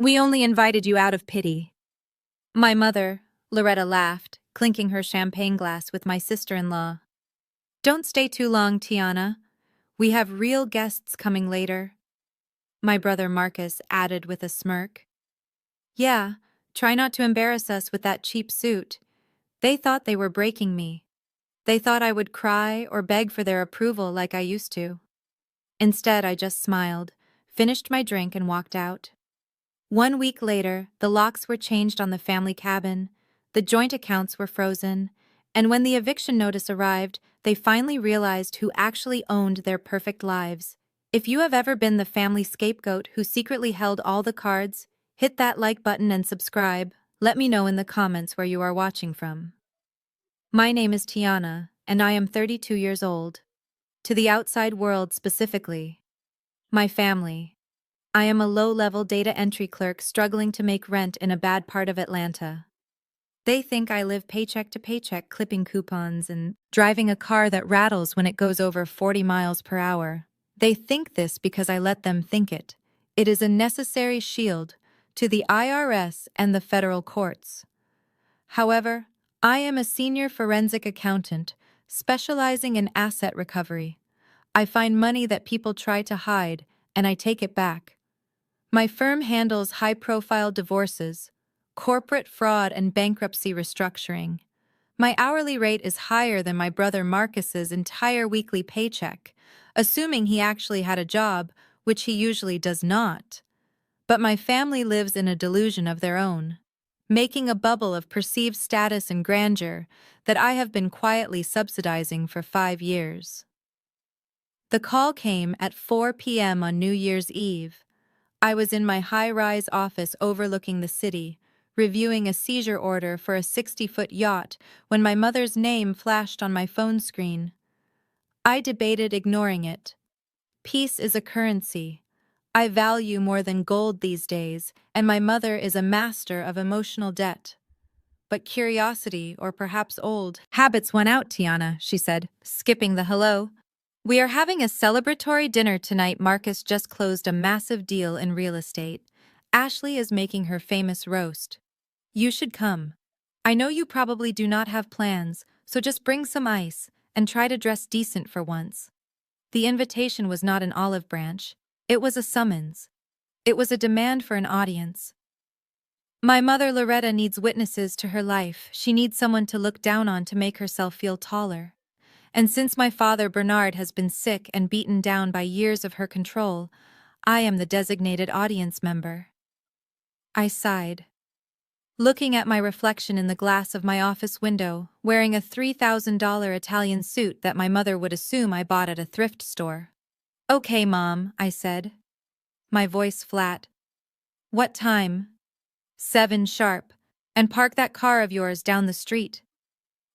We only invited you out of pity. My mother, Loretta laughed, clinking her champagne glass with my sister-in-law. Don't stay too long, Tiana. We have real guests coming later. My brother Marcus added with a smirk. Yeah, try not to embarrass us with that cheap suit. They thought they were breaking me. They thought I would cry or beg for their approval like I used to. Instead, I just smiled, finished my drink, and walked out. 1 week later, the locks were changed on the family cabin, the joint accounts were frozen, and when the eviction notice arrived, they finally realized who actually owned their perfect lives. If you have ever been the family scapegoat who secretly held all the cards, hit that like button and subscribe. Let me know in the comments where you are watching from. My name is Tiana, and I am 32 years old. To the outside world specifically. My family. I am a low-level data entry clerk struggling to make rent in a bad part of Atlanta. They think I live paycheck to paycheck clipping coupons and driving a car that rattles when it goes over 40 miles per hour. They think this because I let them think it. It is a necessary shield to the IRS and the federal courts. However, I am a senior forensic accountant specializing in asset recovery. I find money that people try to hide, and I take it back. My firm handles high-profile divorces, corporate fraud, and bankruptcy restructuring. My hourly rate is higher than my brother Marcus's entire weekly paycheck, assuming he actually had a job, which he usually does not. But my family lives in a delusion of their own, making a bubble of perceived status and grandeur that I have been quietly subsidizing for 5 years. The call came at 4 p.m. on New Year's Eve. I was in my high-rise office overlooking the city, reviewing a seizure order for a 60-foot yacht when my mother's name flashed on my phone screen. I debated ignoring it. Peace is a currency I value more than gold these days, and my mother is a master of emotional debt. But curiosity, or perhaps old habits, won out, Tiana, she said, skipping the hello. We are having a celebratory dinner tonight. Marcus just closed a massive deal in real estate. Ashley is making her famous roast. You should come. I know you probably do not have plans, so just bring some ice and try to dress decent for once. The invitation was not an olive branch. It was a summons. It was a demand for an audience. My mother Loretta needs witnesses to her life. She needs someone to look down on to make herself feel taller. And since my father Bernard has been sick and beaten down by years of her control, I am the designated audience member. I sighed. Looking at my reflection in the glass of my office window, wearing a $3,000 Italian suit that my mother would assume I bought at a thrift store. Okay, Mom, I said. My voice flat. What time? 7 sharp. And park that car of yours down the street.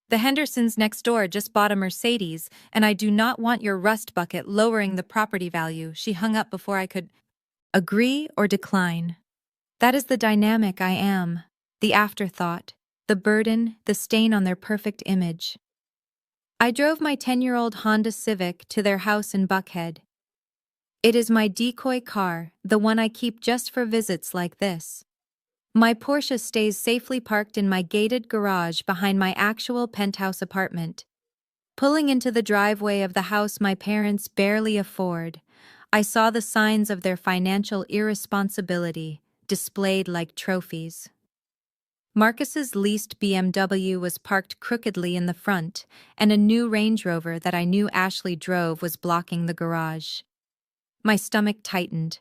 The Hendersons next door just bought a Mercedes, and I do not want your rust bucket lowering the property value. She hung up before I could agree or decline. That is the dynamic I am, the afterthought, the burden, the stain on their perfect image. I drove my 10-year-old Honda Civic to their house in Buckhead. It is my decoy car, the one I keep just for visits like this. My Porsche stays safely parked in my gated garage behind my actual penthouse apartment. Pulling into the driveway of the house my parents barely afford, I saw the signs of their financial irresponsibility displayed like trophies. Marcus's leased BMW was parked crookedly in the front, and a new Range Rover that I knew Ashley drove was blocking the garage. My stomach tightened,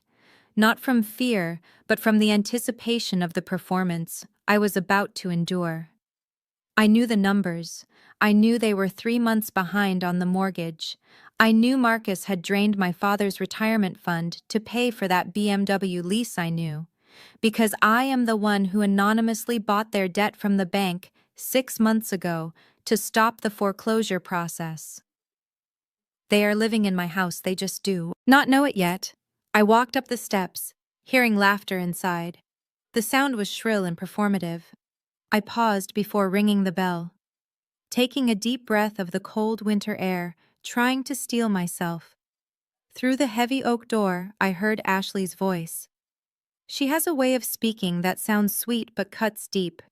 not from fear, but from the anticipation of the performance I was about to endure. I knew the numbers. I knew they were 3 months behind on the mortgage. I knew Marcus had drained my father's retirement fund to pay for that BMW lease. I knew, because I am the one who anonymously bought their debt from the bank 6 months ago to stop the foreclosure process. They are living in my house, they just do not know it yet. I walked up the steps, hearing laughter inside. The sound was shrill and performative. I paused before ringing the bell, taking a deep breath of the cold winter air, trying to steel myself. Through the heavy oak door, I heard Ashley's voice. She has a way of speaking that sounds sweet but cuts deep.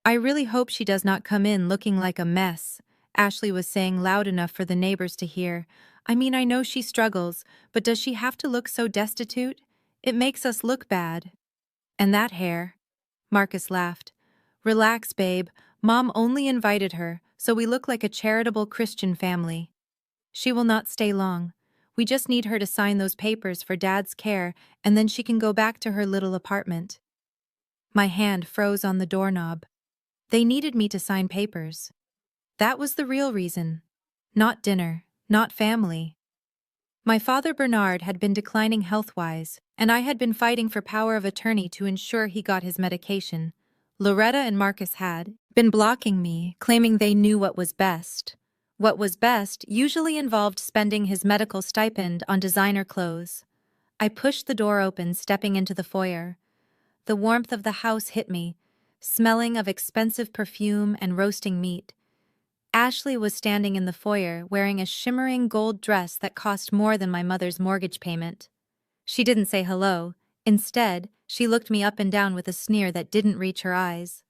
I really hope she does not come in looking like a mess, Ashley was saying loud enough for the neighbors to hear. I mean, I know she struggles, but does she have to look so destitute? It makes us look bad. And that hair? Marcus laughed. Relax, babe. Mom only invited her, so we look like a charitable Christian family. She will not stay long. We just need her to sign those papers for Dad's care, and then she can go back to her little apartment. My hand froze on the doorknob. They needed me to sign papers. That was the real reason. Not dinner, not family. My father Bernard had been declining health-wise, and I had been fighting for power of attorney to ensure he got his medication. Loretta and Marcus had been blocking me, claiming they knew what was best. What was best usually involved spending his medical stipend on designer clothes. I pushed the door open, stepping into the foyer. The warmth of the house hit me, smelling of expensive perfume and roasting meat. Ashley was standing in the foyer wearing a shimmering gold dress that cost more than my mother's mortgage payment. She didn't say hello. Instead, she looked me up and down with a sneer that didn't reach her eyes.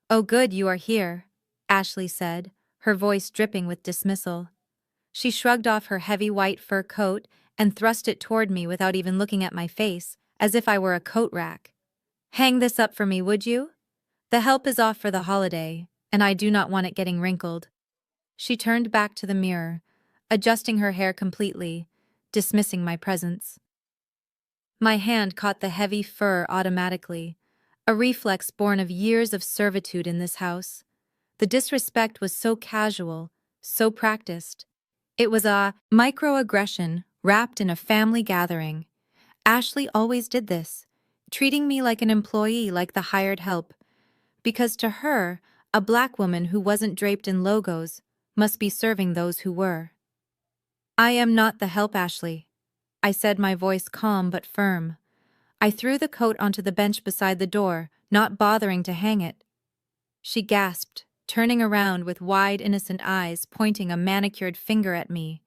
"Oh, good, you are here," Ashley said, her voice dripping with dismissal. She shrugged off her heavy white fur coat and thrust it toward me without even looking at my face, as if I were a coat rack. "Hang this up for me, would you? The help is off for the holiday, and I do not want it getting wrinkled." She turned back to the mirror, adjusting her hair completely, dismissing my presence. My hand caught the heavy fur automatically, a reflex born of years of servitude in this house. The disrespect was so casual, so practiced. It was a microaggression wrapped in a family gathering. Ashley always did this, treating me like an employee, like the hired help. Because to her, a black woman who wasn't draped in logos must be serving those who were. "I am not the help, Ashley," I said, my voice calm but firm. I threw the coat onto the bench beside the door, not bothering to hang it. She gasped, turning around with wide, innocent eyes, pointing a manicured finger at me.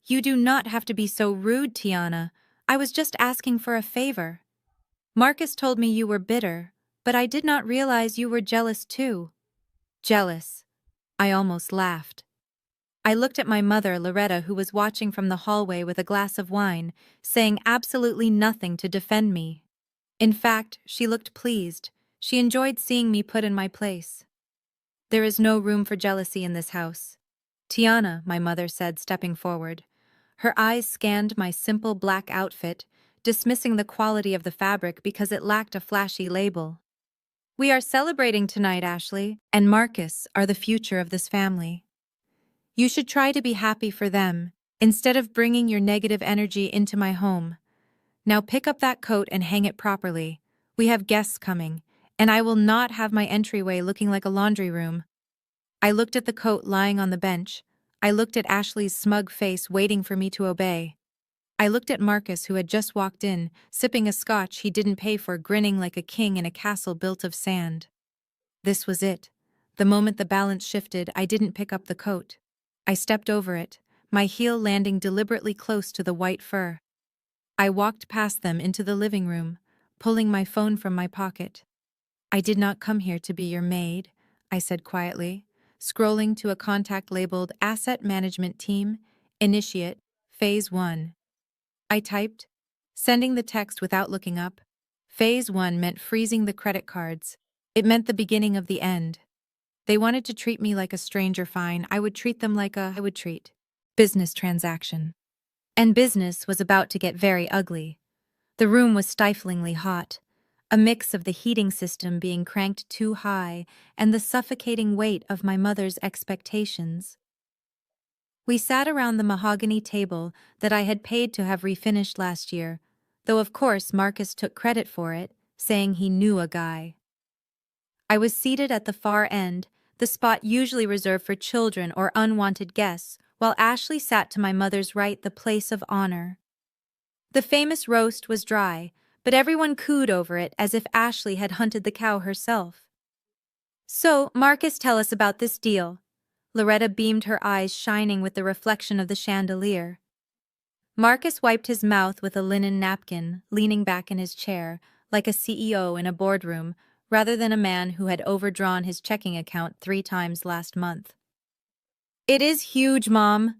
"You do not have to be so rude, Tiana. I was just asking for a favor. Marcus told me you were bitter, but I did not realize you were jealous too." Jealous. I almost laughed. I looked at my mother, Loretta, who was watching from the hallway with a glass of wine, saying absolutely nothing to defend me. In fact, she looked pleased. She enjoyed seeing me put in my place. "There is no room for jealousy in this house." "Tiana," my mother said, stepping forward. Her eyes scanned my simple black outfit, dismissing the quality of the fabric because it lacked a flashy label. "We are celebrating tonight, Ashley, and Marcus are the future of this family. You should try to be happy for them, instead of bringing your negative energy into my home. Now pick up that coat and hang it properly. We have guests coming, and I will not have my entryway looking like a laundry room." I looked at the coat lying on the bench. I looked at Ashley's smug face waiting for me to obey. I looked at Marcus, who had just walked in, sipping a scotch he didn't pay for, grinning like a king in a castle built of sand. This was it. The moment the balance shifted, I didn't pick up the coat. I stepped over it, my heel landing deliberately close to the white fur. I walked past them into the living room, pulling my phone from my pocket. "I did not come here to be your maid," I said quietly, scrolling to a contact labeled Asset Management Team, Initiate, Phase 1. I typed, sending the text without looking up. Phase 1 meant freezing the credit cards. It meant the beginning of the end. They wanted to treat me like a stranger. Fine, I would treat them like I would treat business transaction. And business was about to get very ugly. The room was stiflingly hot, a mix of the heating system being cranked too high and the suffocating weight of my mother's expectations. We sat around the mahogany table that I had paid to have refinished last year, though of course Marcus took credit for it, saying he knew a guy. I was seated at the far end, the spot usually reserved for children or unwanted guests, while Ashley sat to my mother's right, the place of honor. The famous roast was dry, but everyone cooed over it as if Ashley had hunted the cow herself. "So, Marcus, tell us about this deal." Loretta beamed, her eyes shining with the reflection of the chandelier. Marcus wiped his mouth with a linen napkin, leaning back in his chair, like a CEO in a boardroom, rather than a man who had overdrawn his checking account 3 times last month. "It is huge, Mom,"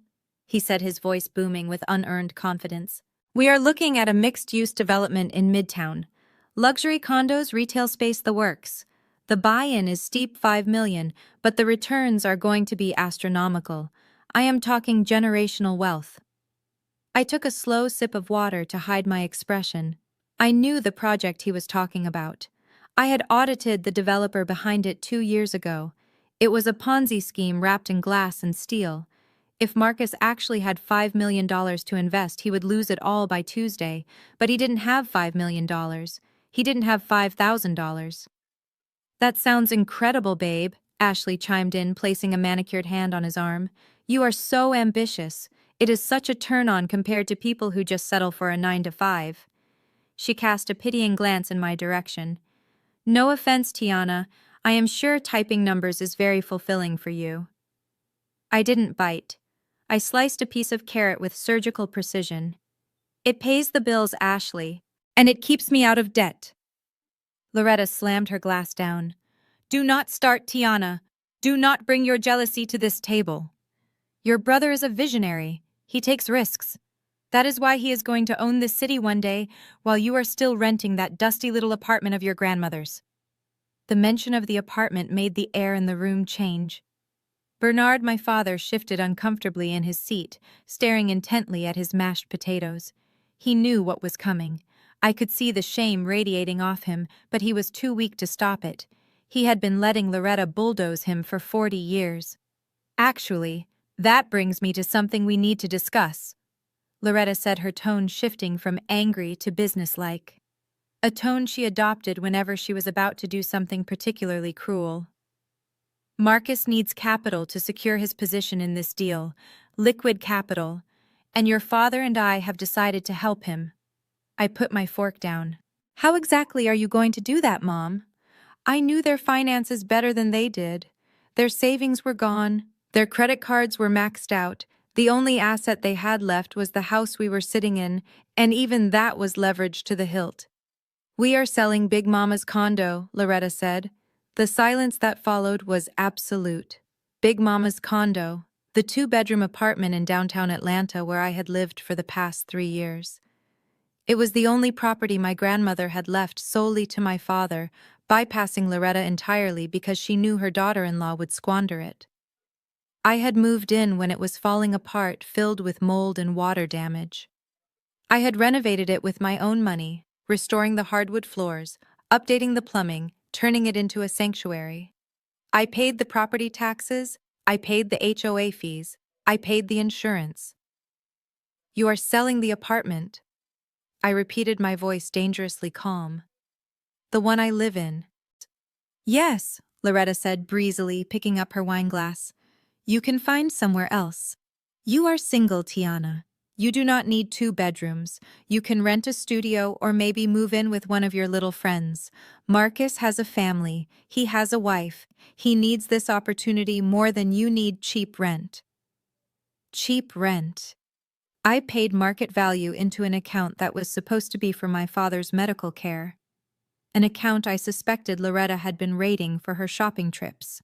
he said, his voice booming with unearned confidence. "We are looking at a mixed-use development in Midtown. Luxury condos, retail space, the works. The buy-in is steep, 5 million, but the returns are going to be astronomical. I am talking generational wealth." I took a slow sip of water to hide my expression. I knew the project he was talking about. I had audited the developer behind it 2 years ago. It was a Ponzi scheme wrapped in glass and steel. If Marcus actually had $5 million to invest, he would lose it all by Tuesday, but he didn't have $5 million. He didn't have $5,000. "That sounds incredible, babe," Ashley chimed in, placing a manicured hand on his arm. "You are so ambitious. It is such a turn-on compared to people who just settle for a 9 to 5. She cast a pitying glance in my direction. "No offense, Tiana. I am sure typing numbers is very fulfilling for you." I didn't bite. I sliced a piece of carrot with surgical precision. "It pays the bills, Ashley, and it keeps me out of debt." Loretta slammed her glass down. "Do not start, Tiana. Do not bring your jealousy to this table. Your brother is a visionary. He takes risks. That is why he is going to own this city one day, while you are still renting that dusty little apartment of your grandmother's." The mention of the apartment made the air in the room change. Bernard, my father, shifted uncomfortably in his seat, staring intently at his mashed potatoes. He knew what was coming. I could see the shame radiating off him, but he was too weak to stop it. He had been letting Loretta bulldoze him for 40 years. "Actually, that brings me to something we need to discuss," Loretta said, her tone shifting from angry to businesslike. A tone she adopted whenever she was about to do something particularly cruel. "Marcus needs capital to secure his position in this deal, liquid capital, and your father and I have decided to help him." I put my fork down. "How exactly are you going to do that, Mom? I knew their finances better than they did. Their savings were gone, their credit cards were maxed out. The only asset they had left was the house we were sitting in, and even that was leveraged to the hilt." "We are selling Big Mama's condo," Loretta said. The silence that followed was absolute. Big Mama's condo, the 2-bedroom apartment in downtown Atlanta where I had lived for the past 3 years. It was the only property my grandmother had left solely to my father, bypassing Loretta entirely because she knew her daughter-in-law would squander it. I had moved in when it was falling apart, filled with mold and water damage. I had renovated it with my own money, restoring the hardwood floors, updating the plumbing, turning it into a sanctuary. I paid the property taxes, I paid the HOA fees, I paid the insurance. "You are selling the apartment," I repeated, my voice dangerously calm. "The one I live in." "Yes," Loretta said breezily, picking up her wineglass. "You can find somewhere else. You are single, Tiana. You do not need 2 bedrooms. You can rent a studio or maybe move in with one of your little friends. Marcus has a family. He has a wife. He needs this opportunity more than you need cheap rent." Cheap rent. I paid market value into an account that was supposed to be for my father's medical care. An account I suspected Loretta had been raiding for her shopping trips.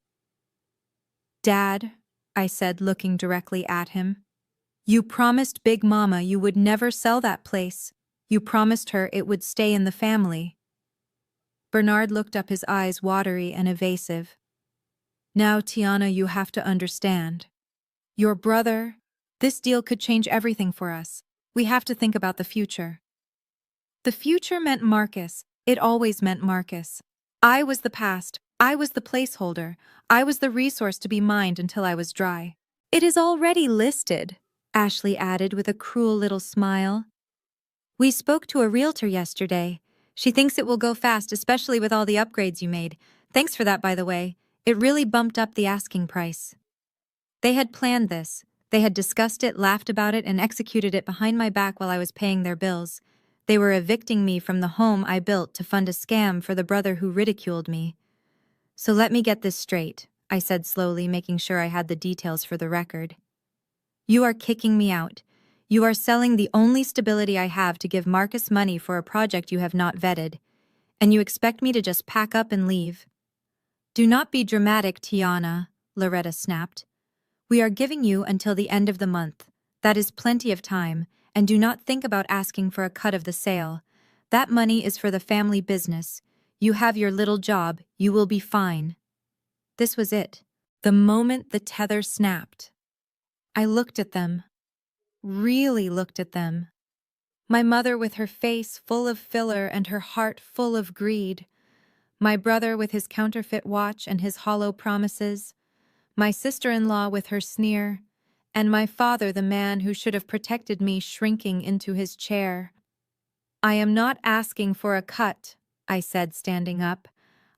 "Dad," I said, looking directly at him, "you promised Big Mama you would never sell that place. You promised her it would stay in the family." Bernard looked up, his eyes watery and evasive. "Now, Tiana, you have to understand. Your brother, this deal could change everything for us. We have to think about the future." The future meant Marcus. It always meant Marcus. I was the past. I was the placeholder. I was the resource to be mined until I was dry. "It is already listed," Ashley added with a cruel little smile. "We spoke to a realtor yesterday. She thinks it will go fast, especially with all the upgrades you made. Thanks for that, by the way. It really bumped up the asking price." They had planned this. They had discussed it, laughed about it, and executed it behind my back while I was paying their bills. They were evicting me from the home I built to fund a scam for the brother who ridiculed me. "So let me get this straight," I said slowly, making sure I had the details for the record. "You are kicking me out. You are selling the only stability I have to give Marcus money for a project you have not vetted, and you expect me to just pack up and leave. Do not be dramatic, Tiana, Loretta snapped. We are giving you until the end of the month. That is plenty of time, and do not think about asking for a cut of the sale. That money is for the family business. You have your little job, you will be fine. This was it. The moment the tether snapped. I looked at them. Really looked at them. My mother with her face full of filler and her heart full of greed. My brother with his counterfeit watch and his hollow promises. My sister-in-law with her sneer. And my father, the man who should have protected me, shrinking into his chair. I am not asking for a cut, I said, standing up.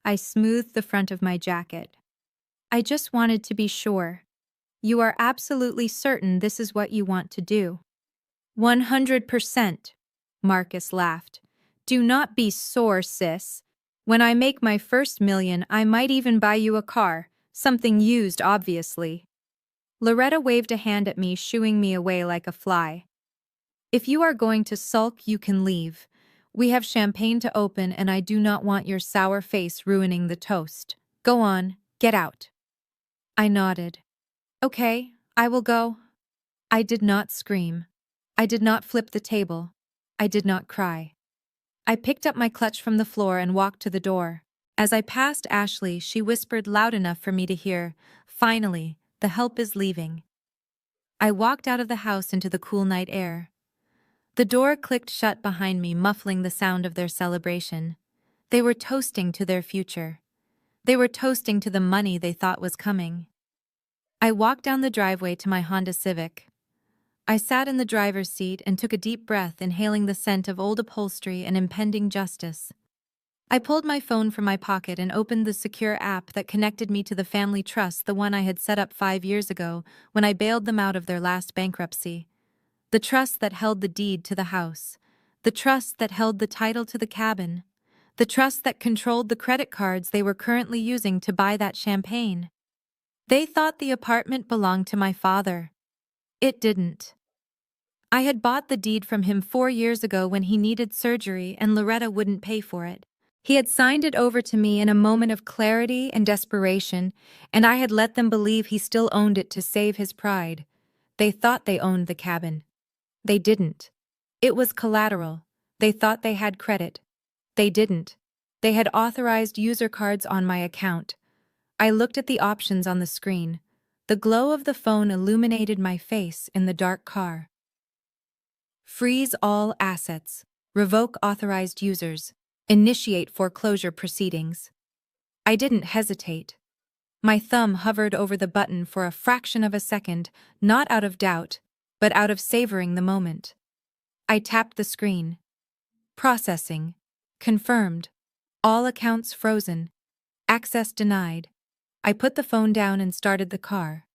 I smoothed the front of my jacket. I just wanted to be sure. You are absolutely certain this is what you want to do? 100%, Marcus laughed. Do not be sore, sis. When I make my first million, I might even buy you a car, something used, obviously. Loretta waved a hand at me, shooing me away like a fly. If you are going to sulk, you can leave. We have champagne to open, and I do not want your sour face ruining the toast. Go on, get out. I nodded. Okay, I will go. I did not scream. I did not flip the table. I did not cry. I picked up my clutch from the floor and walked to the door. As I passed Ashley, she whispered loud enough for me to hear, "Finally, the help is leaving." I walked out of the house into the cool night air. The door clicked shut behind me, muffling the sound of their celebration. They were toasting to their future. They were toasting to the money they thought was coming. I walked down the driveway to my Honda Civic. I sat in the driver's seat and took a deep breath, inhaling the scent of old upholstery and impending justice. I pulled my phone from my pocket and opened the secure app that connected me to the family trust, the one I had set up 5 years ago when I bailed them out of their last bankruptcy. The trust that held the deed to the house. The trust that held the title to the cabin. The trust that controlled the credit cards they were currently using to buy that champagne. They thought the apartment belonged to my father. It didn't. I had bought the deed from him 4 years ago when he needed surgery and Loretta wouldn't pay for it. He had signed it over to me in a moment of clarity and desperation, and I had let them believe he still owned it to save his pride. They thought they owned the cabin. They didn't. It was collateral. They thought they had credit. They didn't. They had authorized user cards on my account. I looked at the options on the screen. The glow of the phone illuminated my face in the dark car. Freeze all assets. Revoke authorized users. Initiate foreclosure proceedings. I didn't hesitate. My thumb hovered over the button for a fraction of a second, not out of doubt, but out of savoring the moment. I tapped the screen. Processing. Confirmed. All accounts frozen. Access denied. I put the phone down and started the car.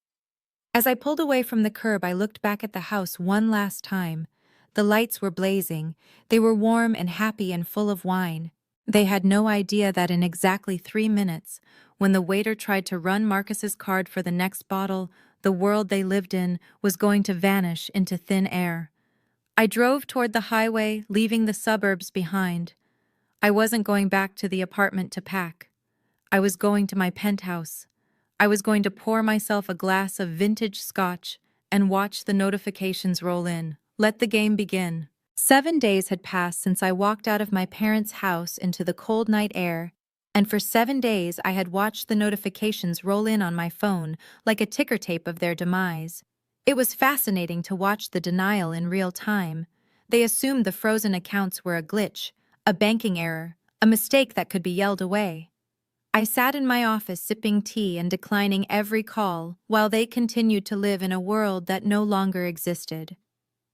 As I pulled away from the curb, I looked back at the house one last time. The lights were blazing. They were warm and happy and full of wine. They had no idea that in exactly 3 minutes, when the waiter tried to run Marcus's card for the next bottle, the world they lived in was going to vanish into thin air. I drove toward the highway, leaving the suburbs behind. I wasn't going back to the apartment to pack. I was going to my penthouse. I was going to pour myself a glass of vintage scotch and watch the notifications roll in. Let the game begin. 7 days had passed since I walked out of my parents' house into the cold night air, and for 7 days I had watched the notifications roll in on my phone like a ticker tape of their demise. It was fascinating to watch the denial in real time. They assumed the frozen accounts were a glitch, a banking error, a mistake that could be yelled away. I sat in my office sipping tea and declining every call while they continued to live in a world that no longer existed.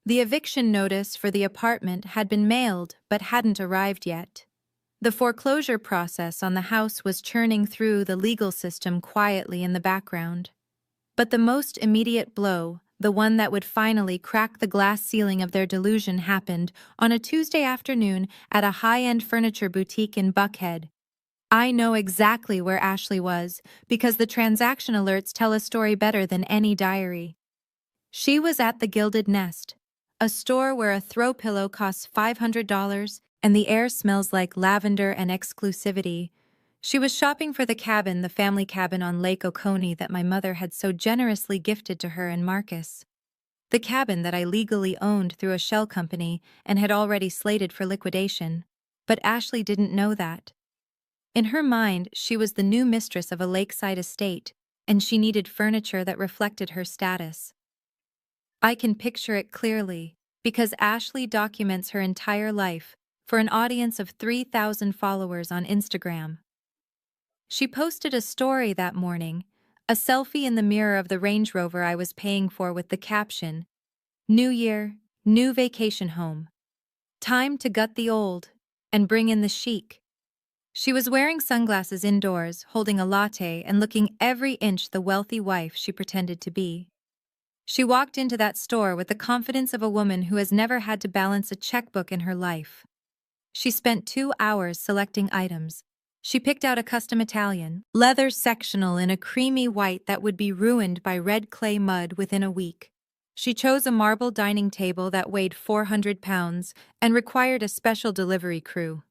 The eviction notice for the apartment had been mailed but hadn't arrived yet. The foreclosure process on the house was churning through the legal system quietly in the background. But the most immediate blow, the one that would finally crack the glass ceiling of their delusion, happened on a Tuesday afternoon at a high-end furniture boutique in Buckhead. I know exactly where Ashley was because the transaction alerts tell a story better than any diary. She was at the Gilded Nest, a store where a throw pillow costs $500 and the air smells like lavender and exclusivity. She was shopping for the cabin, the family cabin on Lake Oconee that my mother had so generously gifted to her and Marcus. The cabin that I legally owned through a shell company and had already slated for liquidation. But Ashley didn't know that. In her mind, she was the new mistress of a lakeside estate, and she needed furniture that reflected her status. I can picture it clearly, because Ashley documents her entire life for an audience of 3,000 followers on Instagram. She posted a story that morning, a selfie in the mirror of the Range Rover I was paying for with the caption, "New Year, new vacation home. Time to gut the old and bring in the chic." She was wearing sunglasses indoors, holding a latte and looking every inch the wealthy wife she pretended to be. She walked into that store with the confidence of a woman who has never had to balance a checkbook in her life. She spent 2 hours selecting items. She picked out a custom Italian leather sectional in a creamy white that would be ruined by red clay mud within a week. She chose a marble dining table that weighed 400 pounds and required a special delivery crew.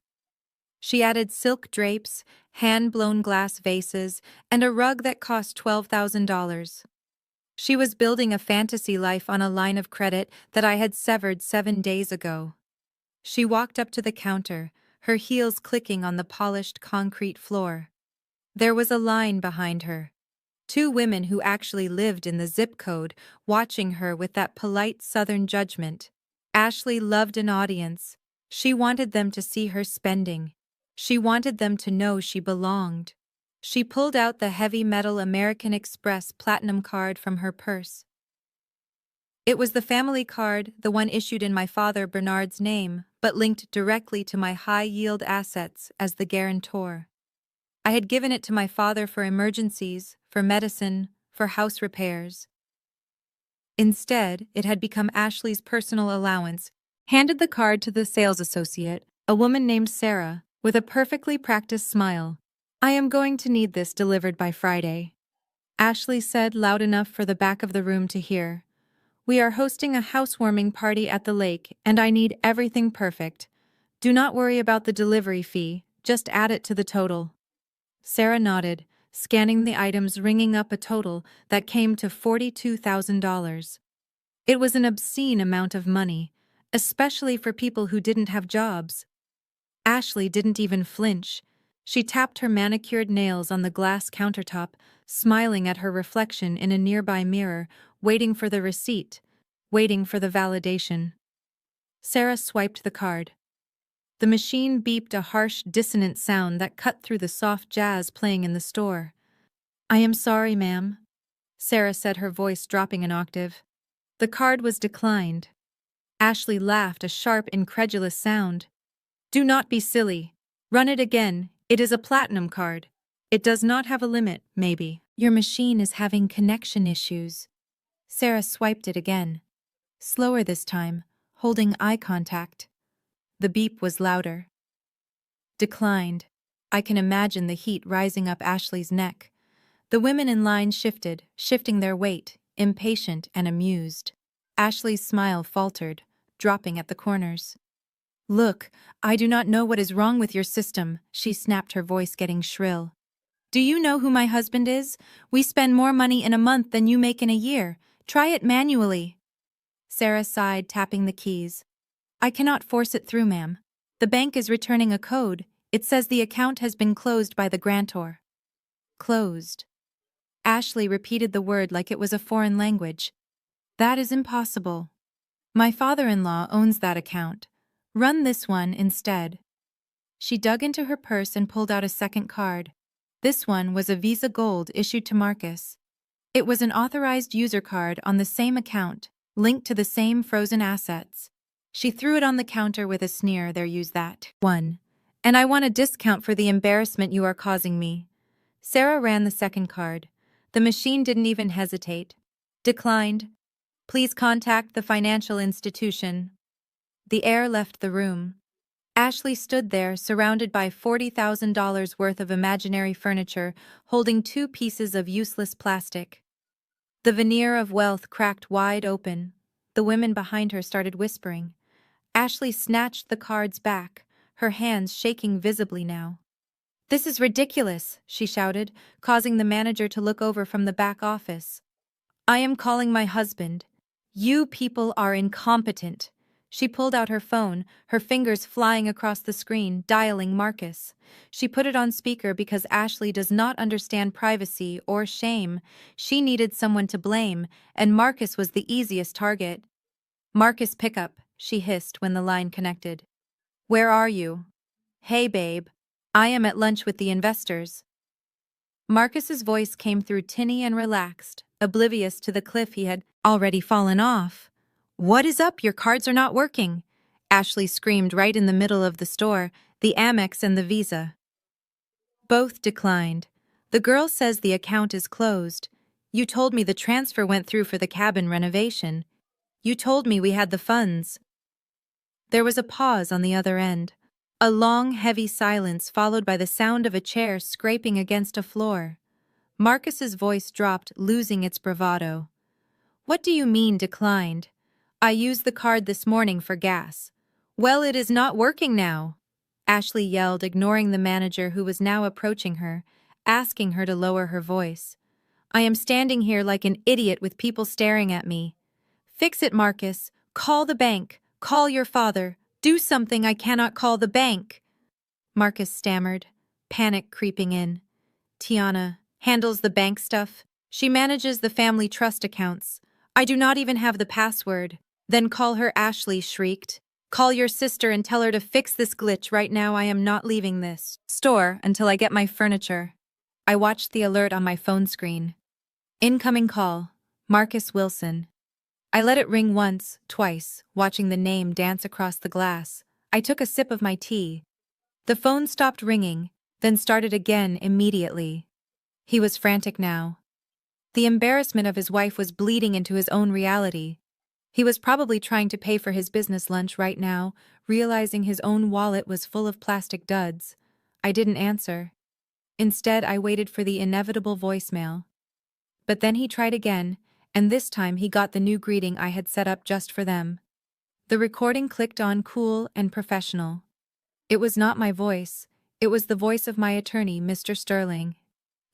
She added silk drapes, hand-blown glass vases, and a rug that cost $12,000. She was building a fantasy life on a line of credit that I had severed 7 days ago. She walked up to the counter, her heels clicking on the polished concrete floor. There was a line behind her. 2 women who actually lived in the zip code, watching her with that polite southern judgment. Ashley loved an audience. She wanted them to see her spending. She wanted them to know she belonged. She pulled out the heavy metal American Express Platinum card from her purse. It was the family card, the one issued in my father Bernard's name, but linked directly to my high-yield assets as the guarantor. I had given it to my father for emergencies, for medicine, for house repairs. Instead, it had become Ashley's personal allowance. Handed the card to the sales associate, a woman named Sarah, with a perfectly practiced smile. "I am going to need this delivered by Friday," Ashley said loud enough for the back of the room to hear. "We are hosting a housewarming party at the lake, and I need everything perfect. Do not worry about the delivery fee, just add it to the total." Sarah nodded, scanning the items, ringing up a total that came to $42,000. It was an obscene amount of money, especially for people who didn't have jobs. Ashley didn't even flinch. She tapped her manicured nails on the glass countertop, smiling at her reflection in a nearby mirror, waiting for the receipt, waiting for the validation. Sarah swiped the card. The machine beeped a harsh, dissonant sound that cut through the soft jazz playing in the store. "I am sorry, ma'am," Sarah said, her voice dropping an octave. The card was declined. Ashley laughed, a sharp, incredulous sound. "Do not be silly. Run it again. It is a platinum card. It does not have a limit, maybe. Your machine is having connection issues." Sarah swiped it again. Slower this time, holding eye contact. The beep was louder. Declined. I can imagine the heat rising up Ashley's neck. The women in line shifted, shifting their weight, impatient and amused. Ashley's smile faltered, dropping at the corners. "Look, I do not know what is wrong with your system," she snapped, her voice getting shrill. "Do you know who my husband is? We spend more money in a month than you make in a year. Try it manually." Sarah sighed, tapping the keys. "I cannot force it through, ma'am. The bank is returning a code. It says the account has been closed by the grantor." Closed. Ashley repeated the word like it was a foreign language. "That is impossible. My father-in-law owns that account. Run this one instead." She dug into her purse and pulled out a second card. This one was a Visa Gold issued to Marcus. It was an authorized user card on the same account, linked to the same frozen assets. She threw it on the counter with a sneer. "There, use that one. And I want a discount for the embarrassment you are causing me." Sarah ran the second card. The machine didn't even hesitate. "Declined. Please contact the financial institution." The air left the room. Ashley stood there, surrounded by $40,000 worth of imaginary furniture, holding 2 pieces of useless plastic. The veneer of wealth cracked wide open. The women behind her started whispering. Ashley snatched the cards back, her hands shaking visibly now. "This is ridiculous," she shouted, causing the manager to look over from the back office. "I am calling my husband. You people are incompetent." She pulled out her phone, her fingers flying across the screen, dialing Marcus. She put it on speaker because Ashley does not understand privacy or shame. She needed someone to blame, and Marcus was the easiest target. "Marcus, pick up," she hissed when the line connected. "Where are you?" "Hey, babe. I am at lunch with the investors." Marcus's voice came through tinny and relaxed, oblivious to the cliff he had already fallen off. "What is up? Your cards are not working," Ashley screamed right in the middle of the store, the Amex and the Visa. Both declined. "The girl says the account is closed. You told me the transfer went through for the cabin renovation. You told me we had the funds." There was a pause on the other end. A long, heavy silence followed by the sound of a chair scraping against a floor. Marcus's voice dropped, losing its bravado. "What do you mean, declined? I used the card this morning for gas." "Well, it is not working now," Ashley yelled, ignoring the manager who was now approaching her, asking her to lower her voice. "I am standing here like an idiot with people staring at me." "Fix it, Marcus. Call the bank. Call your father. Do something. I cannot call the bank." Marcus stammered, panic creeping in. "Tiana handles the bank stuff. She manages the family trust accounts. I do not even have the password." "Then call her," Ashley shrieked. "Call your sister and tell her to fix this glitch right now. I am not leaving this store until I get my furniture." I watched the alert on my phone screen. Incoming call. Marcus Wilson. I let it ring once, twice, watching the name dance across the glass. I took a sip of my tea. The phone stopped ringing, then started again immediately. He was frantic now. The embarrassment of his wife was bleeding into his own reality. He was probably trying to pay for his business lunch right now, realizing his own wallet was full of plastic duds. I didn't answer. Instead, I waited for the inevitable voicemail. But then he tried again, and this time he got the new greeting I had set up just for them. The recording clicked on cool and professional. It was not my voice. It was the voice of my attorney, Mr. Sterling.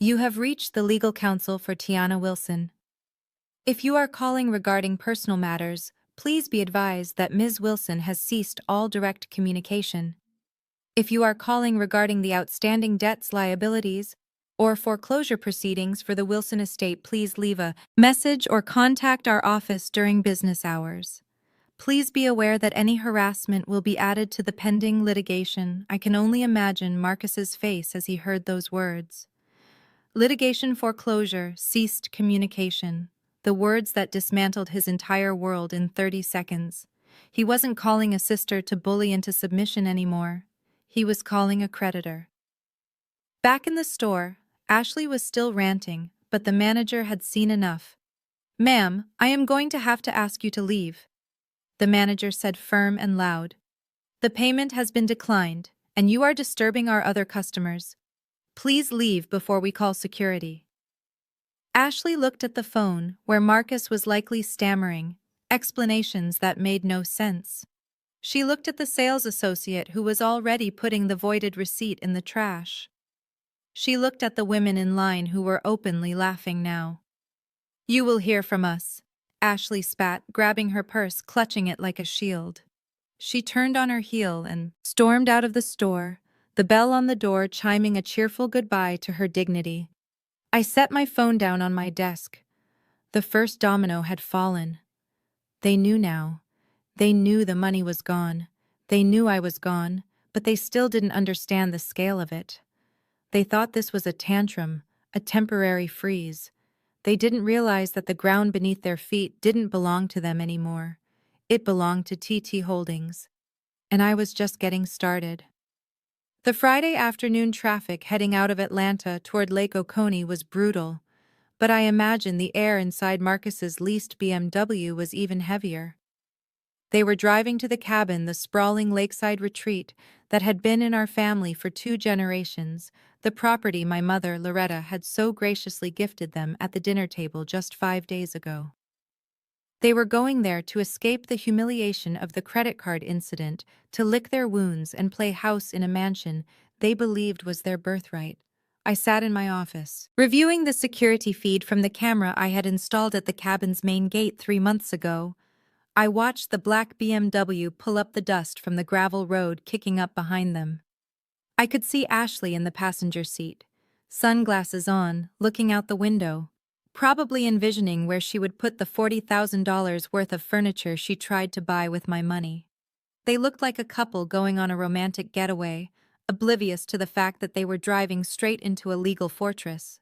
"You have reached the legal counsel for Tiana Wilson. If you are calling regarding personal matters, please be advised that Ms. Wilson has ceased all direct communication. If you are calling regarding the outstanding debts, liabilities, or foreclosure proceedings for the Wilson estate, please leave a message or contact our office during business hours. Please be aware that any harassment will be added to the pending litigation." I can only imagine Marcus's face as he heard those words. Litigation, foreclosure, ceased communication. The words that dismantled his entire world in 30 seconds. He wasn't calling a sister to bully into submission anymore. He was calling a creditor. Back in the store, Ashley was still ranting, but the manager had seen enough. "Ma'am, I am going to have to ask you to leave," the manager said, firm and loud. "The payment has been declined, and you are disturbing our other customers. Please leave before we call security." Ashley looked at the phone, where Marcus was likely stammering, explanations that made no sense. She looked at the sales associate who was already putting the voided receipt in the trash. She looked at the women in line who were openly laughing now. "You will hear from us," Ashley spat, grabbing her purse, clutching it like a shield. She turned on her heel and stormed out of the store, the bell on the door chiming a cheerful goodbye to her dignity. I set my phone down on my desk. The first domino had fallen. They knew now. They knew the money was gone. They knew I was gone, but they still didn't understand the scale of it. They thought this was a tantrum, a temporary freeze. They didn't realize that the ground beneath their feet didn't belong to them anymore. It belonged to TT Holdings. And I was just getting started. The Friday afternoon traffic heading out of Atlanta toward Lake Oconee was brutal, but I imagine the air inside Marcus's leased BMW was even heavier. They were driving to the cabin, the sprawling lakeside retreat that had been in our family for 2 generations, the property my mother, Loretta, had so graciously gifted them at the dinner table just 5 days ago. They were going there to escape the humiliation of the credit card incident, to lick their wounds and play house in a mansion they believed was their birthright. I sat in my office, reviewing the security feed from the camera I had installed at the cabin's main gate 3 months ago. I watched the black BMW pull up the dust from the gravel road kicking up behind them. I could see Ashley in the passenger seat, sunglasses on, looking out the window, probably envisioning where she would put the $40,000 worth of furniture she tried to buy with my money. They looked like a couple going on a romantic getaway, oblivious to the fact that they were driving straight into a legal fortress.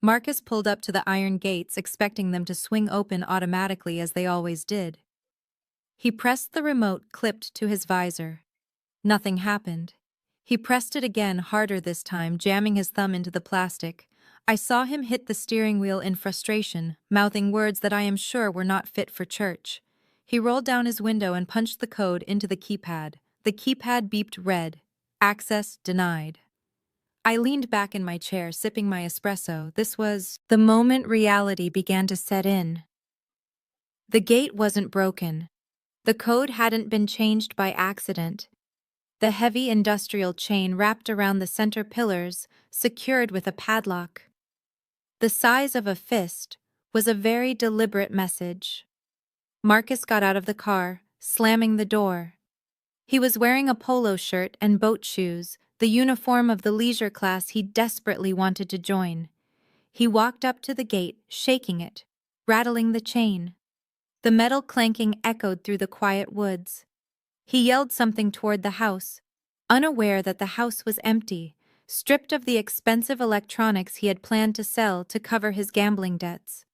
Marcus pulled up to the iron gates, expecting them to swing open automatically as they always did. He pressed the remote clipped to his visor. Nothing happened. He pressed it again, harder this time, jamming his thumb into the plastic. I saw him hit the steering wheel in frustration, mouthing words that I am sure were not fit for church. He rolled down his window and punched the code into the keypad. The keypad beeped red. Access denied. I leaned back in my chair, sipping my espresso. This was the moment reality began to set in. The gate wasn't broken. The code hadn't been changed by accident. The heavy industrial chain wrapped around the center pillars, secured with a padlock. The size of a fist was a very deliberate message. Marcus got out of the car, slamming the door. He was wearing a polo shirt and boat shoes, the uniform of the leisure class he desperately wanted to join. He walked up to the gate, shaking it, rattling the chain. The metal clanking echoed through the quiet woods. He yelled something toward the house, unaware that the house was empty, stripped of the expensive electronics he had planned to sell to cover his gambling debts.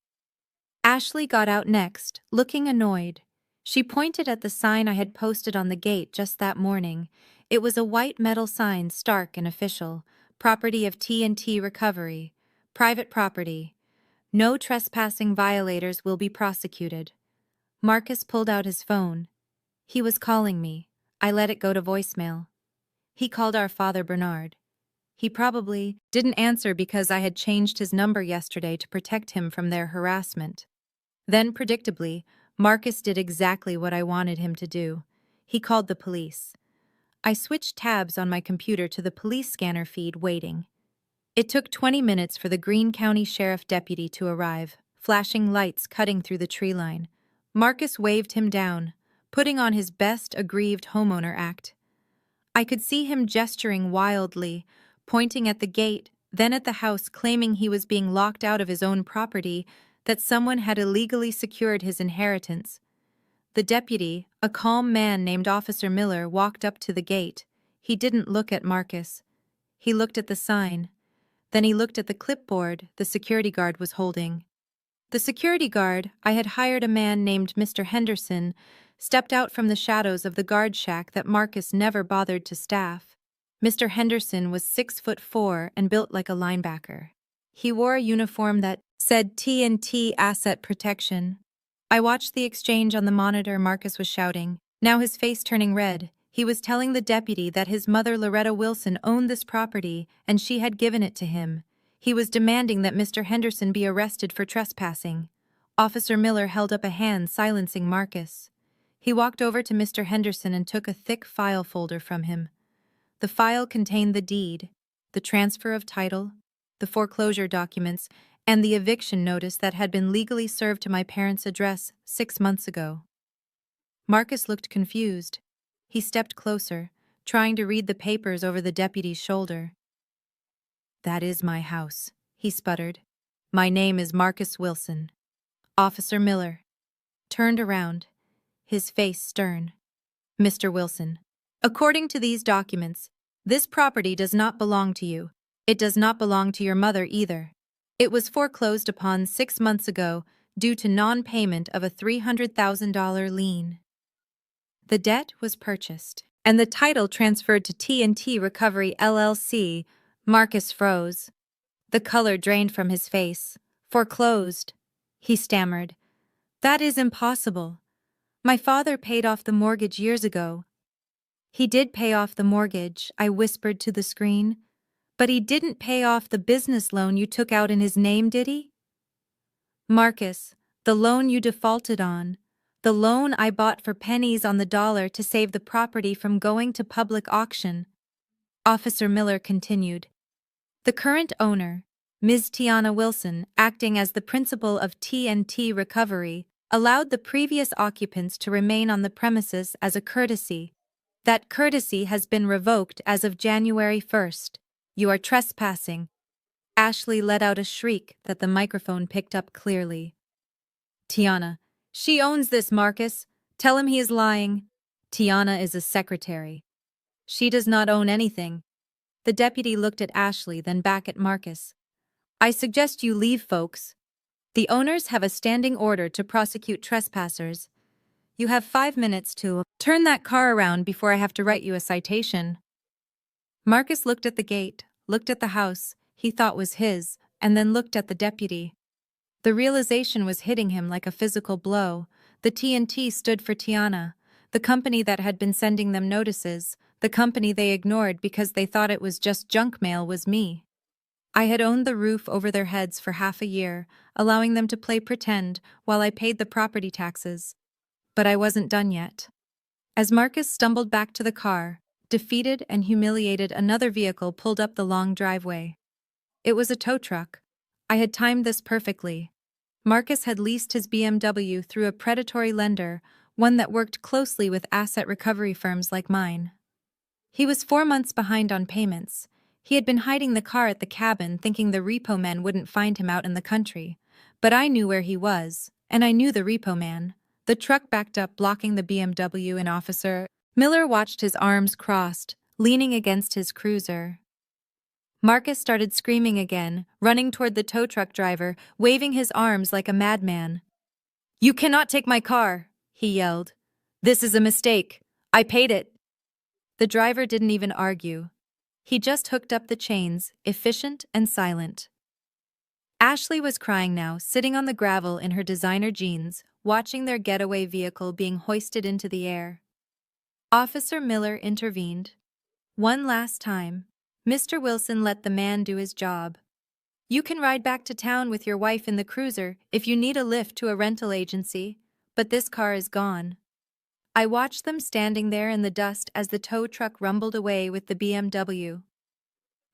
Ashley got out next, looking annoyed. She pointed at the sign I had posted on the gate just that morning. It was a white metal sign, stark and official. Property of T&T Recovery. Private property. No trespassing violators will be prosecuted. Marcus pulled out his phone. He was calling me. I let it go to voicemail. He called our father Bernard. He probably didn't answer because I had changed his number yesterday to protect him from their harassment. Then, predictably, Marcus did exactly what I wanted him to do. He called the police. I switched tabs on my computer to the police scanner feed, waiting. It took 20 minutes for the Greene County Sheriff deputy to arrive, flashing lights cutting through the tree line. Marcus waved him down, putting on his best aggrieved homeowner act. I could see him gesturing wildly, pointing at the gate, then at the house, claiming he was being locked out of his own property, that someone had illegally secured his inheritance. The deputy, a calm man named Officer Miller, walked up to the gate. He didn't look at Marcus. He looked at the sign. Then he looked at the clipboard the security guard was holding. The security guard, I had hired a man named Mr. Henderson, stepped out from the shadows of the guard shack that Marcus never bothered to staff. Mr. Henderson was 6'4" and built like a linebacker. He wore a uniform that said T&T Asset Protection. I watched the exchange on the monitor. Marcus was shouting, now his face turning red. He was telling the deputy that his mother, Loretta Wilson, owned this property and she had given it to him. He was demanding that Mr. Henderson be arrested for trespassing. Officer Miller held up a hand, silencing Marcus. He walked over to Mr. Henderson and took a thick file folder from him. The file contained the deed, the transfer of title, the foreclosure documents, and the eviction notice that had been legally served to my parents' address 6 months ago. Marcus looked confused. He stepped closer, trying to read the papers over the deputy's shoulder. "That is my house," he sputtered. "My name is Marcus Wilson." Officer Miller turned around, his face stern. "Mr. Wilson, according to these documents, this property does not belong to you. It does not belong to your mother either. It was foreclosed upon 6 months ago due to non-payment of a $300,000 lien. The debt was purchased, and the title transferred to T&T Recovery LLC." Marcus froze. The color drained from his face. "Foreclosed," he stammered. "That is impossible. My father paid off the mortgage years ago." "He did pay off the mortgage," I whispered to the screen. "But he didn't pay off the business loan you took out in his name, did he?" "Marcus, The loan you defaulted on. The loan I bought for pennies on the dollar to save the property from going to public auction. Officer Miller continued. The current owner, Ms. Tiana Wilson, acting as the principal of T&T Recovery, allowed the previous occupants to remain on the premises as a courtesy. That courtesy has been revoked as of January 1st. You are trespassing. Ashley let out a shriek that the microphone picked up clearly. Tiana, she owns this, Marcus. Tell him he is lying. Tiana is a secretary. She does not own anything. The deputy looked at Ashley, then back at Marcus. I suggest you leave, folks. The owners have a standing order to prosecute trespassers. You have 5 minutes to turn that car around before I have to write you a citation. Marcus looked at the gate, looked at the house he thought was his, and then looked at the deputy. The realization was hitting him like a physical blow. The T&T stood for Tiana, the company that had been sending them notices. The company they ignored because they thought it was just junk mail was me. I had owned the roof over their heads for half a year, allowing them to play pretend while I paid the property taxes. But I wasn't done yet. As Marcus stumbled back to the car, defeated and humiliated, another vehicle pulled up the long driveway. It was a tow truck. I had timed this perfectly. Marcus had leased his BMW through a predatory lender, one that worked closely with asset recovery firms like mine. He was 4 months behind on payments. He had been hiding the car at the cabin, thinking the repo men wouldn't find him out in the country. But I knew where he was, and I knew the repo man. The truck backed up, blocking the BMW, and Officer Miller watched, his arms crossed, leaning against his cruiser. Marcus started screaming again, running toward the tow truck driver, waving his arms like a madman. You cannot take my car, he yelled. This is a mistake. I paid it. The driver didn't even argue. He just hooked up the chains, efficient and silent. Ashley was crying now, sitting on the gravel in her designer jeans, watching their getaway vehicle being hoisted into the air. Officer Miller intervened. One last time. Mr. Wilson, let the man do his job. You can ride back to town with your wife in the cruiser if you need a lift to a rental agency, but this car is gone. I watched them standing there in the dust as the tow truck rumbled away with the BMW.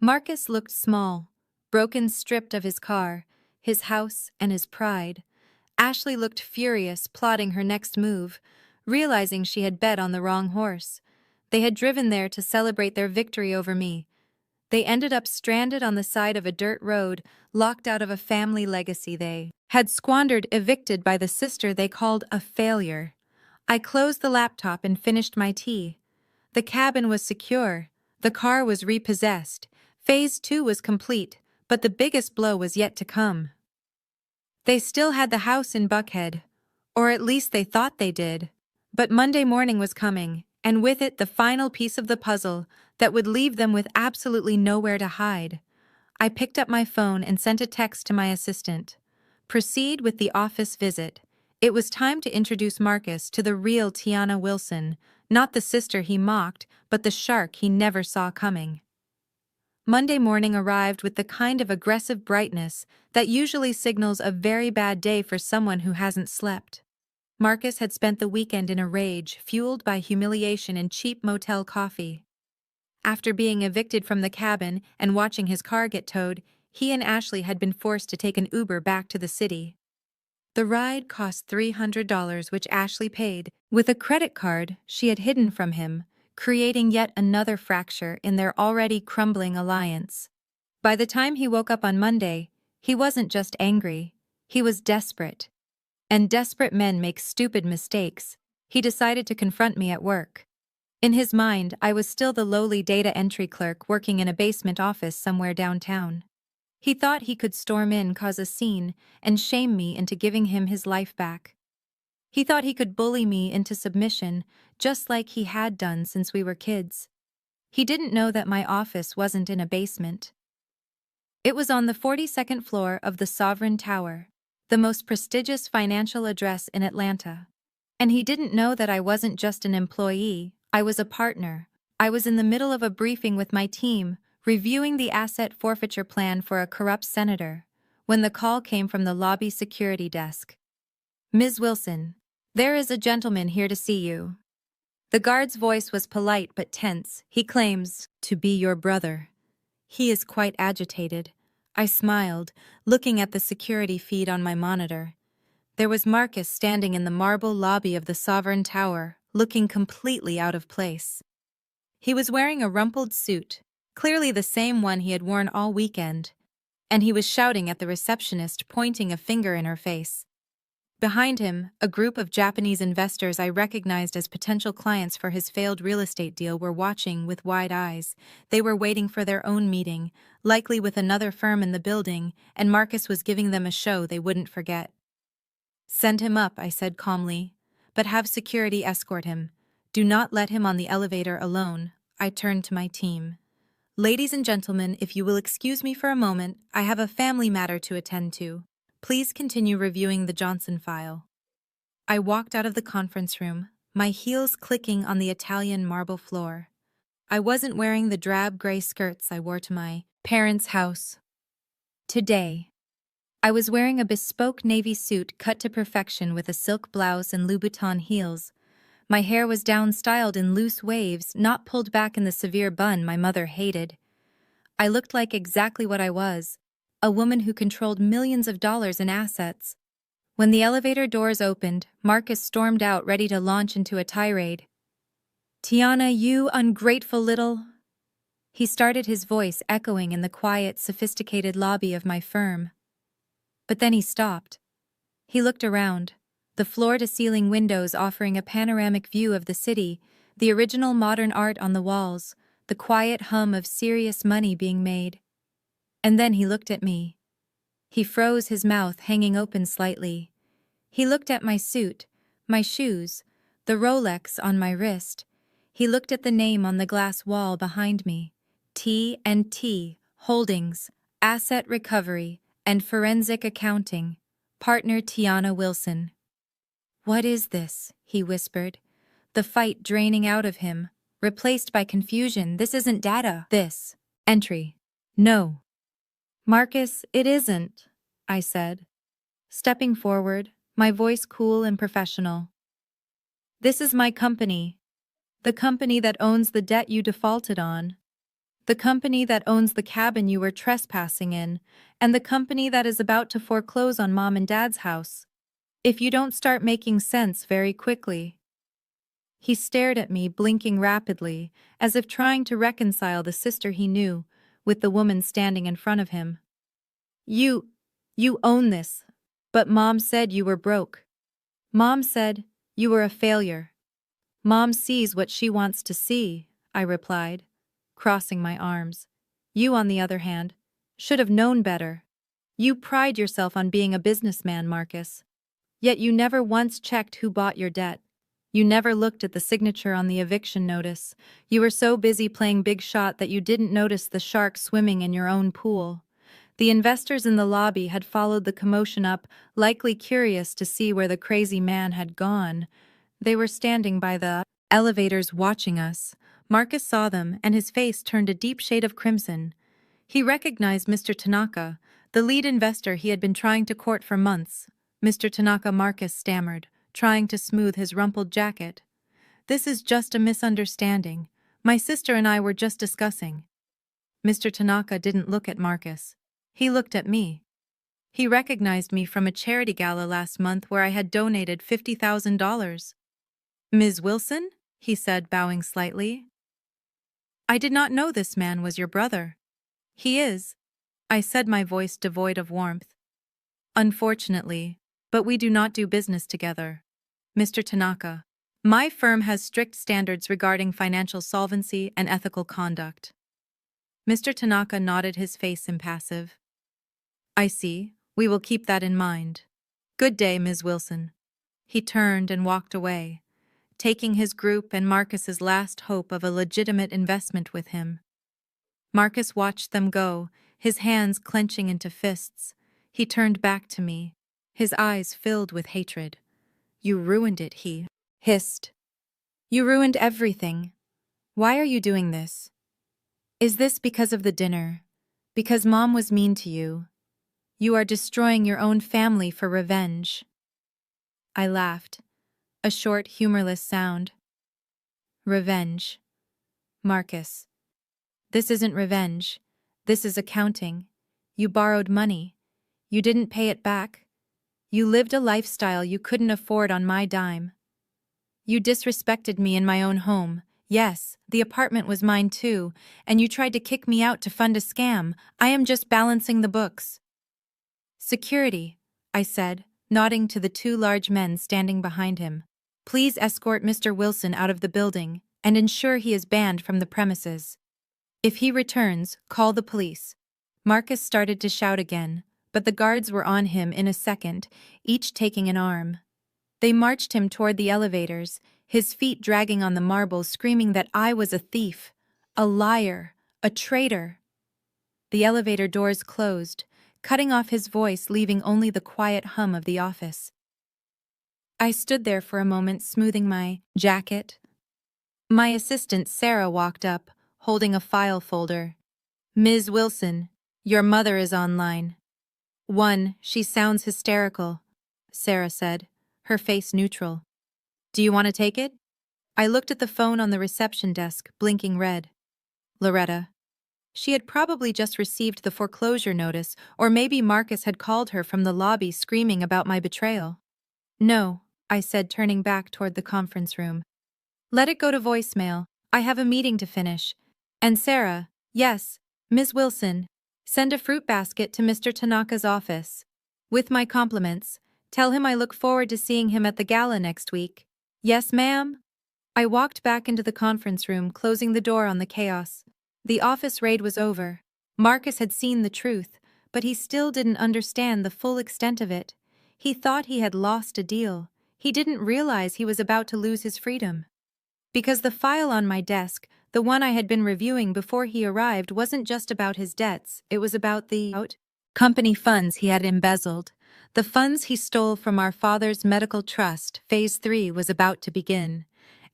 Marcus looked small, broken, stripped of his car, his house, and his pride. Ashley looked furious, plotting her next move, realizing she had bet on the wrong horse. They had driven there to celebrate their victory over me. They ended up stranded on the side of a dirt road, locked out of a family legacy they had squandered, evicted by the sister they called a failure. I closed the laptop and finished my tea. The cabin was secure. The car was repossessed. Phase 2 was complete, but the biggest blow was yet to come. They still had the house in Buckhead, or at least they thought they did. But Monday morning was coming, and with it the final piece of the puzzle that would leave them with absolutely nowhere to hide. I picked up my phone and sent a text to my assistant. Proceed with the office visit. It was time to introduce Marcus to the real Tiana Wilson, not the sister he mocked, but the shark he never saw coming. Monday morning arrived with the kind of aggressive brightness that usually signals a very bad day for someone who hasn't slept. Marcus had spent the weekend in a rage, fueled by humiliation and cheap motel coffee. After being evicted from the cabin and watching his car get towed, he and Ashley had been forced to take an Uber back to the city. The ride cost $300, which Ashley paid with a credit card she had hidden from him, creating yet another fracture in their already crumbling alliance. By the time he woke up on Monday, he wasn't just angry, he was desperate. And desperate men make stupid mistakes. He decided to confront me at work. In his mind, I was still the lowly data entry clerk working in a basement office somewhere downtown. He thought he could storm in, cause a scene, and shame me into giving him his life back. He thought he could bully me into submission, just like he had done since we were kids. He didn't know that my office wasn't in a basement. It was on the 42nd floor of the Sovereign Tower, the most prestigious financial address in Atlanta. And he didn't know that I wasn't just an employee, I was a partner. I was in the middle of a briefing with my team, reviewing the asset forfeiture plan for a corrupt senator, when the call came from the lobby security desk. Ms. Wilson, there is a gentleman here to see you. The guard's voice was polite but tense. He claims to be your brother. He is quite agitated. I smiled, looking at the security feed on my monitor. There was Marcus standing in the marble lobby of the Sovereign Tower, looking completely out of place. He was wearing a rumpled suit, clearly the same one he had worn all weekend, and he was shouting at the receptionist, pointing a finger in her face. Behind him, a group of Japanese investors I recognized as potential clients for his failed real estate deal were watching with wide eyes. They were waiting for their own meeting, likely with another firm in the building, and Marcus was giving them a show they wouldn't forget. "Send him up," I said calmly, "but have security escort him. Do not let him on the elevator alone." I turned to my team. "Ladies and gentlemen, if you will excuse me for a moment, I have a family matter to attend to. Please continue reviewing the Johnson file." I walked out of the conference room, my heels clicking on the Italian marble floor. I wasn't wearing the drab gray skirts I wore to my parents' house. Today, I was wearing a bespoke navy suit cut to perfection with a silk blouse and Louboutin heels. My hair was down-styled in loose waves, not pulled back in the severe bun my mother hated. I looked like exactly what I was, a woman who controlled millions of dollars in assets. When the elevator doors opened, Marcus stormed out, ready to launch into a tirade. "Tiana, you ungrateful little—" He started, his voice echoing in the quiet, sophisticated lobby of my firm. But then he stopped. He looked around, the floor-to-ceiling windows offering a panoramic view of the city, the original modern art on the walls, the quiet hum of serious money being made. And then he looked at me. He froze, his mouth hanging open slightly. He looked at my suit, my shoes, the Rolex on my wrist. He looked at the name on the glass wall behind me. T&T Holdings, Asset Recovery, and Forensic Accounting. Partner Tiana Wilson. "What is this?" he whispered, the fight draining out of him, replaced by confusion. "This isn't data. This. Entry. No." "Marcus, it isn't," I said, stepping forward, my voice cool and professional. "This is my company. The company that owns the debt you defaulted on. The company that owns the cabin you were trespassing in, and the company that is about to foreclose on Mom and Dad's house. If you don't start making sense very quickly." He stared at me, blinking rapidly, as if trying to reconcile the sister he knew with the woman standing in front of him. You own this, but Mom said you were broke. Mom said you were a failure." "Mom sees what she wants to see," I replied, crossing my arms. "You, on the other hand, should have known better. You pride yourself on being a businessman, Marcus. Yet you never once checked who bought your debt. You never looked at the signature on the eviction notice. You were so busy playing big shot that you didn't notice the shark swimming in your own pool." The investors in the lobby had followed the commotion up, likely curious to see where the crazy man had gone. They were standing by the elevators watching us. Marcus saw them, and his face turned a deep shade of crimson. He recognized Mr. Tanaka, the lead investor he had been trying to court for months. "Mr. Tanaka," Marcus stammered, trying to smooth his rumpled jacket. "This is just a misunderstanding. My sister and I were just discussing." Mr. Tanaka didn't look at Marcus. He looked at me. He recognized me from a charity gala last month where I had donated $50,000. "Ms. Wilson?" he said, bowing slightly. "I did not know this man was your brother." "He is," I said, my voice devoid of warmth. "Unfortunately, but we do not do business together. Mr. Tanaka, my firm has strict standards regarding financial solvency and ethical conduct." Mr. Tanaka nodded, his face impassive. "I see. We will keep that in mind. Good day, Ms. Wilson." He turned and walked away, taking his group and Marcus's last hope of a legitimate investment with him. Marcus watched them go, his hands clenching into fists. He turned back to me, his eyes filled with hatred. "You ruined it," he hissed. "You ruined everything. Why are you doing this? Is this because of the dinner? Because Mom was mean to you? You are destroying your own family for revenge." I laughed. A short, humorless sound. Revenge. Marcus. This isn't revenge. This is accounting. You borrowed money. You didn't pay it back. You lived a lifestyle you couldn't afford on my dime. You disrespected me in my own home. Yes, the apartment was mine too, and you tried to kick me out to fund a scam. I am just balancing the books. Security, I said, nodding to the two large men standing behind him. Please escort Mr. Wilson out of the building and ensure he is banned from the premises. If he returns, call the police. Marcus started to shout again, but the guards were on him in a second, each taking an arm. They marched him toward the elevators, his feet dragging on the marble, screaming that I was a thief, a liar, a traitor. The elevator doors closed, cutting off his voice, leaving only the quiet hum of the office. I stood there for a moment, smoothing my jacket. My assistant Sarah walked up, holding a file folder. Ms. Wilson, your mother is online. She sounds hysterical, Sarah said, her face neutral. Do you want to take it? I looked at the phone on the reception desk, blinking red. Loretta. She had probably just received the foreclosure notice, or maybe Marcus had called her from the lobby screaming about my betrayal. No, I said, turning back toward the conference room. Let it go to voicemail. I have a meeting to finish. And Sarah, yes, Ms. Wilson, send a fruit basket to Mr. Tanaka's office. With my compliments, tell him I look forward to seeing him at the gala next week. Yes, ma'am? I walked back into the conference room, closing the door on the chaos. The office raid was over. Marcus had seen the truth, but he still didn't understand the full extent of it. He thought he had lost a deal. He didn't realize he was about to lose his freedom. Because the file on my desk, the one I had been reviewing before he arrived, wasn't just about his debts, it was about the company funds he had embezzled. The funds he stole from our father's medical trust. Phase 3 was about to begin.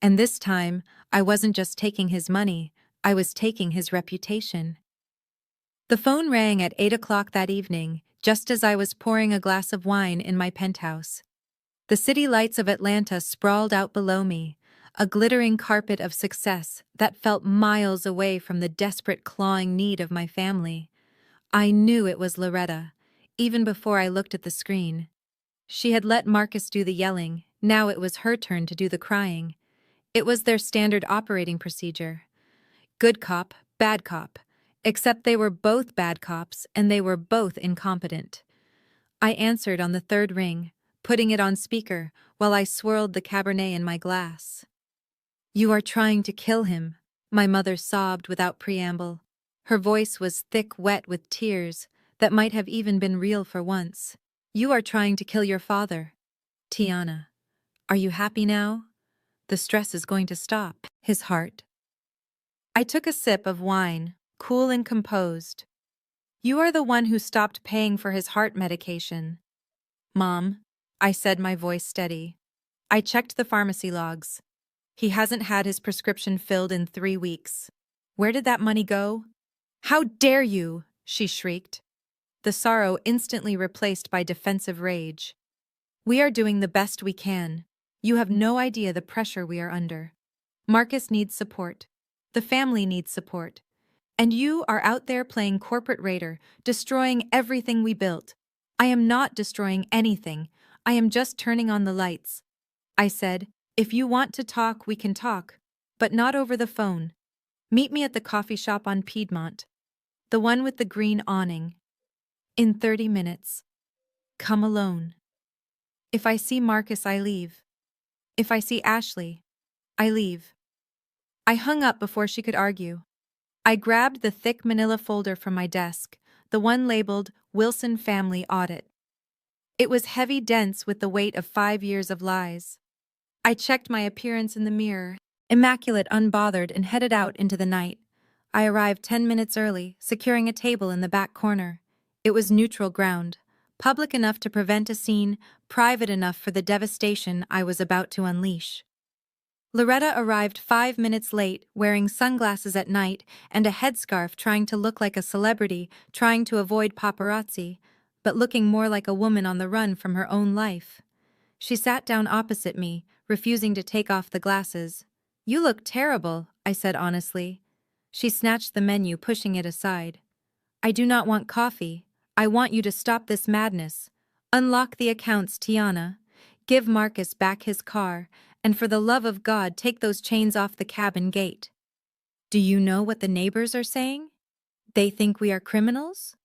And this time, I wasn't just taking his money, I was taking his reputation. The phone rang at 8 o'clock that evening, just as I was pouring a glass of wine in my penthouse. The city lights of Atlanta sprawled out below me, a glittering carpet of success that felt miles away from the desperate clawing need of my family. I knew it was Loretta, even before I looked at the screen. She had let Marcus do the yelling, now it was her turn to do the crying. It was their standard operating procedure. Good cop, bad cop. Except they were both bad cops, and they were both incompetent. I answered on the third ring, putting it on speaker while I swirled the Cabernet in my glass. You are trying to kill him, my mother sobbed without preamble. Her voice was thick, wet with tears that might have even been real for once. You are trying to kill your father. Tiana, are you happy now? The stress is going to stop. His heart. I took a sip of wine, cool and composed. You are the one who stopped paying for his heart medication. Mom, I said, my voice steady. I checked the pharmacy logs. He hasn't had his prescription filled in 3 weeks. Where did that money go? How dare you, she shrieked. The sorrow instantly replaced by defensive rage. We are doing the best we can. You have no idea the pressure we are under. Marcus needs support. The family needs support. And you are out there playing corporate raider, destroying everything we built. I am not destroying anything. I am just turning on the lights. I said, if you want to talk, we can talk, but not over the phone. Meet me at the coffee shop on Piedmont. The one with the green awning. In 30 minutes. Come alone. If I see Marcus, I leave. If I see Ashley, I leave. I hung up before she could argue. I grabbed the thick manila folder from my desk, the one labeled Wilson Family Audit. It was heavy, dense with the weight of 5 years of lies. I checked my appearance in the mirror, immaculate, unbothered, and headed out into the night. I arrived 10 minutes early, securing a table in the back corner. It was neutral ground, public enough to prevent a scene, private enough for the devastation I was about to unleash. Loretta arrived 5 minutes late, wearing sunglasses at night and a headscarf, trying to look like a celebrity, trying to avoid paparazzi, but looking more like a woman on the run from her own life. She sat down opposite me, refusing to take off the glasses. "You look terrible," I said honestly. She snatched the menu, pushing it aside. "I do not want coffee. I want you to stop this madness. Unlock the accounts, Tiana. Give Marcus back his car, and for the love of God, take those chains off the cabin gate." "Do you know what the neighbors are saying? They think we are criminals?"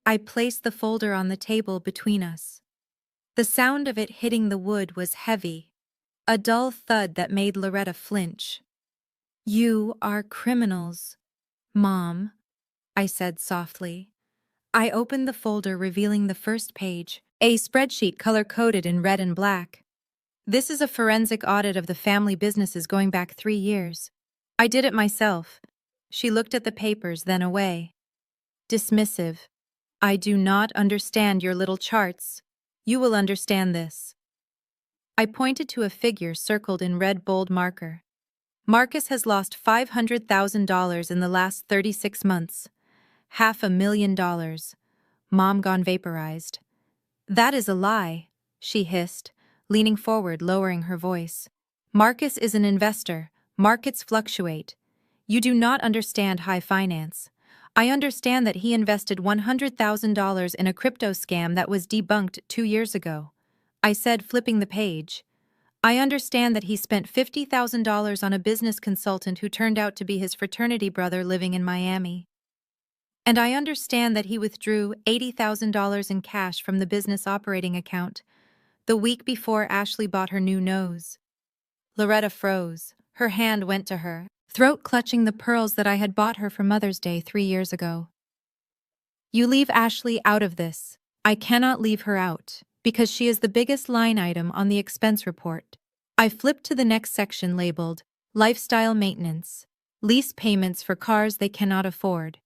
I placed the folder on the table between us. The sound of it hitting the wood was heavy, a dull thud that made Loretta flinch. "You are criminals, Mom," I said softly. I opened the folder, revealing the first page, a spreadsheet color-coded in red and black. "This is a forensic audit of the family businesses going back 3 years. I did it myself." She looked at the papers, then away. Dismissive. "I do not understand your little charts. You will understand this." I pointed to a figure circled in red bold marker. "Marcus has lost $500,000 in the last 36 months. $500,000. Mom gone vaporized." "That is a lie," she hissed, leaning forward, lowering her voice. "Marcus is an investor. Markets fluctuate. You do not understand high finance. I understand that he invested $100,000 in a crypto scam that was debunked 2 years ago," I said, flipping the page. "I understand that he spent $50,000 on a business consultant who turned out to be his fraternity brother living in Miami. And I understand that he withdrew $80,000 in cash from the business operating account the week before Ashley bought her new nose." Loretta froze. Her hand went to her throat, clutching the pearls that I had bought her for Mother's Day 3 years ago. "You leave Ashley out of this." "I cannot leave her out, because she is the biggest line item on the expense report." I flipped to the next section labeled, "Lifestyle Maintenance. Lease payments for cars they cannot afford.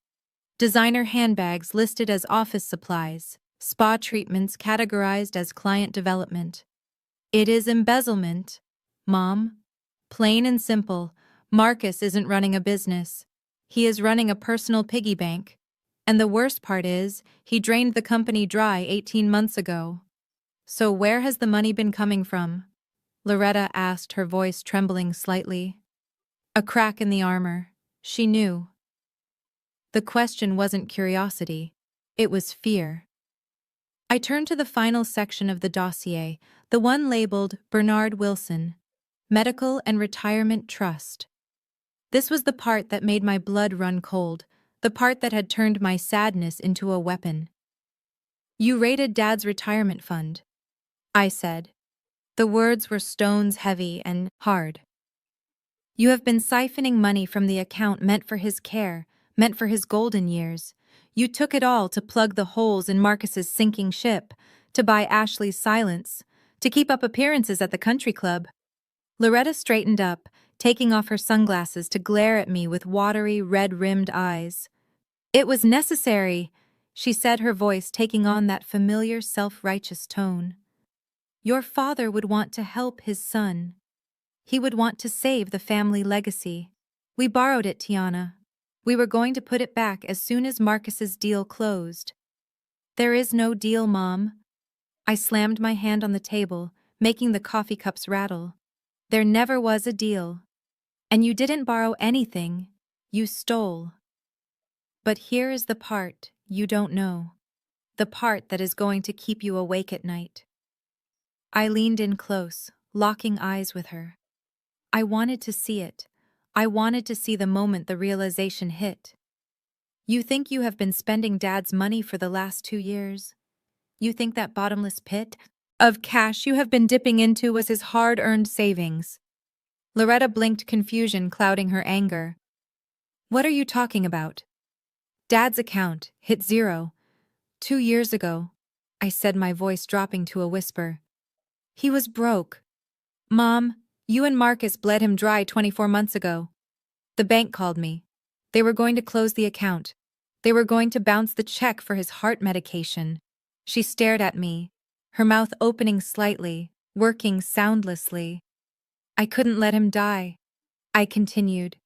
Designer handbags listed as office supplies. Spa treatments categorized as client development." "It is embezzlement, Mom. Plain and simple. Marcus isn't running a business. He is running a personal piggy bank. And the worst part is, he drained the company dry 18 months ago." "So where has the money been coming from?" Loretta asked, her voice trembling slightly. A crack in the armor. She knew. The question wasn't curiosity. It was fear. I turned to the final section of the dossier, the one labeled Bernard Wilson, Medical and Retirement Trust. This was the part that made my blood run cold, the part that had turned my sadness into a weapon. "You raided Dad's retirement fund," I said. The words were stones heavy and hard. "You have been siphoning money from the account meant for his care, meant for his golden years. You took it all to plug the holes in Marcus's sinking ship, to buy Ashley's silence, to keep up appearances at the country club." Loretta straightened up, taking off her sunglasses to glare at me with watery, red-rimmed eyes. "It was necessary," she said, her voice taking on that familiar, self-righteous tone. "Your father would want to help his son. He would want to save the family legacy. We borrowed it, Tiana. We were going to put it back as soon as Marcus's deal closed." "There is no deal, Mom." I slammed my hand on the table, making the coffee cups rattle. "There never was a deal. And you didn't borrow anything. You stole. But here is the part you don't know. The part that is going to keep you awake at night." I leaned in close, locking eyes with her. I wanted to see it. I wanted to see the moment the realization hit. "You think you have been spending Dad's money for the last 2 years? You think that bottomless pit of cash you have been dipping into was his hard-earned savings?" Loretta blinked, confusion clouding her anger. "What are you talking about?" "Dad's account hit zero 2 years ago," I said, my voice dropping to a whisper. "He was broke. Mom, you and Marcus bled him dry 24 months ago. The bank called me. They were going to close the account. They were going to bounce the check for his heart medication." She stared at me, her mouth opening slightly, working soundlessly. "I couldn't let him die," I continued.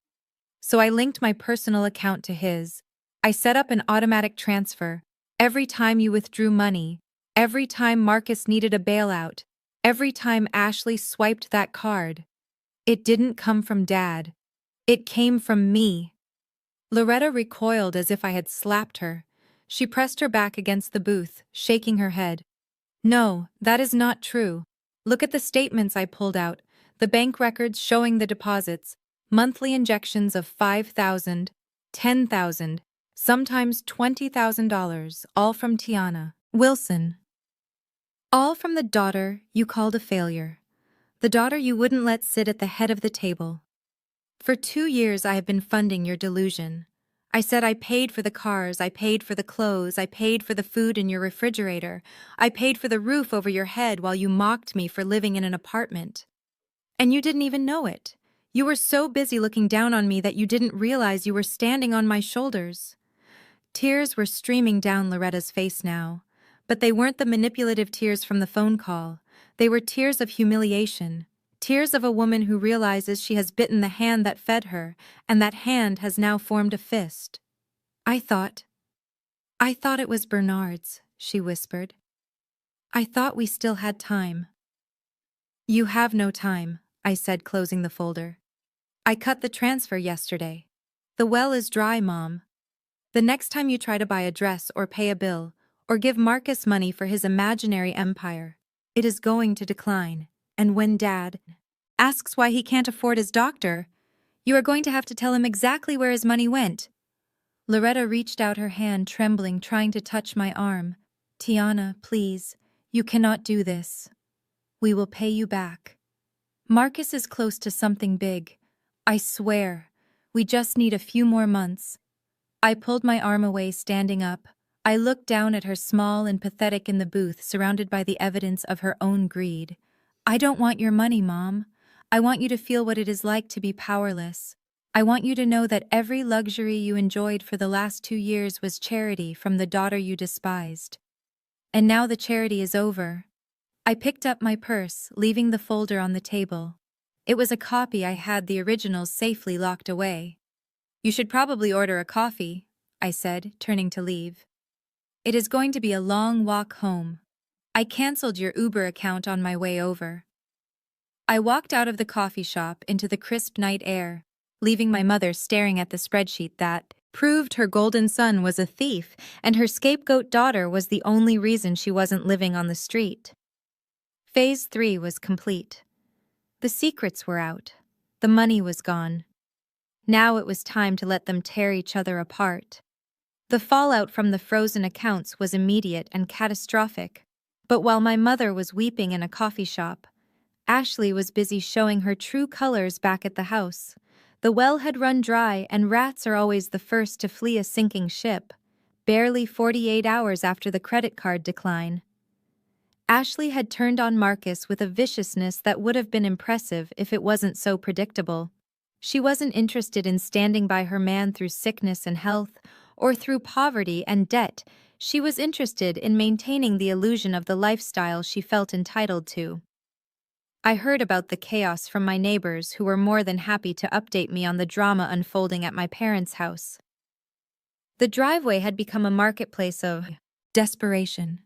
"So I linked my personal account to his. I set up an automatic transfer. Every time you withdrew money, every time Marcus needed a bailout, Every time Ashley swiped that card, it didn't come from Dad. It came from me. Loretta recoiled as if I had slapped her. She pressed her back against the booth, shaking her head. No, that is not true. Look at the statements I pulled out, the bank records showing the deposits, monthly injections of $5,000, $10,000, sometimes $20,000, all from Tiana Wilson. All from the daughter you called a failure. The daughter you wouldn't let sit at the head of the table. For 2 years I have been funding your delusion. I said I paid for the cars, I paid for the clothes, I paid for the food in your refrigerator, I paid for the roof over your head while you mocked me for living in an apartment. And you didn't even know it. You were so busy looking down on me that you didn't realize you were standing on my shoulders. Tears were streaming down Loretta's face now, but they weren't the manipulative tears from the phone call. They were tears of humiliation. Tears of a woman who realizes she has bitten the hand that fed her, and that hand has now formed a fist. I thought it was Bernard's, she whispered. I thought we still had time. You have no time, I said, closing the folder. I cut the transfer yesterday. The well is dry, Mom. The next time you try to buy a dress or pay a bill, or give Marcus money for his imaginary empire, it is going to decline. And when Dad asks why he can't afford his doctor, you are going to have to tell him exactly where his money went. Loretta reached out her hand, trembling, trying to touch my arm. Tiana, please, you cannot do this. We will pay you back. Marcus is close to something big. I swear. We just need a few more months. I pulled my arm away, standing up. I looked down at her, small and pathetic in the booth, surrounded by the evidence of her own greed. I don't want your money, Mom. I want you to feel what it is like to be powerless. I want you to know that every luxury you enjoyed for the last 2 years was charity from the daughter you despised. And now the charity is over. I picked up my purse, leaving the folder on the table. It was a copy. I had the originals safely locked away. You should probably order a coffee, I said, turning to leave. It is going to be a long walk home. I canceled your Uber account on my way over. I walked out of the coffee shop into the crisp night air, leaving my mother staring at the spreadsheet that proved her golden son was a thief and her scapegoat daughter was the only reason she wasn't living on the street. Phase 3 was complete. The secrets were out. The money was gone. Now it was time to let them tear each other apart. The fallout from the frozen accounts was immediate and catastrophic, but while my mother was weeping in a coffee shop, Ashley was busy showing her true colors back at the house. The well had run dry, and rats are always the first to flee a sinking ship, barely 48 hours after the credit card decline. Ashley had turned on Marcus with a viciousness that would have been impressive if it wasn't so predictable. She wasn't interested in standing by her man through sickness and health, or through poverty and debt. She was interested in maintaining the illusion of the lifestyle she felt entitled to. I heard about the chaos from my neighbors, who were more than happy to update me on the drama unfolding at my parents' house. The driveway had become a marketplace of desperation.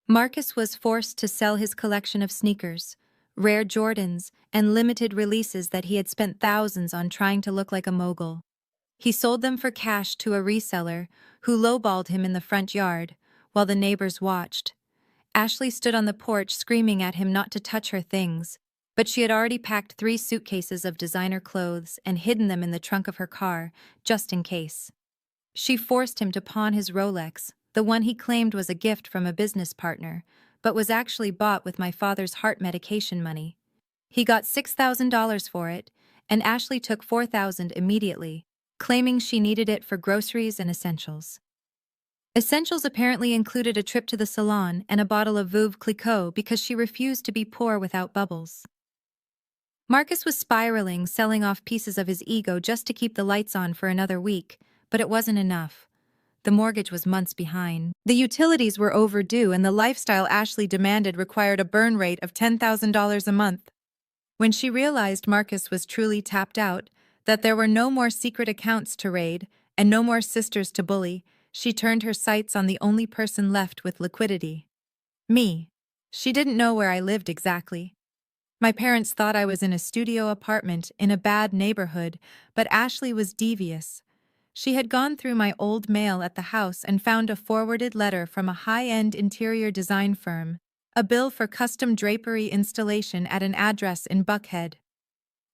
Marcus was forced to sell his collection of sneakers, rare Jordans, and limited releases that he had spent thousands on trying to look like a mogul. He sold them for cash to a reseller who lowballed him in the front yard, while the neighbors watched. Ashley stood on the porch screaming at him not to touch her things, but she had already packed 3 suitcases of designer clothes and hidden them in the trunk of her car, just in case. She forced him to pawn his Rolex, the one he claimed was a gift from a business partner, but was actually bought with my father's heart medication money. He got $6,000 for it, and Ashley took $4,000 immediately, claiming she needed it for groceries and essentials. Essentials apparently included a trip to the salon and a bottle of Veuve Clicquot because she refused to be poor without bubbles. Marcus was spiraling, selling off pieces of his ego just to keep the lights on for another week, but it wasn't enough. The mortgage was months behind. The utilities were overdue, and the lifestyle Ashley demanded required a burn rate of $10,000 a month. When she realized Marcus was truly tapped out, that there were no more secret accounts to raid and no more sisters to bully, she turned her sights on the only person left with liquidity. Me. She didn't know where I lived exactly. My parents thought I was in a studio apartment in a bad neighborhood, but Ashley was devious. She had gone through my old mail at the house and found a forwarded letter from a high-end interior design firm, a bill for custom drapery installation at an address in Buckhead.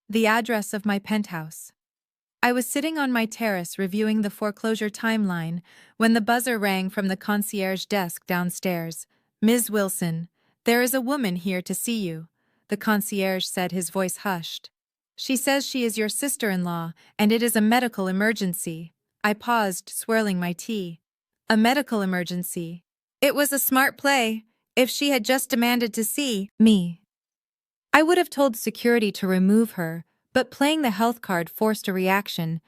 The address of my penthouse. I was sitting on my terrace reviewing the foreclosure timeline when the buzzer rang from the concierge desk downstairs. "Ms. Wilson, there is a woman here to see you," the concierge said, his voice hushed. "She says she is your sister-in-law, and it is a medical emergency." I paused, swirling my tea. A medical emergency. It was a smart play. If she had just demanded to see me, I would have told security to remove her, but playing the health card forced a reaction.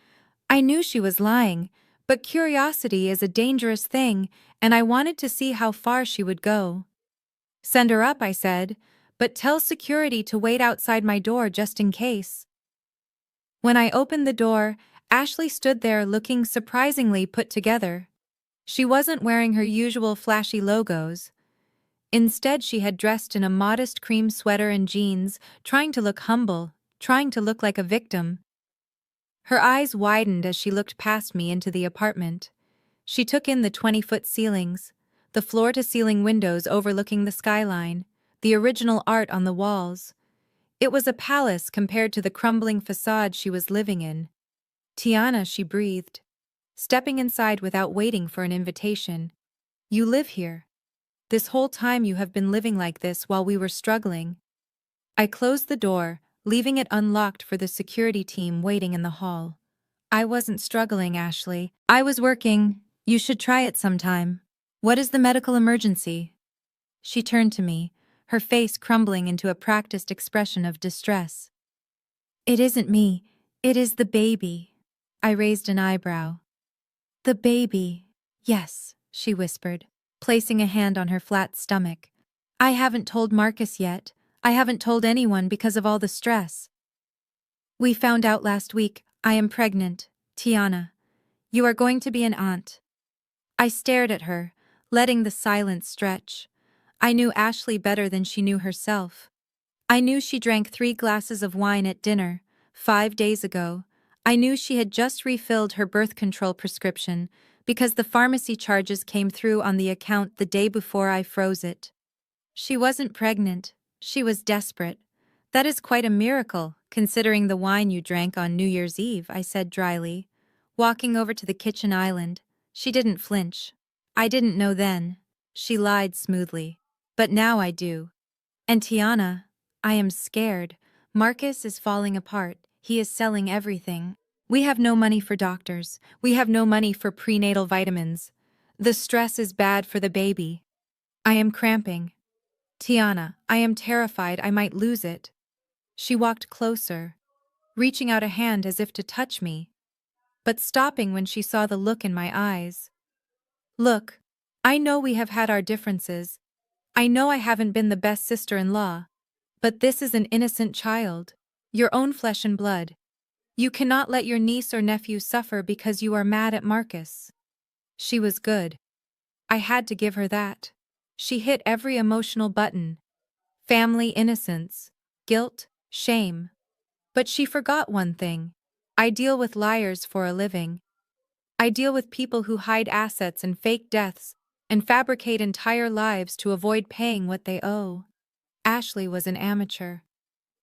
I knew she was lying, but curiosity is a dangerous thing, and I wanted to see how far she would go. "Send her up," I said, "but tell security to wait outside my door just in case." When I opened the door, Ashley stood there looking surprisingly put together. She wasn't wearing her usual flashy logos. Instead, she had dressed in a modest cream sweater and jeans, trying to look humble, trying to look like a victim. Her eyes widened as she looked past me into the apartment. She took in the 20-foot ceilings, the floor-to-ceiling windows overlooking the skyline, the original art on the walls. It was a palace compared to the crumbling facade she was living in. "Tiana," she breathed, stepping inside without waiting for an invitation. "You live here. This whole time you have been living like this while we were struggling." I closed the door, leaving it unlocked for the security team waiting in the hall. "I wasn't struggling, Ashley. I was working. You should try it sometime." "What is the medical emergency?" She turned to me, her face crumbling into a practiced expression of distress. "It isn't me. It is the baby." I raised an eyebrow. "The baby." "Yes," she whispered, placing a hand on her flat stomach. "I haven't told Marcus yet. I haven't told anyone because of all the stress. We found out last week. I am pregnant, Tiana. You are going to be an aunt." I stared at her, letting the silence stretch. I knew Ashley better than she knew herself. I knew she drank 3 glasses of wine at dinner, 5 days ago. I knew she had just refilled her birth control prescription because the pharmacy charges came through on the account the day before I froze it. She wasn't pregnant. She was desperate. "That is quite a miracle, considering the wine you drank on New Year's Eve," I said dryly. Walking over to the kitchen island, she didn't flinch. "I didn't know then." She lied smoothly. "But now I do. And Tiana, I am scared. Marcus is falling apart. He is selling everything. We have no money for doctors. We have no money for prenatal vitamins. The stress is bad for the baby. I am cramping. Tiana, I am terrified I might lose it." She walked closer, reaching out a hand as if to touch me, but stopping when she saw the look in my eyes. "Look, I know we have had our differences. I know I haven't been the best sister-in-law, but this is an innocent child, your own flesh and blood. You cannot let your niece or nephew suffer because you are mad at Marcus." She was good. I had to give her that. She hit every emotional button. Family innocence, guilt, shame. But she forgot one thing. I deal with liars for a living. I deal with people who hide assets and fake deaths and fabricate entire lives to avoid paying what they owe. Ashley was an amateur.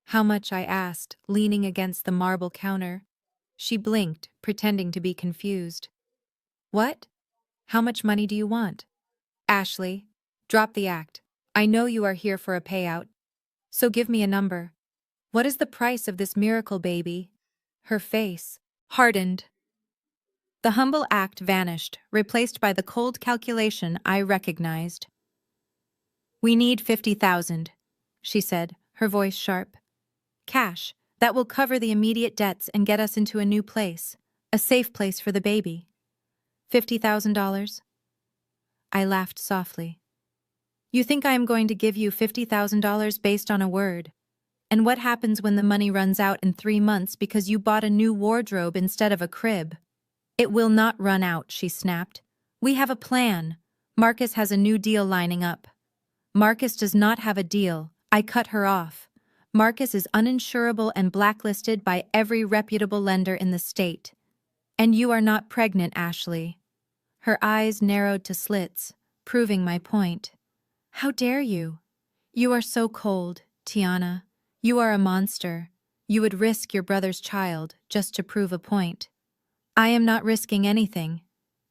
"How much?" I asked, leaning against the marble counter. She blinked, pretending to be confused. "What? How much money do you want?" "Ashley, drop the act. I know you are here for a payout. So give me a number. What is the price of this miracle baby?" Her face hardened. The humble act vanished, replaced by the cold calculation I recognized. "We need 50,000, she said, her voice sharp. "Cash. That will cover the immediate debts and get us into a new place, a safe place for the baby." $50,000? I laughed softly. "You think I am going to give you $50,000 based on a word? And what happens when the money runs out in 3 months because you bought a new wardrobe instead of a crib?" "It will not run out," she snapped. "We have a plan. Marcus has a new deal lining up." Marcus does not have a deal. I cut her off. Marcus is uninsurable and blacklisted by every reputable lender in the state. And you are not pregnant, Ashley. Her eyes narrowed to slits, proving my point. How dare you? You are so cold, Tiana. You are a monster. You would risk your brother's child just to prove a point. I am not risking anything,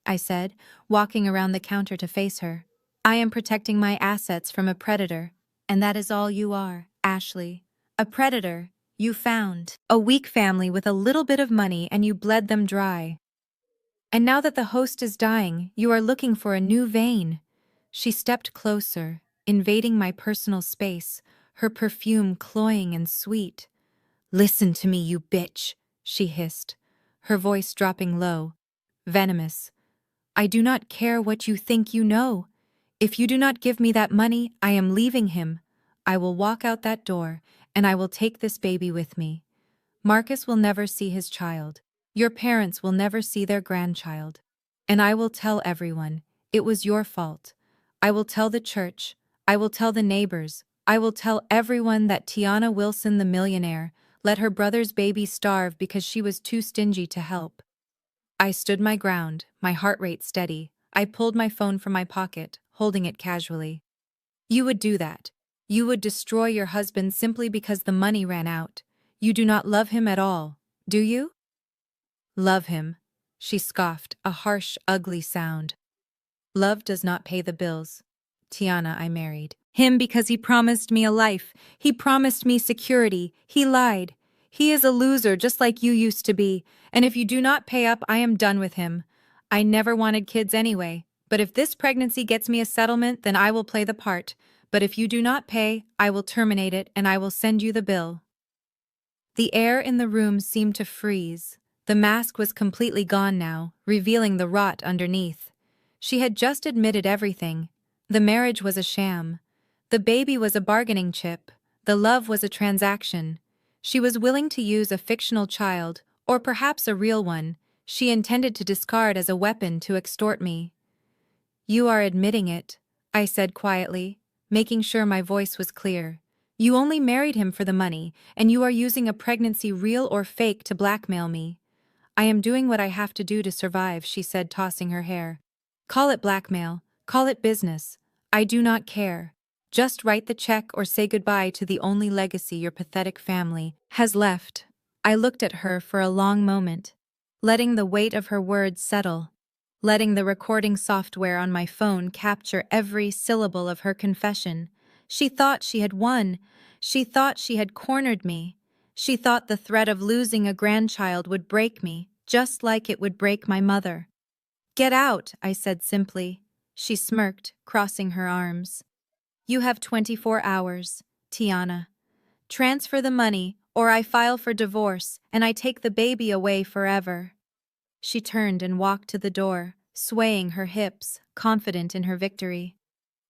I said, walking around the counter to face her. I am protecting my assets from a predator, and that is all you are, Ashley. A predator. You found a weak family with a little bit of money and you bled them dry. And now that the host is dying, you are looking for a new vein. She stepped closer, invading my personal space, her perfume cloying and sweet. Listen to me, you bitch, she hissed, her voice dropping low, venomous. I do not care what you think you know. If you do not give me that money, I am leaving him. I will walk out that door, and I will take this baby with me. Marcus will never see his child. Your parents will never see their grandchild. And I will tell everyone, it was your fault. I will tell the church. I will tell the neighbors. I will tell everyone that Tiana Wilson, the millionaire, let her brother's baby starve because she was too stingy to help. I stood my ground, my heart rate steady. I pulled my phone from my pocket, holding it casually. You would do that. You would destroy your husband simply because the money ran out. You do not love him at all, do you? Love him, she scoffed, a harsh, ugly sound. Love does not pay the bills. Tiana, I married him because he promised me a life. He promised me security. He lied. He is a loser just like you used to be, and if you do not pay up, I am done with him. I never wanted kids anyway, but if this pregnancy gets me a settlement, then I will play the part. But if you do not pay, I will terminate it and I will send you the bill. The air in the room seemed to freeze. The mask was completely gone now, revealing the rot underneath. She had just admitted everything. The marriage was a sham. The baby was a bargaining chip. The love was a transaction. She was willing to use a fictional child, or perhaps a real one, she intended to discard as a weapon to extort me. You are admitting it, I said quietly, making sure my voice was clear. You only married him for the money, and you are using a pregnancy, real or fake, to blackmail me. I am doing what I have to do to survive, she said, tossing her hair. Call it blackmail, call it business. I do not care. Just write the check or say goodbye to the only legacy your pathetic family has left. I looked at her for a long moment, letting the weight of her words settle, letting the recording software on my phone capture every syllable of her confession. She thought she had won. She thought she had cornered me. She thought the threat of losing a grandchild would break me, just like it would break my mother. Get out, I said simply. She smirked, crossing her arms. You have 24 hours, Tiana. Transfer the money, or I file for divorce, and I take the baby away forever. She turned and walked to the door, swaying her hips, confident in her victory.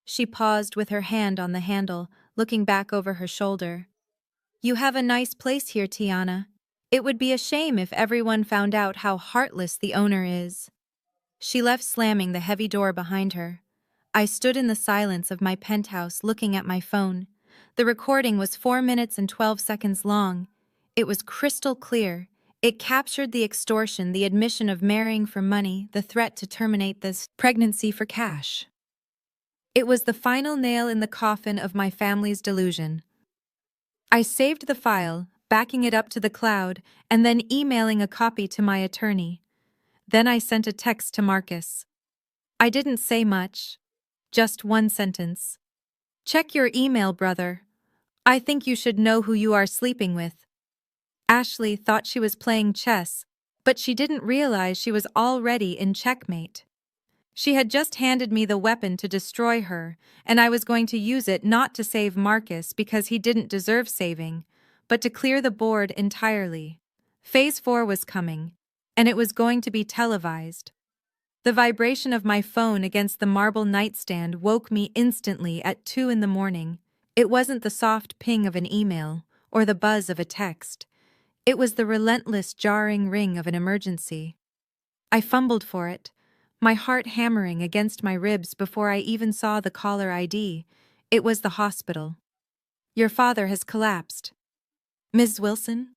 She paused with her hand on the handle, looking back over her shoulder. You have a nice place here, Tiana. It would be a shame if everyone found out how heartless the owner is. She left, slamming the heavy door behind her. I stood in the silence of my penthouse looking at my phone. The recording was 4 minutes and 12 seconds long. It was crystal clear. It captured the extortion, the admission of marrying for money, the threat to terminate this pregnancy for cash. It was the final nail in the coffin of my family's delusion. I saved the file, backing it up to the cloud, and then emailing a copy to my attorney. Then I sent a text to Marcus. I didn't say much. Just one sentence. Check your email, brother. I think you should know who you are sleeping with. Ashley thought she was playing chess, but she didn't realize she was already in checkmate. She had just handed me the weapon to destroy her, and I was going to use it not to save Marcus because he didn't deserve saving, but to clear the board entirely. Phase 4 was coming, and it was going to be televised. The vibration of my phone against the marble nightstand woke me instantly at 2 in the morning. It wasn't the soft ping of an email or the buzz of a text. It was the relentless, jarring ring of an emergency. I fumbled for it, my heart hammering against my ribs before I even saw the caller ID. It was the hospital. Your father has collapsed. Ms. Wilson?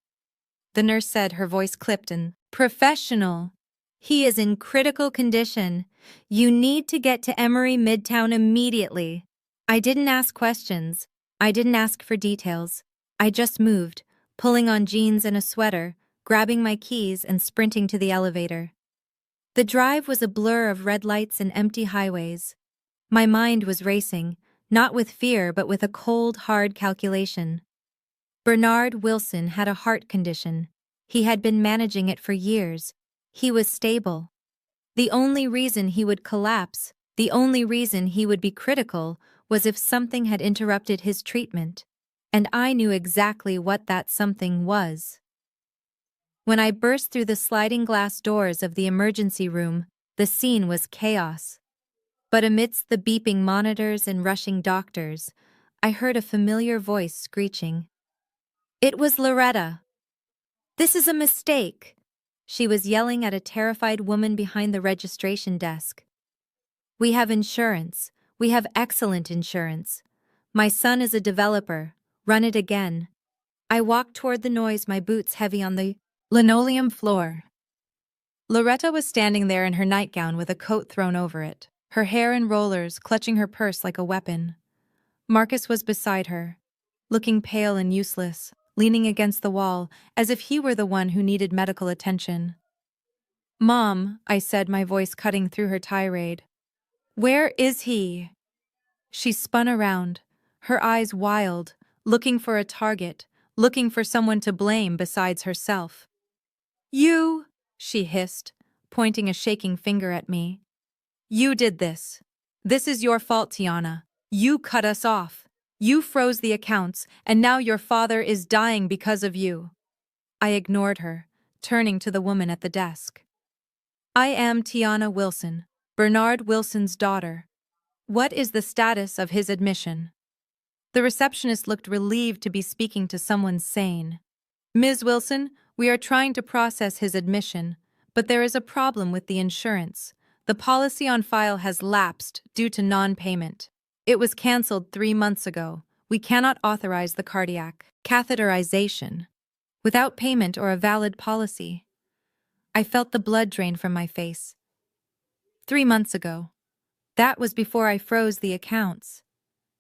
The nurse said, her voice clipped and professional. He is in critical condition. You need to get to Emory Midtown immediately. I didn't ask questions. I didn't ask for details. I just moved, pulling on jeans and a sweater, grabbing my keys and sprinting to the elevator. The drive was a blur of red lights and empty highways. My mind was racing, not with fear but with a cold, hard calculation. Bernard Wilson had a heart condition. He had been managing it for years. He was stable. The only reason he would collapse, the only reason he would be critical, was if something had interrupted his treatment. And I knew exactly what that something was. When I burst through the sliding glass doors of the emergency room, the scene was chaos. But amidst the beeping monitors and rushing doctors, I heard a familiar voice screeching. It was Loretta. This is a mistake. She was yelling at a terrified woman behind the registration desk. We have insurance. We have excellent insurance. My son is a developer. Run it again. I walked toward the noise, my boots heavy on the linoleum floor. Loretta was standing there in her nightgown with a coat thrown over it, her hair in rollers, clutching her purse like a weapon. Marcus was beside her, looking pale and useless, leaning against the wall, as if he were the one who needed medical attention. Mom, I said, my voice cutting through her tirade. Where is he? She spun around, her eyes wild, looking for a target, looking for someone to blame besides herself. You, she hissed, pointing a shaking finger at me. You did this. This is your fault, Tiana. You cut us off. You froze the accounts, and now your father is dying because of you. I ignored her, turning to the woman at the desk. I am Tiana Wilson, Bernard Wilson's daughter. What is the status of his admission? The receptionist looked relieved to be speaking to someone sane. Ms. Wilson, we are trying to process his admission, but there is a problem with the insurance. The policy on file has lapsed due to non-payment. It was canceled 3 months ago. We cannot authorize the cardiac catheterization without payment or a valid policy. I felt the blood drain from my face. 3 months ago. That was before I froze the accounts.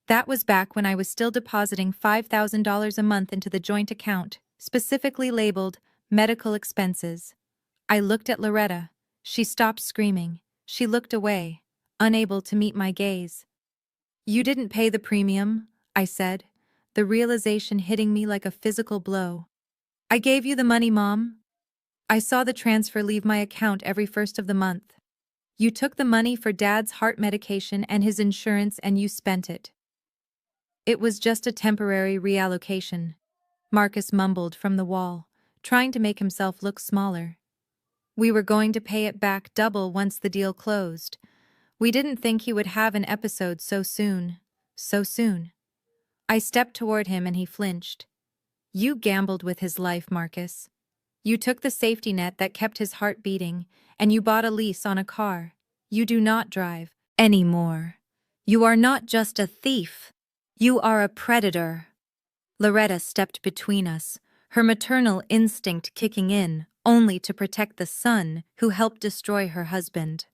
That was back when I was still depositing $5,000 a month into the joint account, specifically labeled medical expenses. I looked at Loretta. She stopped screaming. She looked away, unable to meet my gaze. You didn't pay the premium, I said, the realization hitting me like a physical blow. I gave you the money, Mom. I saw the transfer leave my account every first of the month. You took the money for Dad's heart medication and his insurance and you spent it. It was just a temporary reallocation, Marcus mumbled from the wall, trying to make himself look smaller. We were going to pay it back double once the deal closed. We didn't think he would have an episode so soon. So soon. I stepped toward him and he flinched. You gambled with his life, Marcus. You took the safety net that kept his heart beating, and you bought a lease on a car. You do not drive anymore. You are not just a thief. You are a predator. Loretta stepped between us, her maternal instinct kicking in, only to protect the son who helped destroy her husband.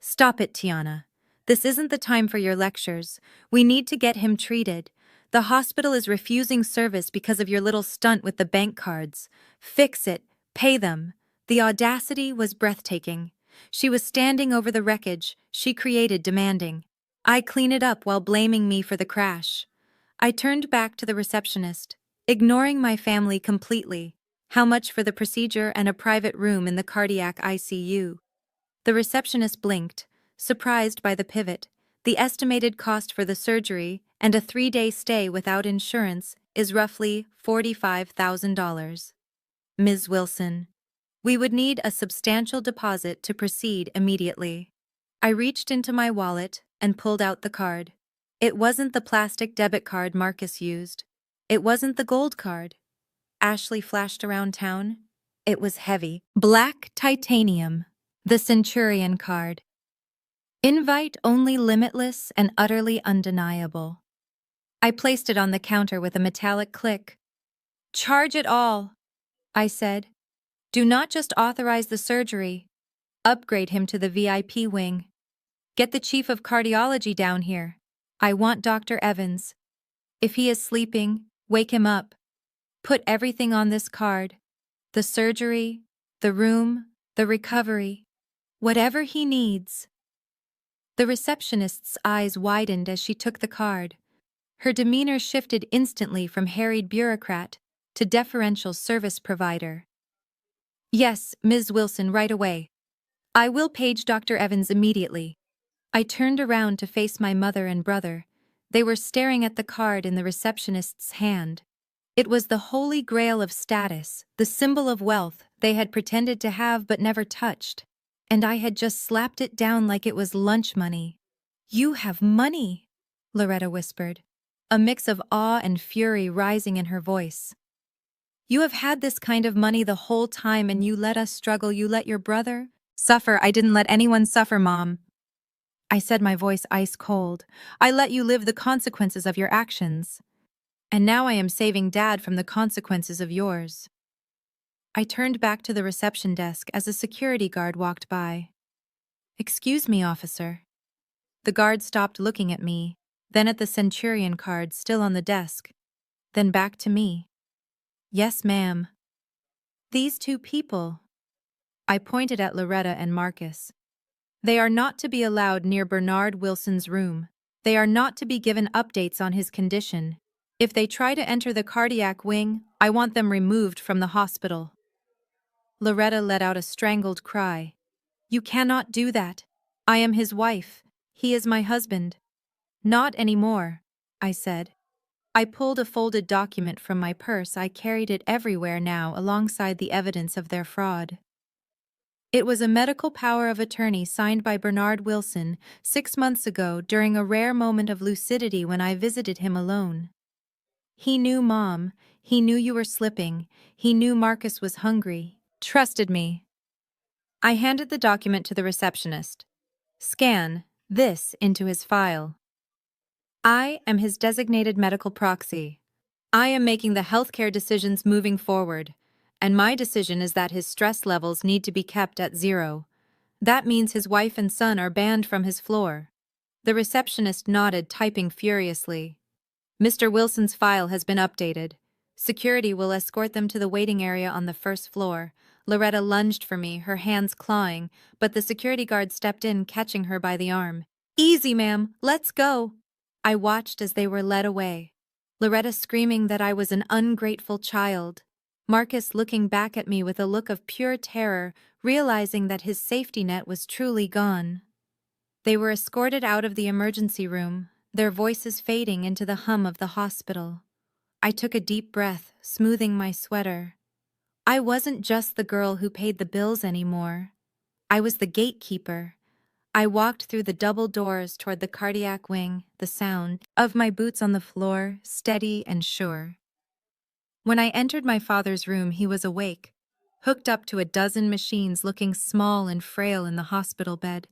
Stop it, Tiana. This isn't the time for your lectures. We need to get him treated. The hospital is refusing service because of your little stunt with the bank cards. Fix it. Pay them. The audacity was breathtaking. She was standing over the wreckage she created, demanding, I clean it up while blaming me for the crash. I turned back to the receptionist, ignoring my family completely. How much for the procedure and a private room in the cardiac ICU? The receptionist blinked, surprised by the pivot. The estimated cost for the surgery and a 3-day stay without insurance is roughly $45,000. Ms. Wilson, we would need a substantial deposit to proceed immediately. I reached into my wallet and pulled out the card. It wasn't the plastic debit card Marcus used. It wasn't the gold card Ashley flashed around town. It was heavy, black titanium, the Centurion card. Invite only, limitless and utterly undeniable. I placed it on the counter with a metallic click. "Charge it all," I said. "Do not just authorize the surgery. Upgrade him to the VIP wing. Get the chief of cardiology down here. I want Dr. Evans. If he is sleeping, wake him up. Put everything on this card. The surgery, the room, the recovery. Whatever he needs." The receptionist's eyes widened as she took the card. Her demeanor shifted instantly from harried bureaucrat to deferential service provider. "Yes, Ms. Wilson, right away. I will page Dr. Evans immediately." I turned around to face my mother and brother. They were staring at the card in the receptionist's hand. It was the holy grail of status, the symbol of wealth they had pretended to have but never touched. And I had just slapped it down like it was lunch money. "You have money," Loretta whispered, a mix of awe and fury rising in her voice. "You have had this kind of money the whole time and you let us struggle, you let your brother suffer." "I didn't let anyone suffer, Mom," I said, my voice ice cold. "I let you live the consequences of your actions. And now I am saving Dad from the consequences of yours." I turned back to the reception desk as a security guard walked by. "Excuse me, officer." The guard stopped looking at me, then at the Centurion card still on the desk, then back to me. "Yes, ma'am." "These two people," I pointed at Loretta and Marcus. "They are not to be allowed near Bernard Wilson's room. They are not to be given updates on his condition. If they try to enter the cardiac wing, I want them removed from the hospital." Loretta let out a strangled cry. "You cannot do that. I am his wife. He is my husband." "Not anymore," I said. I pulled a folded document from my purse. I carried it everywhere now alongside the evidence of their fraud. It was a medical power of attorney signed by Bernard Wilson 6 months ago during a rare moment of lucidity when I visited him alone. He knew Mom, he knew you were slipping, he knew Marcus was hungry, trusted me. I handed the document to the receptionist. "Scan this into his file. I am his designated medical proxy. I am making the healthcare decisions moving forward, and my decision is that his stress levels need to be kept at 0. That means his wife and son are banned from his floor." The receptionist nodded, typing furiously. "Mr. Wilson's file has been updated. Security will escort them to the waiting area on the first floor." Loretta lunged for me, her hands clawing, but the security guard stepped in, catching her by the arm. "Easy, ma'am. Let's go." I watched as they were led away. Loretta screaming that I was an ungrateful child. Marcus looking back at me with a look of pure terror, realizing that his safety net was truly gone. They were escorted out of the emergency room, their voices fading into the hum of the hospital. I took a deep breath, smoothing my sweater. I wasn't just the girl who paid the bills anymore. I was the gatekeeper. I walked through the double doors toward the cardiac wing, the sound of my boots on the floor, steady and sure. When I entered my father's room, he was awake, hooked up to a dozen machines, looking small and frail in the hospital bed.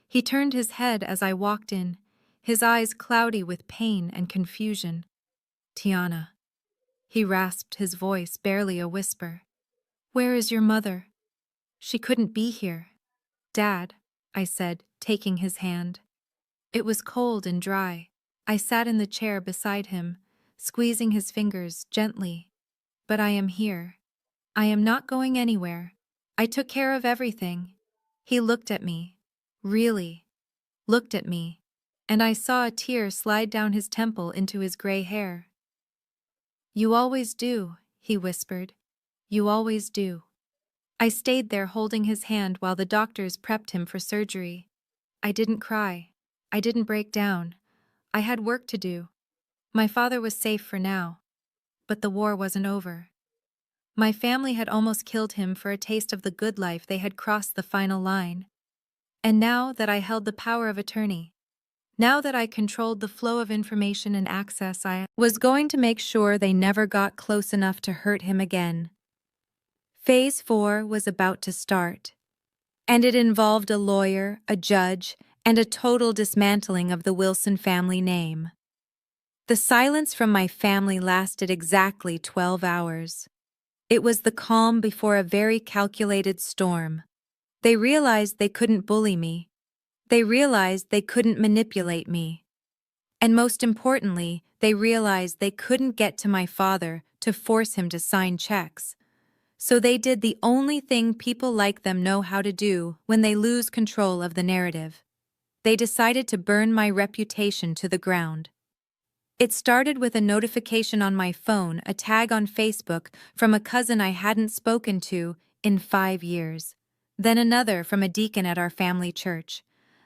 He turned his head as I walked in, his eyes cloudy with pain and confusion. "Tiana," he rasped, his voice barely a whisper. "Where is your mother? She couldn't be here." "Dad," I said, taking his hand. It was cold and dry. I sat in the chair beside him, squeezing his fingers gently. "But I am here. I am not going anywhere. I took care of everything." He looked at me, really looked at me, and I saw a tear slide down his temple into his gray hair. "You always do," he whispered. "You always do." I stayed there holding his hand while the doctors prepped him for surgery. I didn't cry. I didn't break down. I had work to do. My father was safe for now. But the war wasn't over. My family had almost killed him for a taste of the good life. They had crossed the final line. And now that I held the power of attorney, now that I controlled the flow of information and access, I was going to make sure they never got close enough to hurt him again. Phase 4 was about to start, and it involved a lawyer, a judge, and a total dismantling of the Wilson family name. The silence from my family lasted exactly 12 hours. It was the calm before a very calculated storm. They realized they couldn't bully me. They realized they couldn't manipulate me. And most importantly, they realized they couldn't get to my father to force him to sign checks. So they did the only thing people like them know how to do when they lose control of the narrative. They decided to burn my reputation to the ground. It started with a notification on my phone, a tag on Facebook from a cousin I hadn't spoken to in 5 years. Then another from a deacon at our family church.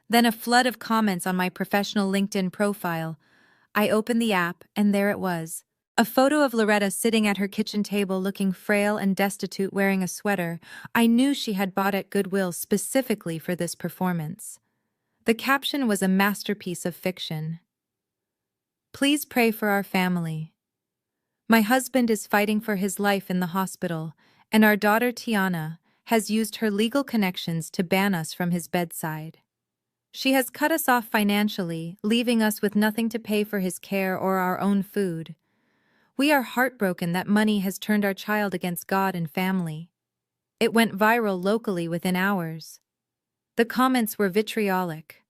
Then a flood of comments on my professional LinkedIn profile. I opened the app, and there it was. A photo of Loretta sitting at her kitchen table looking frail and destitute wearing a sweater I knew she had bought at Goodwill specifically for this performance. The caption was a masterpiece of fiction. Please pray for our family. My husband is fighting for his life in the hospital, and our daughter Tiana has used her legal connections to ban us from his bedside. She has cut us off financially, leaving us with nothing to pay for his care or our own food. We are heartbroken that money has turned our child against God and family. It went viral locally within hours. The comments were vitriolic.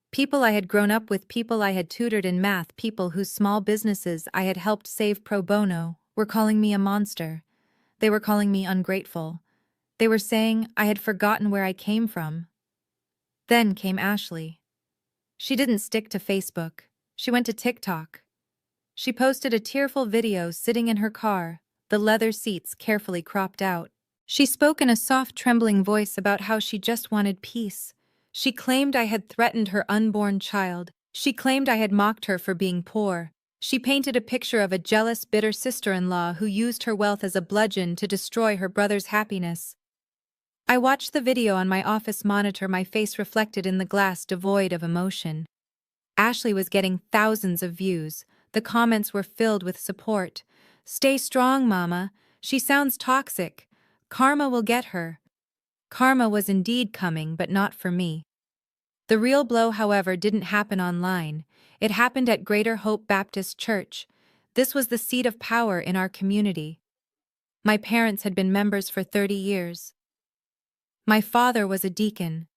People I had grown up with, people I had tutored in math, people whose small businesses I had helped save pro bono, were calling me a monster. They were calling me ungrateful. They were saying I had forgotten where I came from. Then came Ashley. She didn't stick to Facebook. She went to TikTok. She posted a tearful video sitting in her car, the leather seats carefully cropped out. She spoke in a soft, trembling voice about how she just wanted peace. She claimed I had threatened her unborn child. She claimed I had mocked her for being poor. She painted a picture of a jealous, bitter sister-in-law who used her wealth as a bludgeon to destroy her brother's happiness. I watched the video on my office monitor, my face reflected in the glass, devoid of emotion. Ashley was getting thousands of views. The comments were filled with support. "Stay strong, Mama. She sounds toxic. Karma will get her." Karma was indeed coming, but not for me. The real blow, however, didn't happen online. It happened at Greater Hope Baptist Church. This was the seat of power in our community. My parents had been members for 30 years. My father was a deacon.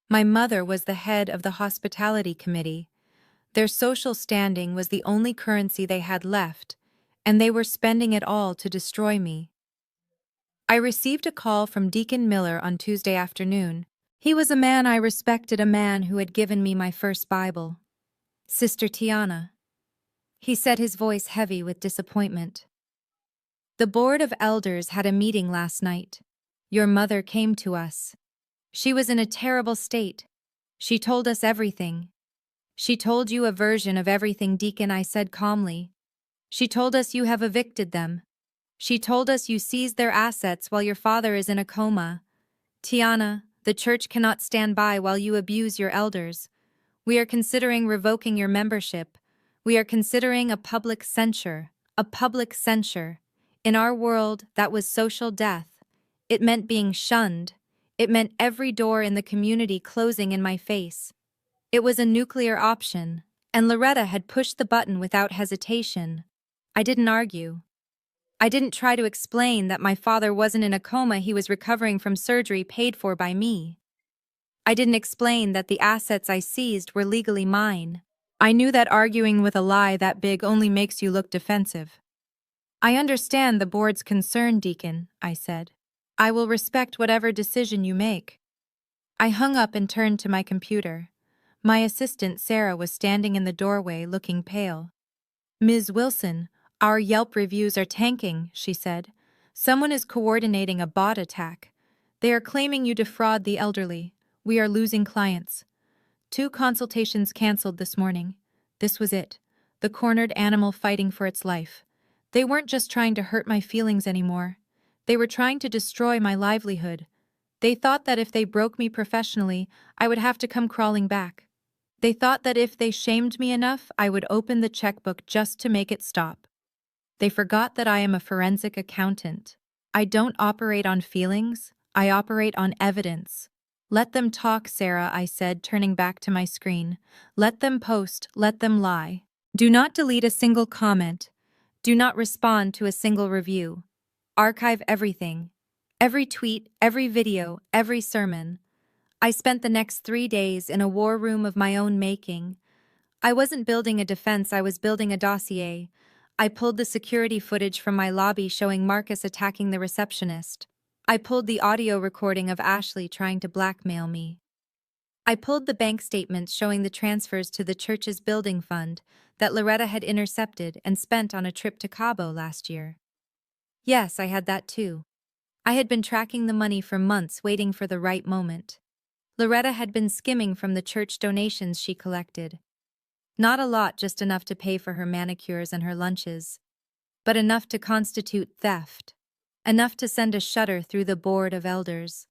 My mother was the head of the hospitality committee. Their social standing was the only currency they had left, and they were spending it all to destroy me. I received a call from Deacon Miller on Tuesday afternoon. He was a man I respected, a man who had given me my first Bible. "Sister Tiana," he said, his voice heavy with disappointment. "The Board of Elders had a meeting last night. Your mother came to us. She was in a terrible state. She told us everything. She told you a version of everything, Deacon," I said calmly. "She told us you have evicted them. She told us you seized their assets while your father is in a coma. Tiana, the church cannot stand by while you abuse your elders. We are considering revoking your membership. We are considering a public censure. A public censure. In our world, that was social death. It meant being shunned. It meant every door in the community closing in my face. It was a nuclear option, and Loretta had pushed the button without hesitation. I didn't argue. I didn't try to explain that my father wasn't in a coma, he was recovering from surgery paid for by me. I didn't explain that the assets I seized were legally mine. I knew that arguing with a lie that big only makes you look defensive. "I understand the board's concern, Deacon," I said. "I will respect whatever decision you make." I hung up and turned to my computer. My assistant, Sarah, was standing in the doorway looking pale. "Ms. Wilson, our Yelp reviews are tanking," she said. "Someone is coordinating a bot attack. They are claiming you defraud the elderly. We are losing clients. 2 consultations canceled this morning. This was it. The cornered animal fighting for its life. They weren't just trying to hurt my feelings anymore. They were trying to destroy my livelihood. They thought that if they broke me professionally, I would have to come crawling back. They thought that if they shamed me enough, I would open the checkbook just to make it stop. They forgot that I am a forensic accountant. I don't operate on feelings, I operate on evidence. Let them talk, Sarah," I said, turning back to my screen. "Let them post, let them lie. Do not delete a single comment. Do not respond to a single review. Archive everything. Every tweet, every video, every sermon. I spent the next 3 days in a war room of my own making. I wasn't building a defense, I was building a dossier. I pulled the security footage from my lobby showing Marcus attacking the receptionist. I pulled the audio recording of Ashley trying to blackmail me. I pulled the bank statements showing the transfers to the church's building fund that Loretta had intercepted and spent on a trip to Cabo last year. Yes, I had that too. I had been tracking the money for months, waiting for the right moment. Loretta had been skimming from the church donations she collected. Not a lot, just enough to pay for her manicures and her lunches, but enough to constitute theft. Enough to send a shudder through the board of elders.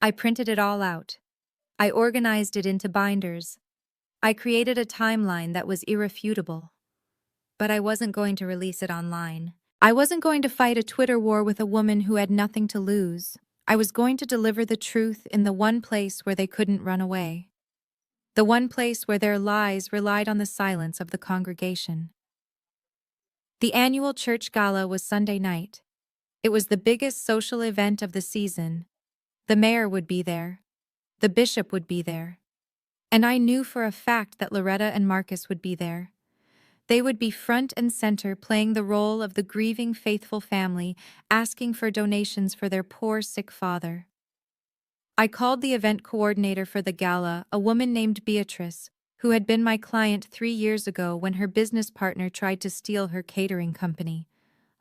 I printed it all out. I organized it into binders. I created a timeline that was irrefutable. But I wasn't going to release it online. I wasn't going to fight a Twitter war with a woman who had nothing to lose. I was going to deliver the truth in the one place where they couldn't run away. The one place where their lies relied on the silence of the congregation. The annual church gala was Sunday night. It was the biggest social event of the season. The mayor would be there. The bishop would be there. And I knew for a fact that Loretta and Marcus would be there. They would be front and center, playing the role of the grieving faithful family, asking for donations for their poor sick father. I called the event coordinator for the gala, a woman named Beatrice, who had been my client 3 years ago when her business partner tried to steal her catering company.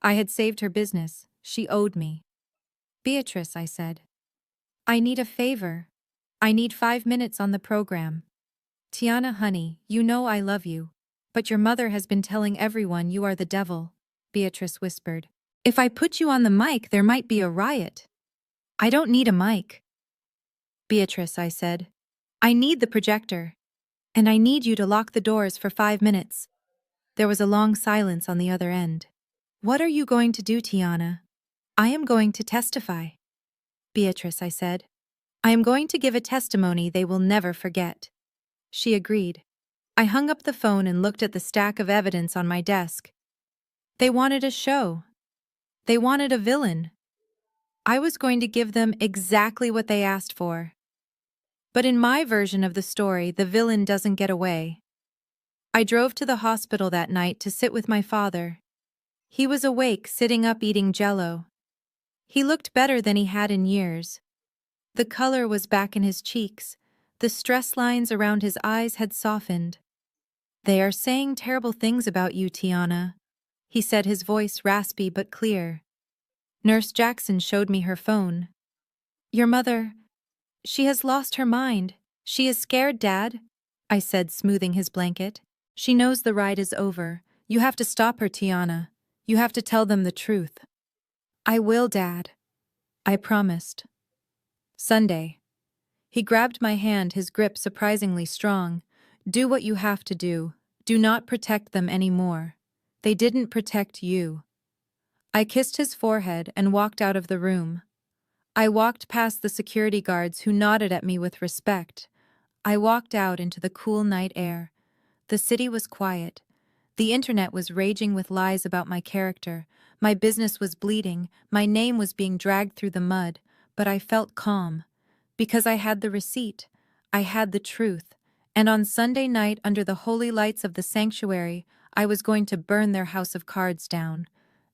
I had saved her business. She owed me. Beatrice, I said, I need a favor. I need 5 minutes on the program. Tiana, honey, you know I love you. But your mother has been telling everyone you are the devil, Beatrice whispered. If I put you on the mic, there might be a riot. I don't need a mic. Beatrice, I said. I need the projector. And I need you to lock the doors for 5 minutes. There was a long silence on the other end. What are you going to do, Tiana? I am going to testify. Beatrice, I said. I am going to give a testimony they will never forget. She agreed. I hung up the phone and looked at the stack of evidence on my desk. They wanted a show. They wanted a villain. I was going to give them exactly what they asked for. But in my version of the story, the villain doesn't get away. I drove to the hospital that night to sit with my father. He was awake, sitting up eating Jell-O. He looked better than he had in years. The color was back in his cheeks. The stress lines around his eyes had softened. They are saying terrible things about you, Tiana, he said, his voice raspy but clear. Nurse Jackson showed me her phone. Your mother, she has lost her mind. She is scared, Dad, I said, smoothing his blanket. She knows the ride is over. You have to stop her, Tiana. You have to tell them the truth. I will, Dad. I promised. Sunday. He grabbed my hand, his grip surprisingly strong. Do what you have to do. Do not protect them anymore. They didn't protect you. I kissed his forehead and walked out of the room. I walked past the security guards who nodded at me with respect. I walked out into the cool night air. The city was quiet. The internet was raging with lies about my character. My business was bleeding. My name was being dragged through the mud. But I felt calm. Because I had the receipt. I had the truth. And on Sunday night, under the holy lights of the sanctuary, I was going to burn their house of cards down.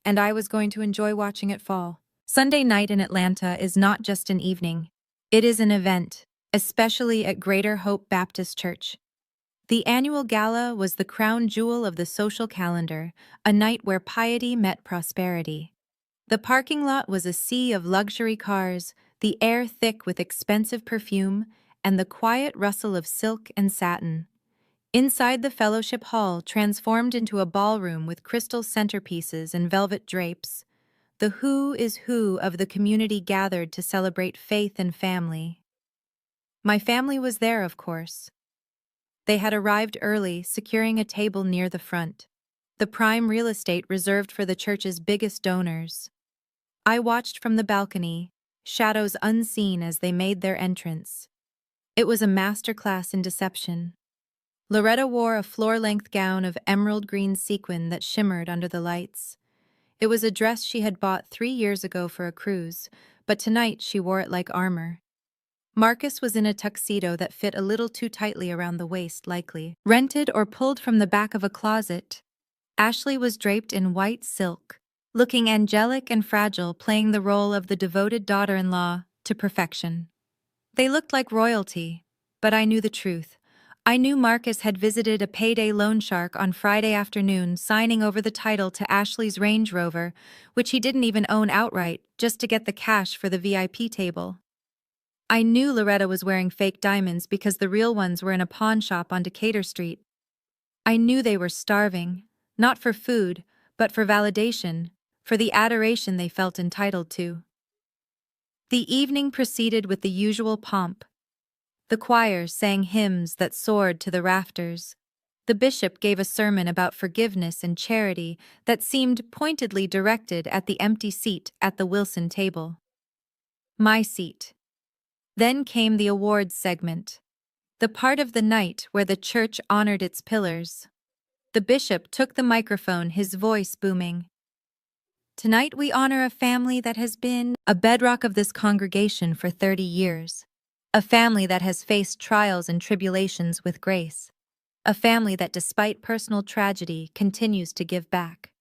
And I was going to enjoy watching it fall. Sunday night in Atlanta is not just an evening. It is an event, especially at Greater Hope Baptist Church. The annual gala was the crown jewel of the social calendar, a night where piety met prosperity. The parking lot was a sea of luxury cars, the air thick with expensive perfume, and the quiet rustle of silk and satin. Inside the fellowship hall, transformed into a ballroom with crystal centerpieces and velvet drapes, the who is who of the community gathered to celebrate faith and family. My family was there, of course. They had arrived early, securing a table near the front, the prime real estate reserved for the church's biggest donors. I watched from the balcony, shadows unseen as they made their entrance. It was a masterclass in deception. Loretta wore a floor-length gown of emerald green sequin that shimmered under the lights. It was a dress she had bought 3 years ago for a cruise, but tonight she wore it like armor. Marcus was in a tuxedo that fit a little too tightly around the waist, likely rented or pulled from the back of a closet. Ashley was draped in white silk, looking angelic and fragile, playing the role of the devoted daughter-in-law to perfection. They looked like royalty, but I knew the truth. I knew Marcus had visited a payday loan shark on Friday afternoon, signing over the title to Ashley's Range Rover, which he didn't even own outright, just to get the cash for the VIP table. I knew Loretta was wearing fake diamonds because the real ones were in a pawn shop on Decatur Street. I knew they were starving, not for food, but for validation, for the adoration they felt entitled to. The evening proceeded with the usual pomp. The choir sang hymns that soared to the rafters. The bishop gave a sermon about forgiveness and charity that seemed pointedly directed at the empty seat at the Wilson table. My seat. Then came the awards segment, the part of the night where the church honored its pillars. The bishop took the microphone, his voice booming. Tonight we honor a family that has been a bedrock of this congregation for 30 years. A family that has faced trials and tribulations with grace. A family that, despite personal tragedy, continues to give back.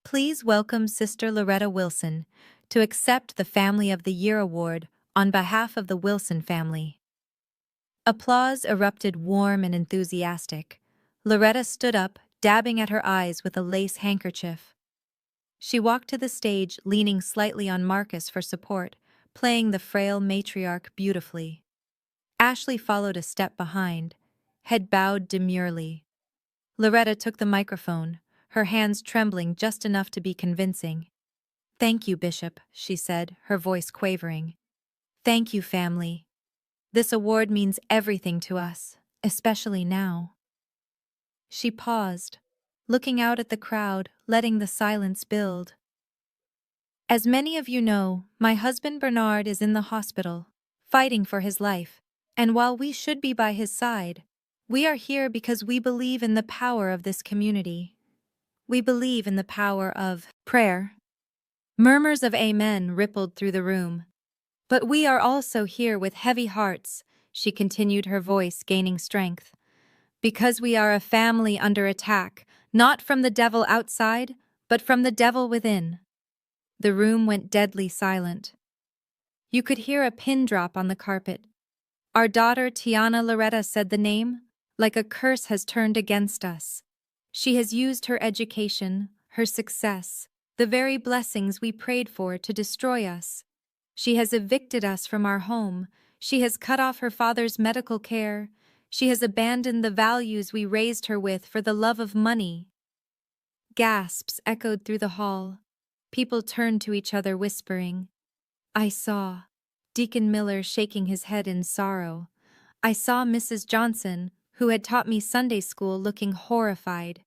Please welcome Sister Loretta Wilson to accept the Family of the Year award on behalf of the Wilson family. Applause erupted, warm and enthusiastic. Loretta stood up, dabbing at her eyes with a lace handkerchief. She walked to the stage, leaning slightly on Marcus for support, playing the frail matriarch beautifully. Ashley followed a step behind, head bowed demurely. Loretta took the microphone, her hands trembling just enough to be convincing. "Thank you, Bishop," she said, her voice quavering. "Thank you, family. This award means everything to us, especially now." She paused, looking out at the crowd, letting the silence build. "As many of you know, my husband Bernard is in the hospital, fighting for his life, and while we should be by his side, we are here because we believe in the power of this community. We believe in the power of prayer." Murmurs of amen rippled through the room. "But we are also here with heavy hearts," she continued, her voice gaining strength, "because we are a family under attack, not from the devil outside, but from the devil within." The room went deadly silent. You could hear a pin drop on the carpet. Our daughter Tiana Loretta said the name, like a curse has turned against us. She has used her education, her success, the very blessings we prayed for, to destroy us. She has evicted us from our home. She has cut off her father's medical care. She has abandoned the values we raised her with for the love of money. Gasps echoed through the hall. People turned to each other, whispering. I saw Deacon Miller shaking his head in sorrow. I saw Mrs. Johnson, who had taught me Sunday school, looking horrified.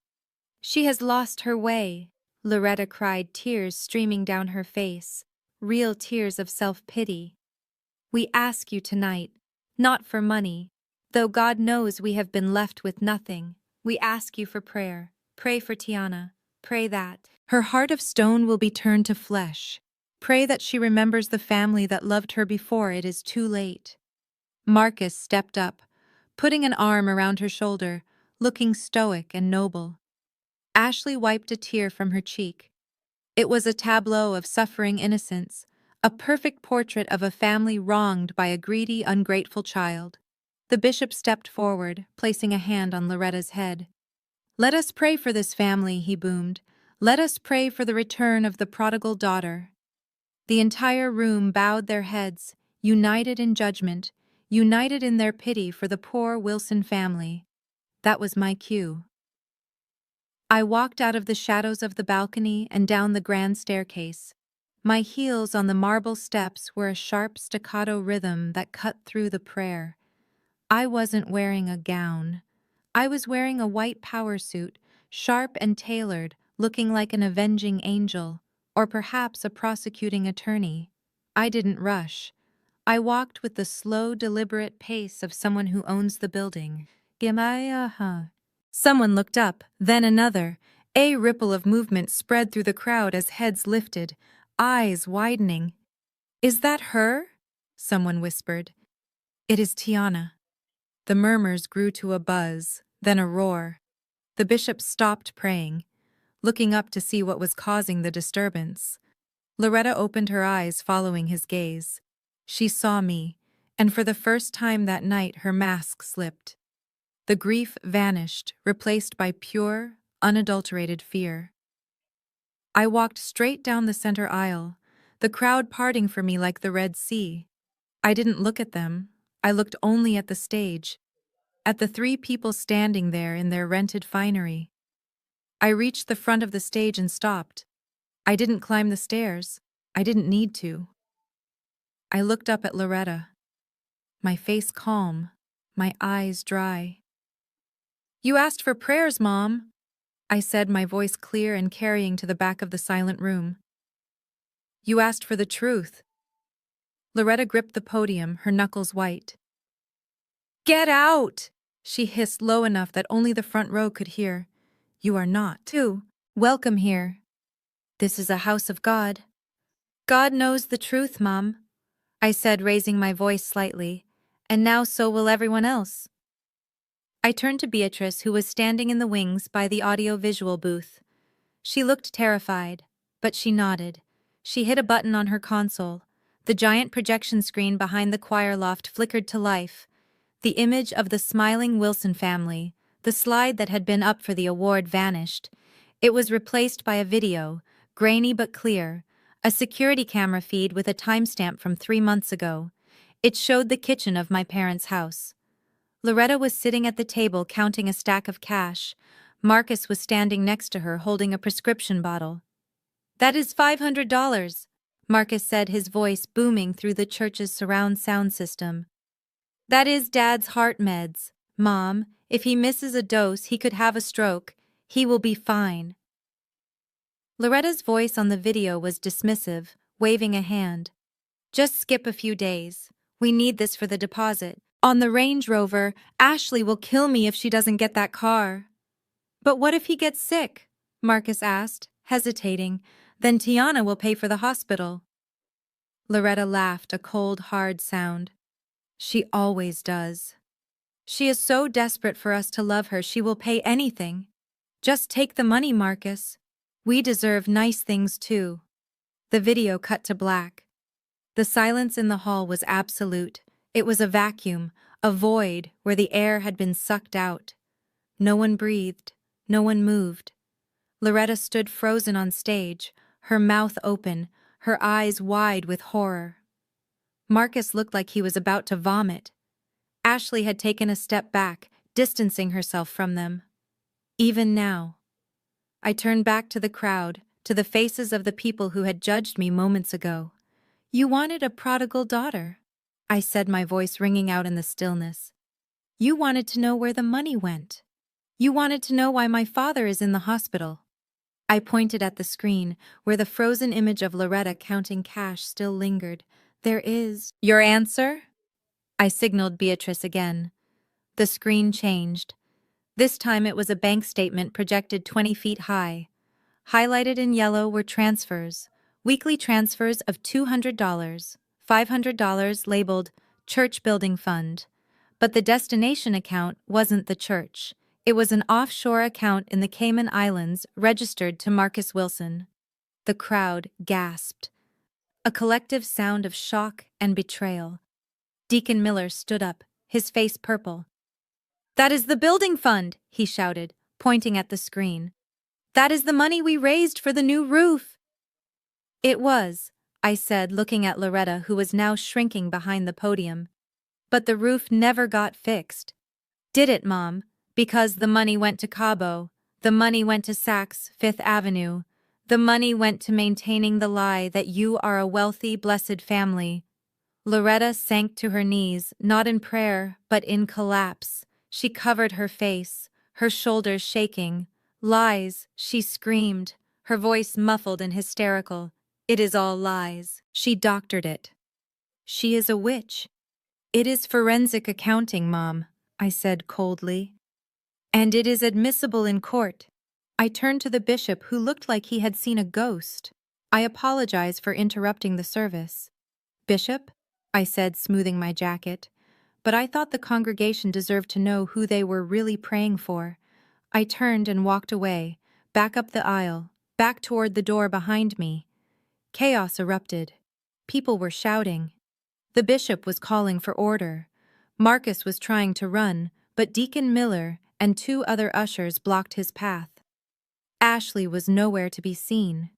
"She has lost her way," Loretta cried, tears streaming down her face, real tears of self-pity. "We ask you tonight, not for money, though God knows we have been left with nothing. We ask you for prayer. Pray for Tiana. Pray that her heart of stone will be turned to flesh. Pray that she remembers the family that loved her before it is too late." Marcus stepped up, putting an arm around her shoulder, looking stoic and noble. Ashley wiped a tear from her cheek. It was a tableau of suffering innocence, a perfect portrait of a family wronged by a greedy, ungrateful child. The bishop stepped forward, placing a hand on Loretta's head. "Let us pray for this family," he boomed. "Let us pray for the return of the prodigal daughter." The entire room bowed their heads, united in judgment, united in their pity for the poor Wilson family. That was my cue. I walked out of the shadows of the balcony and down the grand staircase. My heels on the marble steps were a sharp staccato rhythm that cut through the prayer. I wasn't wearing a gown. I was wearing a white power suit, sharp and tailored, looking like an avenging angel, or perhaps a prosecuting attorney. I didn't rush. I walked with the slow, deliberate pace of someone who owns the building. Someone looked up, then another. A ripple of movement spread through the crowd as heads lifted, eyes widening. Is that her? Someone whispered. It is Tiana. The murmurs grew to a buzz, then a roar. The bishop stopped praying, looking up to see what was causing the disturbance. Loretta opened her eyes following his gaze. She saw me, and for the first time that night her mask slipped. The grief vanished, replaced by pure, unadulterated fear. I walked straight down the center aisle, the crowd parting for me like the Red Sea. I didn't look at them. I looked only at the stage, at the 3 people standing there in their rented finery. I reached the front of the stage and stopped. I didn't climb the stairs. I didn't need to. I looked up at Loretta, my face calm, my eyes dry. You asked for prayers, Mom, I said, my voice clear and carrying to the back of the silent room. You asked for the truth. Loretta gripped the podium, her knuckles white. Get out! She hissed low enough that only the front row could hear. You are not, too, welcome here. This is a house of God. God knows the truth, Mom, I said, raising my voice slightly, and now so will everyone else. I turned to Beatrice, who was standing in the wings by the audio-visual booth. She looked terrified, but she nodded. She hit a button on her console. The giant projection screen behind the choir loft flickered to life. The image of the smiling Wilson family, the slide that had been up for the award, vanished. It was replaced by a video, grainy but clear, a security camera feed with a timestamp from 3 months ago. It showed the kitchen of my parents' house. Loretta was sitting at the table counting a stack of cash. Marcus was standing next to her holding a prescription bottle. That is $500, Marcus said, his voice booming through the church's surround sound system. That is Dad's heart meds, Mom. If he misses a dose, he could have a stroke. He will be fine. Loretta's voice on the video was dismissive, waving a hand. Just skip a few days. We need this for the deposit. On the Range Rover, Ashley will kill me if she doesn't get that car. But what if he gets sick? Marcus asked, hesitating. Then Tiana will pay for the hospital. Loretta laughed, a cold, hard sound. She always does. She is so desperate for us to love her, she will pay anything. Just take the money, Marcus. We deserve nice things too. The video cut to black. The silence in the hall was absolute. It was a vacuum, a void where the air had been sucked out. No one breathed, no one moved. Loretta stood frozen on stage, her mouth open, her eyes wide with horror. Marcus looked like he was about to vomit. Ashley had taken a step back, distancing herself from them. Even now. I turned back to the crowd, to the faces of the people who had judged me moments ago. You wanted a prodigal daughter, I said, my voice ringing out in the stillness. You wanted to know where the money went. You wanted to know why my father is in the hospital. I pointed at the screen, where the frozen image of Loretta counting cash still lingered. There is... Your answer? I signaled Beatrice again. The screen changed. This time it was a bank statement projected 20 feet high. Highlighted in yellow were transfers, weekly transfers of $200, $500 labeled Church Building Fund. But the destination account wasn't the church. It was an offshore account in the Cayman Islands registered to Marcus Wilson. The crowd gasped. A collective sound of shock and betrayal. Deacon Miller stood up, his face purple. That is the building fund, he shouted, pointing at the screen. That is the money we raised for the new roof. It was, I said, looking at Loretta, who was now shrinking behind the podium. But the roof never got fixed. Did it, Mom? Because the money went to Cabo. The money went to Saks, Fifth Avenue. The money went to maintaining the lie that you are a wealthy, blessed family. Loretta sank to her knees, not in prayer, but in collapse. She covered her face, her shoulders shaking. Lies, she screamed, her voice muffled and hysterical. It is all lies. She doctored it. She is a witch. It is forensic accounting, Mom. I said coldly. And it is admissible in court. I turned to the bishop, who looked like he had seen a ghost. I apologize for interrupting the service. Bishop, I said, smoothing my jacket, but I thought the congregation deserved to know who they were really praying for. I turned and walked away, back up the aisle, back toward the door behind me. Chaos erupted. People were shouting. The bishop was calling for order. Marcus was trying to run, but Deacon Miller and two other ushers blocked his path. Ashley was nowhere to be seen,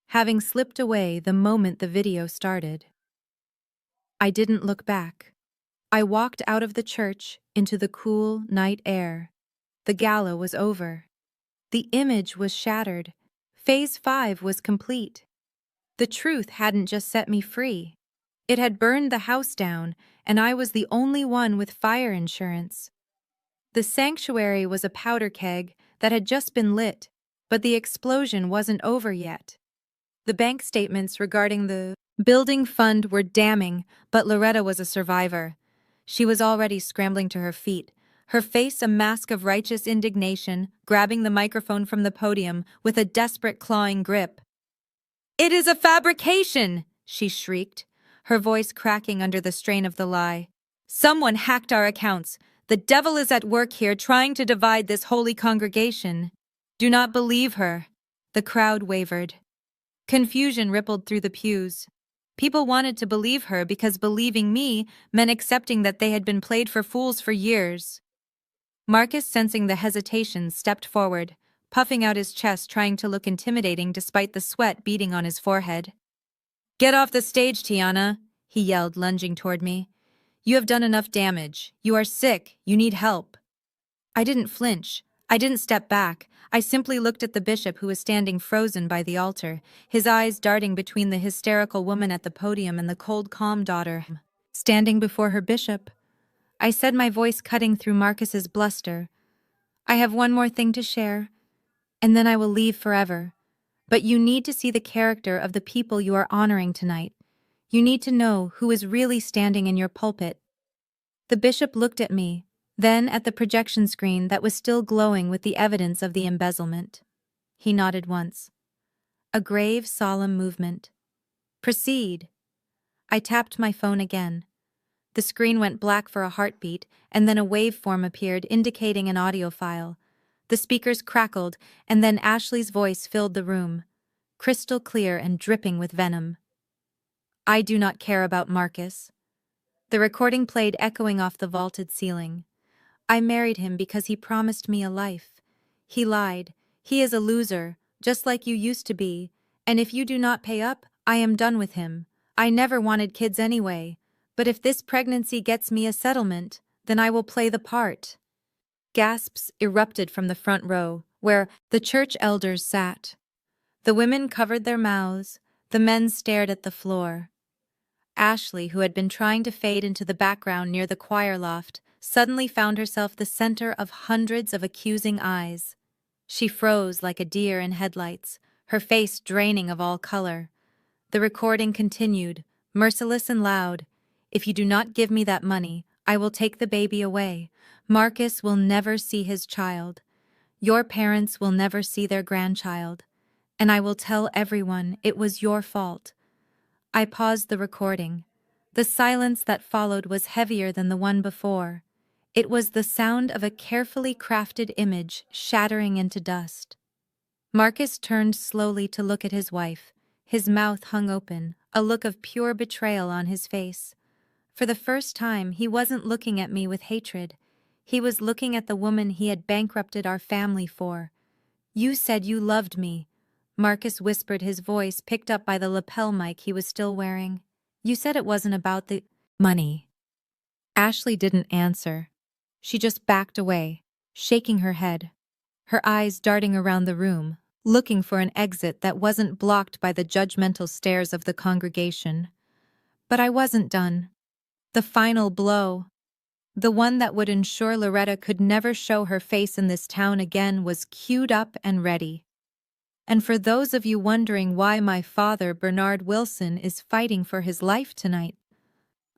having slipped away the moment the video started. I didn't look back. I walked out of the church into the cool night air. The gala was over. The image was shattered. Phase 5 was complete. The truth hadn't just set me free. It had burned the house down, and I was the only one with fire insurance. The sanctuary was a powder keg that had just been lit, but the explosion wasn't over yet. The bank statements regarding the building fund were damning, but Loretta was a survivor. She was already scrambling to her feet, her face a mask of righteous indignation, grabbing the microphone from the podium with a desperate clawing grip. "It is a fabrication!" she shrieked, her voice cracking under the strain of the lie. "Someone hacked our accounts. The devil is at work here trying to divide this holy congregation. Do not believe her." The crowd wavered. Confusion rippled through the pews. People wanted to believe her because believing me meant accepting that they had been played for fools for years. Marcus, sensing the hesitation, stepped forward, puffing out his chest, trying to look intimidating despite the sweat beading on his forehead. "Get off the stage, Tiana," he yelled, lunging toward me. "You have done enough damage. You are sick. You need help." I didn't flinch. I didn't step back. I simply looked at the bishop, who was standing frozen by the altar, his eyes darting between the hysterical woman at the podium and the cold, calm daughter standing before her bishop. I said, my voice cutting through Marcus's bluster, "I have one more thing to share, and then I will leave forever. But you need to see the character of the people you are honoring tonight. You need to know who is really standing in your pulpit." The bishop looked at me, then at the projection screen that was still glowing with the evidence of the embezzlement. He nodded once. A grave, solemn movement. "Proceed." I tapped my phone again. The screen went black for a heartbeat, and then a waveform appeared indicating an audio file. The speakers crackled, and then Ashley's voice filled the room, crystal clear and dripping with venom. "I do not care about Marcus." The recording played, echoing off the vaulted ceiling. "I married him because he promised me a life. He lied. He is a loser, just like you used to be, and if you do not pay up, I am done with him. I never wanted kids anyway, but if this pregnancy gets me a settlement, then I will play the part." Gasps erupted from the front row, where the church elders sat. The women covered their mouths, the men stared at the floor. Ashley, who had been trying to fade into the background near the choir loft, suddenly found herself the center of hundreds of accusing eyes. She froze like a deer in headlights, her face draining of all color. The recording continued, merciless and loud. "If you do not give me that money, I will take the baby away. Marcus will never see his child. Your parents will never see their grandchild. And I will tell everyone it was your fault." I paused the recording. The silence that followed was heavier than the one before. It was the sound of a carefully crafted image shattering into dust. Marcus turned slowly to look at his wife. His mouth hung open, a look of pure betrayal on his face. For the first time, he wasn't looking at me with hatred. He was looking at the woman he had bankrupted our family for. "You said you loved me," Marcus whispered, his voice picked up by the lapel mic he was still wearing. "You said it wasn't about the money." Ashley didn't answer. She just backed away, shaking her head, her eyes darting around the room, looking for an exit that wasn't blocked by the judgmental stares of the congregation. But I wasn't done. The final blow, the one that would ensure Loretta could never show her face in this town again, was queued up and ready. And for those of you wondering why my father, Bernard Wilson, is fighting for his life tonight,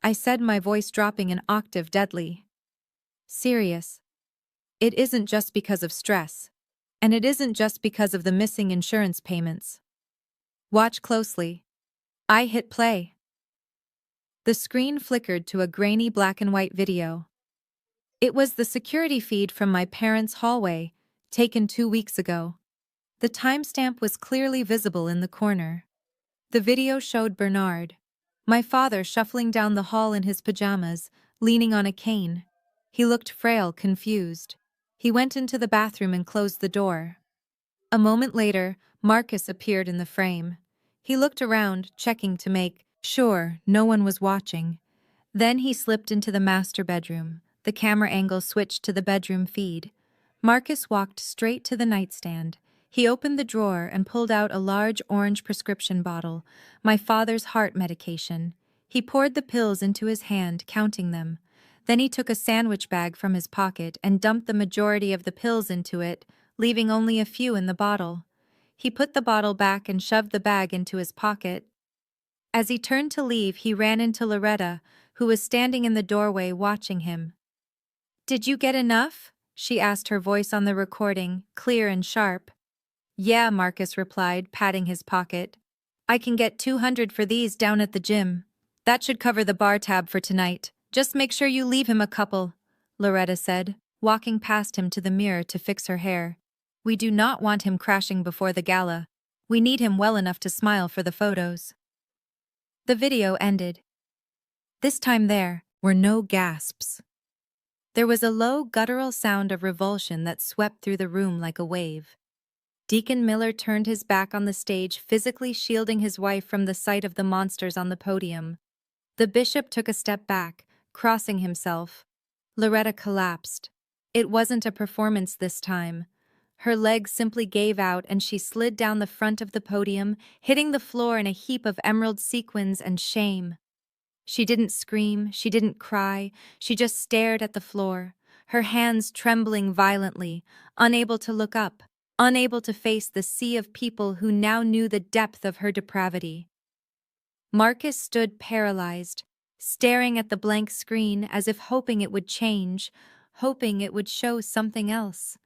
I said, my voice dropping an octave deadly, Serious. It isn't just because of stress. And it isn't just because of the missing insurance payments. Watch closely. I hit play. The screen flickered to a grainy black and white video. It was the security feed from my parents' hallway, taken 2 weeks ago. The timestamp was clearly visible in the corner. The video showed Bernard, my father, shuffling down the hall in his pajamas, leaning on a cane. He looked frail, confused. He went into the bathroom and closed the door. A moment later, Marcus appeared in the frame. He looked around, checking to make sure no one was watching. Then he slipped into the master bedroom. The camera angle switched to the bedroom feed. Marcus walked straight to the nightstand. He opened the drawer and pulled out a large orange prescription bottle, my father's heart medication. He poured the pills into his hand, counting them. Then he took a sandwich bag from his pocket and dumped the majority of the pills into it, leaving only a few in the bottle. He put the bottle back and shoved the bag into his pocket. As he turned to leave, he ran into Loretta, who was standing in the doorway watching him. "Did you get enough?" she asked, her voice on the recording, clear and sharp. "Yeah," Marcus replied, patting his pocket. "I can get 200 for these down at the gym. That should cover the bar tab for tonight. Just make sure you leave him a couple," Loretta said, walking past him to the mirror to fix her hair. "We do not want him crashing before the gala. We need him well enough to smile for the photos." The video ended. This time there were no gasps. There was a low, guttural sound of revulsion that swept through the room like a wave. Deacon Miller turned his back on the stage, physically shielding his wife from the sight of the monsters on the podium. The bishop took a step back, crossing himself. Loretta collapsed. It wasn't a performance this time. Her legs simply gave out and she slid down the front of the podium, hitting the floor in a heap of emerald sequins and shame. She didn't scream, she didn't cry, she just stared at the floor, her hands trembling violently, unable to look up, unable to face the sea of people who now knew the depth of her depravity. Marcus stood paralyzed, staring at the blank screen as if hoping it would change, hoping it would show something else.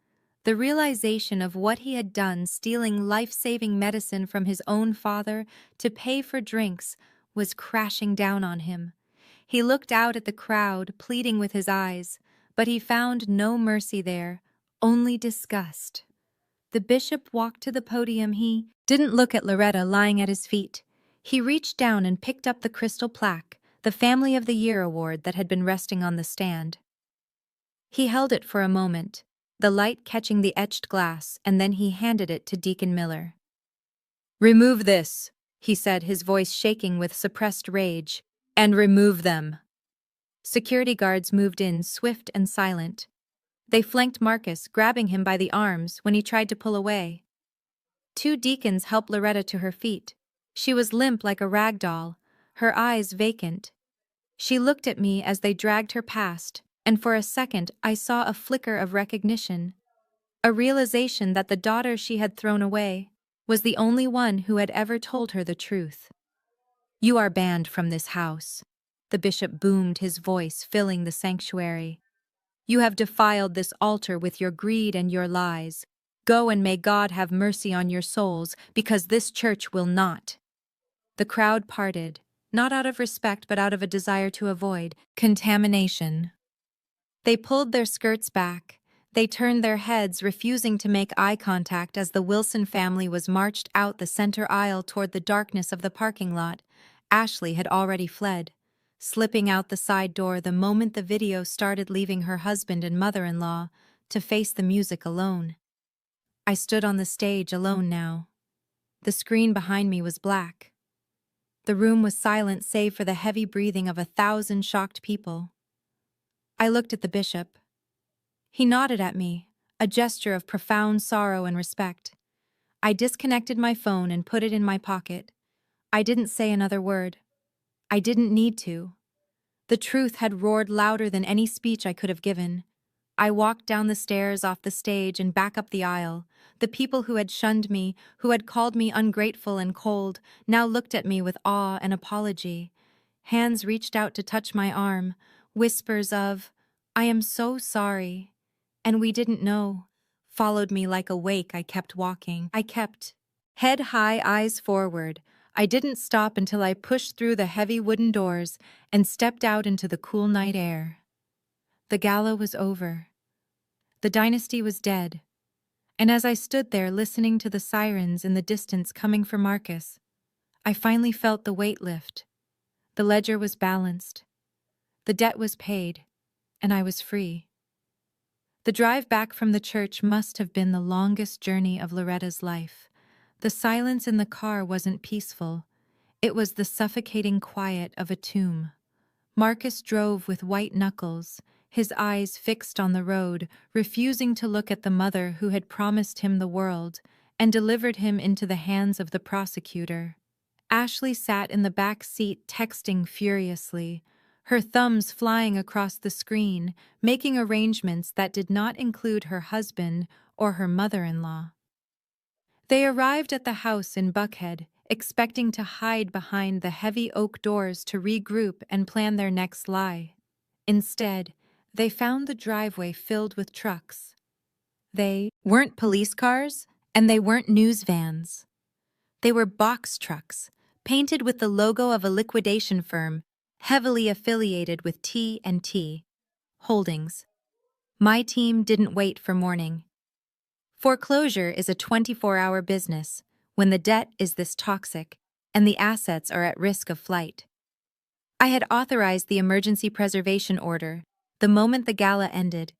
The realization of what he had done, stealing life-saving medicine from his own father to pay for drinks, was crashing down on him. He looked out at the crowd, pleading with his eyes, but he found no mercy there, only disgust. The bishop walked to the podium. He didn't look at Loretta lying at his feet. He reached down and picked up the crystal plaque, the Family of the Year award that had been resting on the stand. He held it for a moment, the light catching the etched glass, and then he handed it to Deacon Miller. "Remove this," he said, his voice shaking with suppressed rage, "and remove them." Security guards moved in, swift and silent. They flanked Marcus, grabbing him by the arms when he tried to pull away. 2 deacons helped Loretta to her feet. She was limp like a rag doll, her eyes vacant. She looked at me as they dragged her past, and for a second I saw a flicker of recognition, a realization that the daughter she had thrown away was the only one who had ever told her the truth. "You are banned from this house," the bishop boomed, his voice filling the sanctuary. "You have defiled this altar with your greed and your lies. Go, and may God have mercy on your souls, because this church will not." The crowd parted, not out of respect but out of a desire to avoid contamination. They pulled their skirts back. They turned their heads, refusing to make eye contact as the Wilson family was marched out the center aisle toward the darkness of the parking lot. Ashley had already fled, slipping out the side door the moment the video started, leaving her husband and mother-in-law to face the music alone. I stood on the stage alone now. The screen behind me was black. The room was silent save for the heavy breathing of 1,000 shocked people. I looked at the bishop. He nodded at me, a gesture of profound sorrow and respect. I disconnected my phone and put it in my pocket. I didn't say another word. I didn't need to. The truth had roared louder than any speech I could have given. I walked down the stairs, off the stage, and back up the aisle. The people who had shunned me, who had called me ungrateful and cold, now looked at me with awe and apology. Hands reached out to touch my arm, whispers of, I am so sorry. And we didn't know. Followed me like a wake. I kept walking. I kept head high, eyes forward. I didn't stop until I pushed through the heavy wooden doors and stepped out into the cool night air. The gala was over. The dynasty was dead. And as I stood there listening to the sirens in the distance coming for Marcus, I finally felt the weight lift. The ledger was balanced. The debt was paid, and I was free. The drive back from the church must have been the longest journey of Loretta's life. The silence in the car wasn't peaceful. It was the suffocating quiet of a tomb. Marcus drove with white knuckles, his eyes fixed on the road, refusing to look at the mother who had promised him the world and delivered him into the hands of the prosecutor. Ashley sat in the back seat texting furiously, her thumbs flying across the screen, making arrangements that did not include her husband or her mother-in-law. They arrived at the house in Buckhead, expecting to hide behind the heavy oak doors to regroup and plan their next lie. Instead, they found the driveway filled with trucks. They weren't police cars, and they weren't news vans. They were box trucks, painted with the logo of a liquidation firm, heavily affiliated with T&T Holdings. My team didn't wait for morning. Foreclosure is a 24-hour business when the debt is this toxic and the assets are at risk of flight. I had authorized the emergency preservation order the moment the gala ended.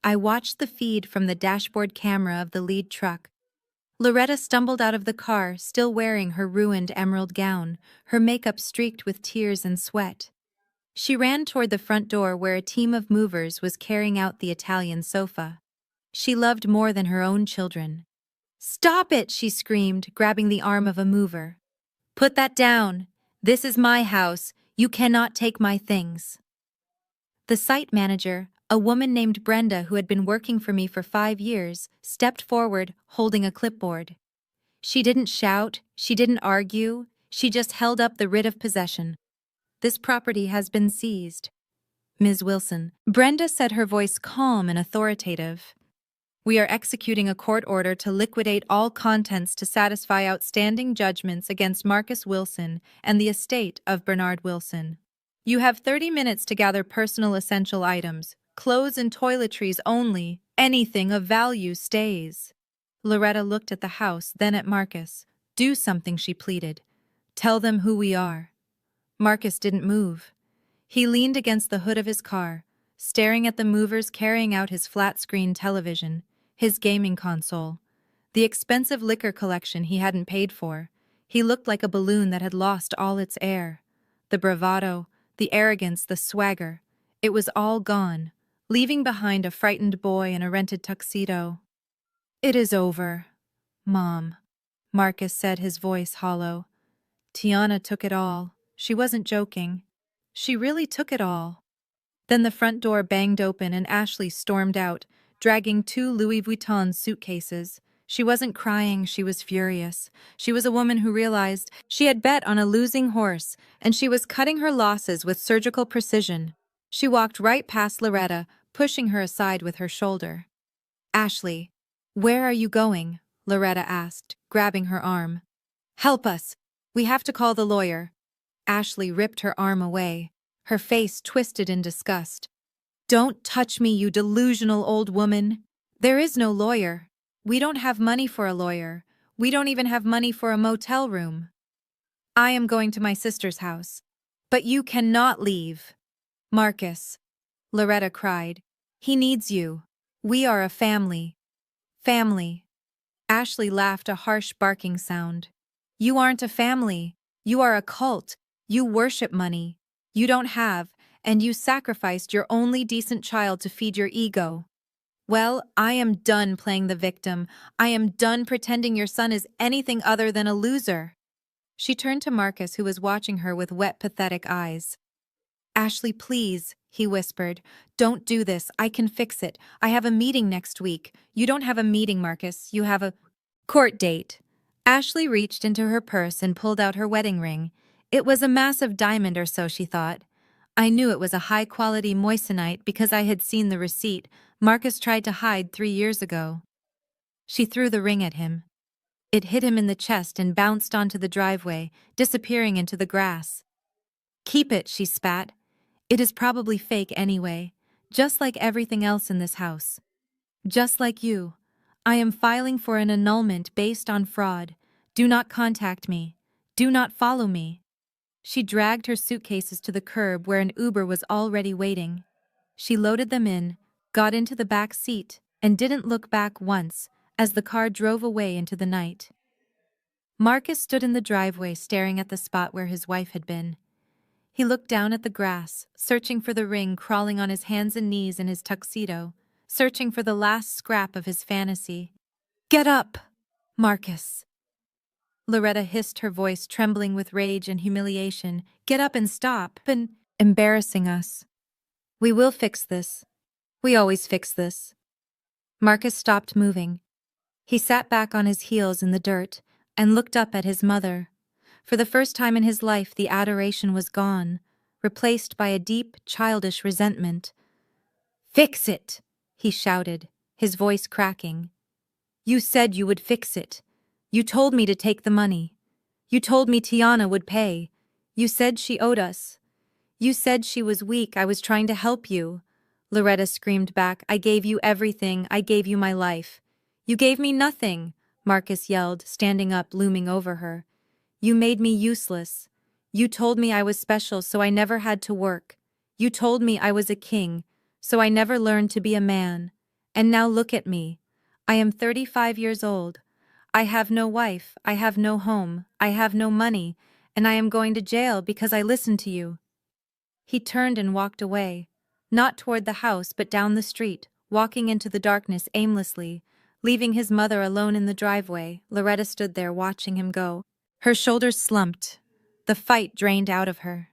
I watched the feed from the dashboard camera of the lead truck. Loretta stumbled out of the car, still wearing her ruined emerald gown, her makeup streaked with tears and sweat. She ran toward the front door where a team of movers was carrying out the Italian sofa. She loved more than her own children. "Stop it!" she screamed, grabbing the arm of a mover. "Put that down. This is my house. You cannot take my things." The site manager, a woman named Brenda who had been working for me for 5 years, stepped forward, holding a clipboard. She didn't shout, she didn't argue, she just held up the writ of possession. "This property has been seized." "Ms. Wilson," Brenda said, her voice calm and authoritative, "we are executing a court order to liquidate all contents to satisfy outstanding judgments against Marcus Wilson and the estate of Bernard Wilson. You have 30 minutes to gather personal essential items, clothes and toiletries only. Anything of value stays." Loretta looked at the house, then at Marcus. "Do something," she pleaded. "Tell them who we are." Marcus didn't move. He leaned against the hood of his car, staring at the movers carrying out his flat-screen television, his gaming console, the expensive liquor collection he hadn't paid for. He looked like a balloon that had lost all its air. The bravado, the arrogance, the swagger. It was all gone, leaving behind a frightened boy in a rented tuxedo. "It is over, Mom," Marcus said, his voice hollow. "Tiana took it all. She wasn't joking. She really took it all." Then the front door banged open and Ashley stormed out, dragging 2 Louis Vuitton suitcases. She wasn't crying, she was furious. She was a woman who realized she had bet on a losing horse, and she was cutting her losses with surgical precision. She walked right past Loretta, pushing her aside with her shoulder. "Ashley, where are you going?" Loretta asked, grabbing her arm. "Help us. We have to call the lawyer." Ashley ripped her arm away, her face twisted in disgust. "Don't touch me, you delusional old woman. There is no lawyer. We don't have money for a lawyer. We don't even have money for a motel room. I am going to my sister's house. But you cannot leave." "Marcus," Loretta cried. "He needs you. We are a family." "Family." Ashley laughed, a harsh barking sound. "You aren't a family. You are a cult. You worship money. You don't have, and you sacrificed your only decent child to feed your ego. Well, I am done playing the victim. I am done pretending your son is anything other than a loser." She turned to Marcus, who was watching her with wet, pathetic eyes. "Ashley, please," he whispered. "Don't do this. I can fix it. I have a meeting next week." "You don't have a meeting, Marcus. You have a court date." Ashley reached into her purse and pulled out her wedding ring. It was a massive diamond or so, she thought. I knew it was a high-quality moissanite because I had seen the receipt Marcus tried to hide 3 years ago. She threw the ring at him. It hit him in the chest and bounced onto the driveway, disappearing into the grass. "Keep it," she spat. "It is probably fake anyway, just like everything else in this house. Just like you. I am filing for an annulment based on fraud. Do not contact me. Do not follow me." She dragged her suitcases to the curb where an Uber was already waiting. She loaded them in, got into the back seat, and didn't look back once as the car drove away into the night. Marcus stood in the driveway staring at the spot where his wife had been. He looked down at the grass, searching for the ring crawling on his hands and knees in his tuxedo, searching for the last scrap of his fantasy. "Get up, Marcus." Loretta hissed, her voice trembling with rage and humiliation. "Get up and stop and embarrassing us. We will fix this. We always fix this." Marcus stopped moving. He sat back on his heels in the dirt and looked up at his mother. For the first time in his life, the adoration was gone, replaced by a deep, childish resentment. "Fix it!" he shouted, his voice cracking. "You said you would fix it. You told me to take the money. You told me Tiana would pay. You said she owed us. You said she was weak. I was trying to help you." Loretta screamed back. "I gave you everything. I gave you my life." "You gave me nothing," Marcus yelled, standing up, looming over her. "You made me useless. You told me I was special, so I never had to work. You told me I was a king, so I never learned to be a man. And now look at me. I am 35 years old. I have no wife, I have no home, I have no money, and I am going to jail because I listened to you." He turned and walked away, not toward the house but down the street, walking into the darkness aimlessly, leaving his mother alone in the driveway. Loretta stood there watching him go. Her shoulders slumped. The fight drained out of her.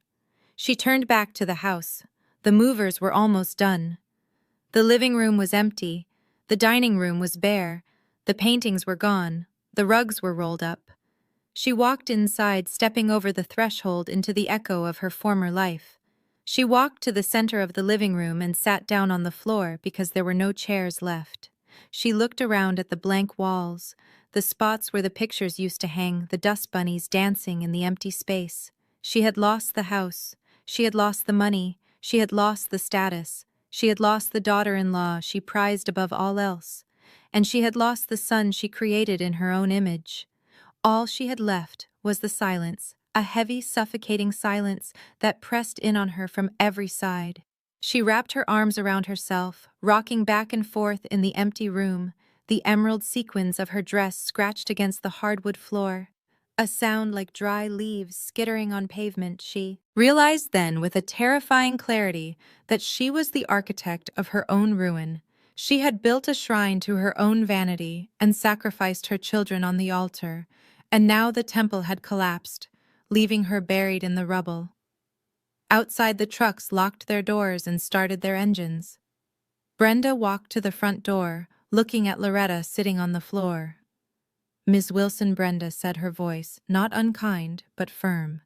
She turned back to the house. The movers were almost done. The living room was empty. The dining room was bare. The paintings were gone. The rugs were rolled up. She walked inside, stepping over the threshold into the echo of her former life. She walked to the center of the living room and sat down on the floor because there were no chairs left. She looked around at the blank walls, the spots where the pictures used to hang, the dust bunnies dancing in the empty space. She had lost the house. She had lost the money. She had lost the status. She had lost the daughter-in-law she prized above all else. And she had lost the son she created in her own image. All she had left was the silence, a heavy, suffocating silence that pressed in on her from every side. She wrapped her arms around herself, rocking back and forth in the empty room, the emerald sequins of her dress scratched against the hardwood floor. A sound like dry leaves skittering on pavement. She realized then with a terrifying clarity that she was the architect of her own ruin. She had built a shrine to her own vanity and sacrificed her children on the altar, and now the temple had collapsed, leaving her buried in the rubble. Outside, the trucks locked their doors and started their engines. Brenda walked to the front door, looking at Loretta sitting on the floor. "Miss Wilson," Brenda said, her voice not unkind but firm.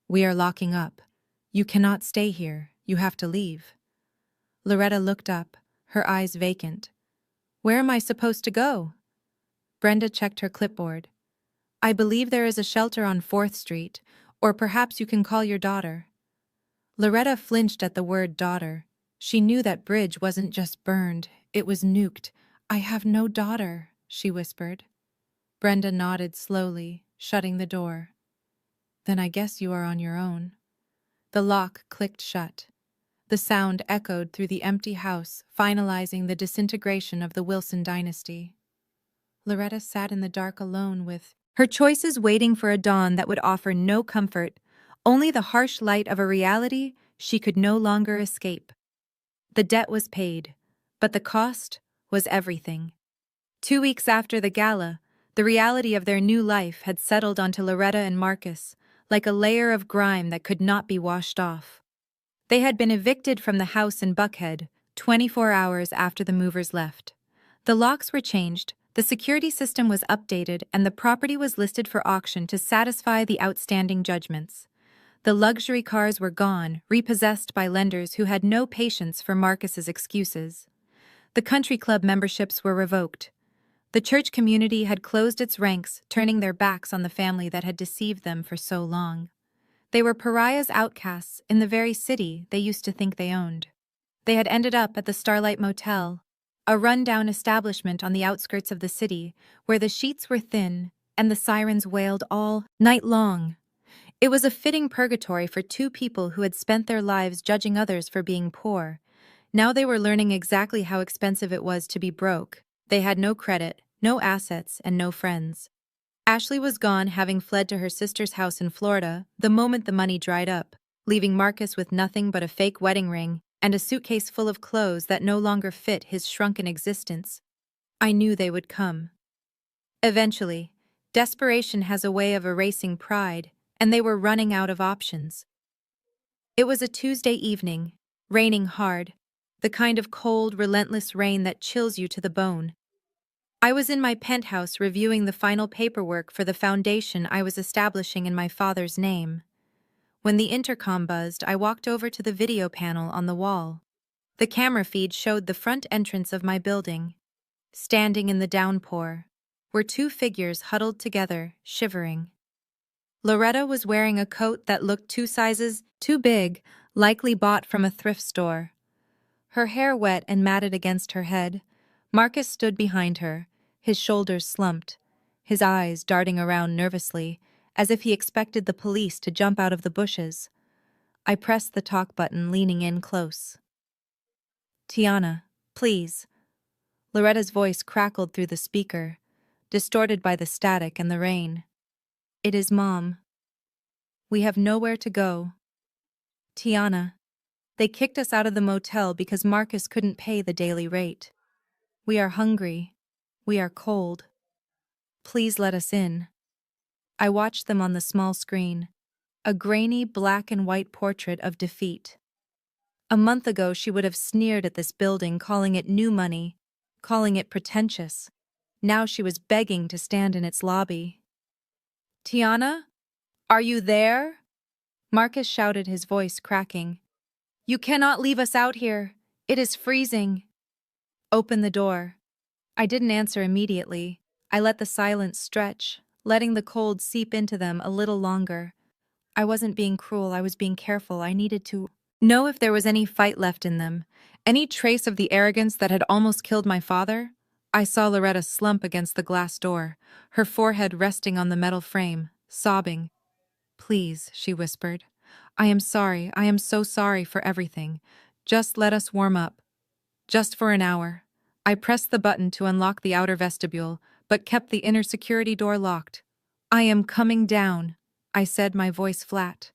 "We are locking up. You cannot stay here. You have to leave." Loretta looked up, her eyes vacant. "Where am I supposed to go?" Brenda checked her clipboard. "I believe there is a shelter on 4th Street, or perhaps you can call your daughter." Loretta flinched at the word daughter. She knew that bridge wasn't just burned, it was nuked. "I have no daughter," she whispered. Brenda nodded slowly, shutting the door. "Then I guess you are on your own." The lock clicked shut. The sound echoed through the empty house, finalizing the disintegration of the Wilson dynasty. Loretta sat in the dark alone with her choices waiting for a dawn that would offer no comfort, only the harsh light of a reality she could no longer escape. The debt was paid, but the cost was everything. 2 weeks after the gala, the reality of their new life had settled onto Loretta and Marcus, like a layer of grime that could not be washed off. They had been evicted from the house in Buckhead 24 hours after the movers left. The locks were changed, the security system was updated, and the property was listed for auction to satisfy the outstanding judgments. The luxury cars were gone, repossessed by lenders who had no patience for Marcus's excuses. The country club memberships were revoked. The church community had closed its ranks, turning their backs on the family that had deceived them for so long. They were pariahs, outcasts in the very city they used to think they owned. They had ended up at the Starlight Motel, a run-down establishment on the outskirts of the city where the sheets were thin and the sirens wailed all night long. It was a fitting purgatory for two people who had spent their lives judging others for being poor. Now they were learning exactly how expensive it was to be broke. They had no credit, no assets, and no friends. Ashley was gone, having fled to her sister's house in Florida the moment the money dried up, leaving Marcus with nothing but a fake wedding ring and a suitcase full of clothes that no longer fit his shrunken existence. I knew they would come. Eventually, desperation has a way of erasing pride, and they were running out of options. It was a Tuesday evening, raining hard, the kind of cold, relentless rain that chills you to the bone. I was in my penthouse reviewing the final paperwork for the foundation I was establishing in my father's name. When the intercom buzzed, I walked over to the video panel on the wall. The camera feed showed the front entrance of my building. Standing in the downpour were two figures huddled together, shivering. Loretta was wearing a coat that looked 2 sizes too big, likely bought from a thrift store. Her hair wet and matted against her head. Marcus stood behind her, his shoulders slumped, his eyes darting around nervously, as if he expected the police to jump out of the bushes. I pressed the talk button, leaning in close. "Tiana, please." Loretta's voice crackled through the speaker, distorted by the static and the rain. "It is Mom. We have nowhere to go. Tiana, they kicked us out of the motel because Marcus couldn't pay the daily rate. We are hungry. We are cold. Please let us in." I watched them on the small screen, a grainy black and white portrait of defeat. A month ago she would have sneered at this building, calling it new money, calling it pretentious. Now she was begging to stand in its lobby. "Tiana, are you there?" Marcus shouted, his voice cracking. "You cannot leave us out here. It is freezing." "Open the door." I didn't answer immediately. I let the silence stretch, letting the cold seep into them a little longer. I wasn't being cruel, I was being careful. I needed to know if there was any fight left in them, any trace of the arrogance that had almost killed my father. I saw Loretta slump against the glass door, her forehead resting on the metal frame, sobbing. "Please," she whispered. I am so sorry for everything. Just let us warm up. Just for an hour." I pressed the button to unlock the outer vestibule, but kept the inner security door locked. "I am coming down," I said, my voice flat.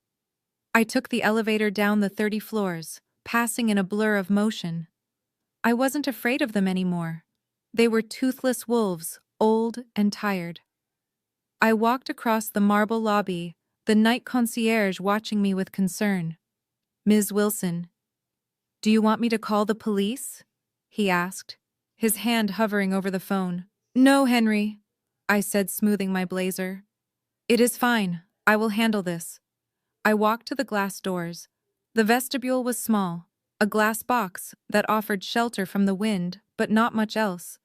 I took the elevator down the 30 floors, passing in a blur of motion. I wasn't afraid of them anymore. They were toothless wolves, old and tired. I walked across the marble lobby, the night concierge watching me with concern. "Ms. Wilson, do you want me to call the police?" he asked, his hand hovering over the phone. "No, Henry," I said, smoothing my blazer. "It is fine. I will handle this." I walked to the glass doors. The vestibule was small, a glass box that offered shelter from the wind, but not much else.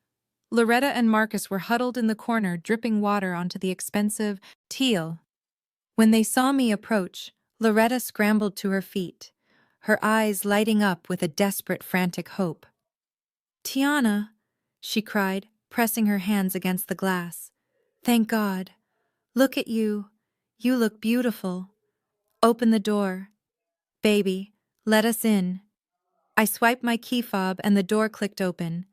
Loretta and Marcus were huddled in the corner, dripping water onto the expensive teal. When they saw me approach, Loretta scrambled to her feet, her eyes lighting up with a desperate, frantic hope. "Tiana," she cried, pressing her hands against the glass. "Thank God. Look at you. You look beautiful. Open the door. Baby, let us in." I swiped my key fob and the door clicked open.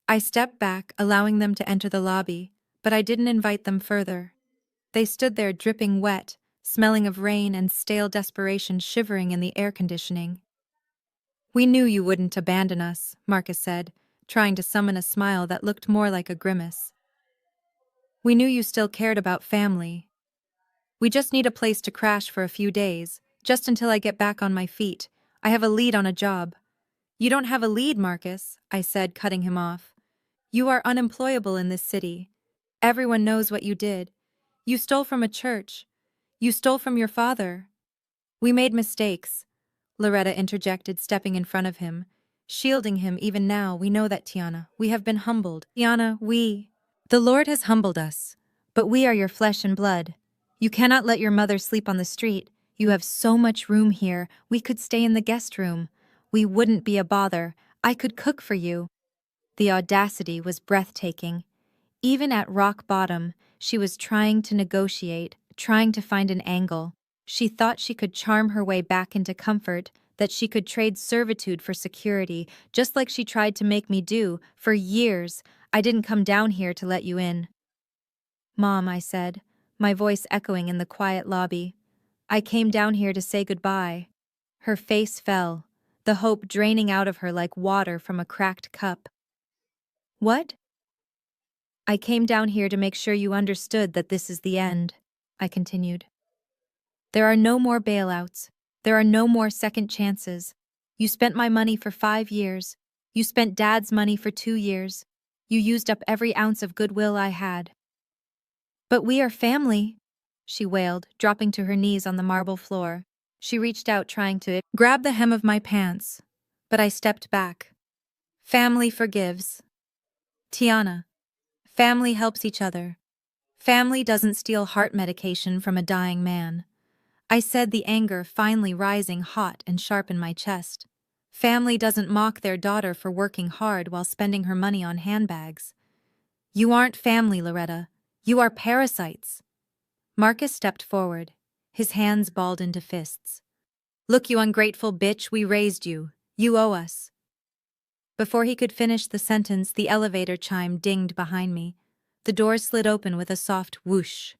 I stepped back, allowing them to enter the lobby, but I didn't invite them further. They stood there dripping wet, smelling of rain and stale desperation shivering in the air conditioning. "We knew you wouldn't abandon us," Marcus said, trying to summon a smile that looked more like a grimace. "We knew you still cared about family. We just need a place to crash for a few days, just until I get back on my feet. I have a lead on a job." "You don't have a lead, Marcus," I said, cutting him off. "You are unemployable in this city. Everyone knows what you did. You stole from a church. You stole from your father." We made mistakes, Loretta interjected, stepping in front of him, shielding him. Even now, we know that, Tiana. We have been humbled. Tiana, the Lord has humbled us, but we are your flesh and blood. You cannot let your mother sleep on the street. You have so much room here. We could stay in the guest room. We wouldn't be a bother. I could cook for you. The audacity was breathtaking. Even at rock bottom, she was trying to negotiate, trying to find an angle. She thought she could charm her way back into comfort, that she could trade servitude for security, just like she tried to make me do for years. I didn't come down here to let you in. Mom, I said, my voice echoing in the quiet lobby. I came down here to say goodbye. Her face fell, the hope draining out of her like water from a cracked cup. What? I came down here to make sure you understood that this is the end, I continued. There are no more bailouts. There are no more second chances. You spent my money for 5 years. You spent Dad's money for 2 years. You used up every ounce of goodwill I had. But we are family, she wailed, dropping to her knees on the marble floor. She reached out, trying to grab the hem of my pants, but I stepped back. Family forgives. Tiana. Family helps each other. Family doesn't steal heart medication from a dying man. I said, the anger finally rising hot and sharp in my chest. Family doesn't mock their daughter for working hard while spending her money on handbags. You aren't family, Loretta. You are parasites. Marcus stepped forward, his hands balled into fists. Look, you ungrateful bitch, we raised you. You owe us. Before he could finish the sentence, the elevator chime dinged behind me. The door slid open with a soft whoosh.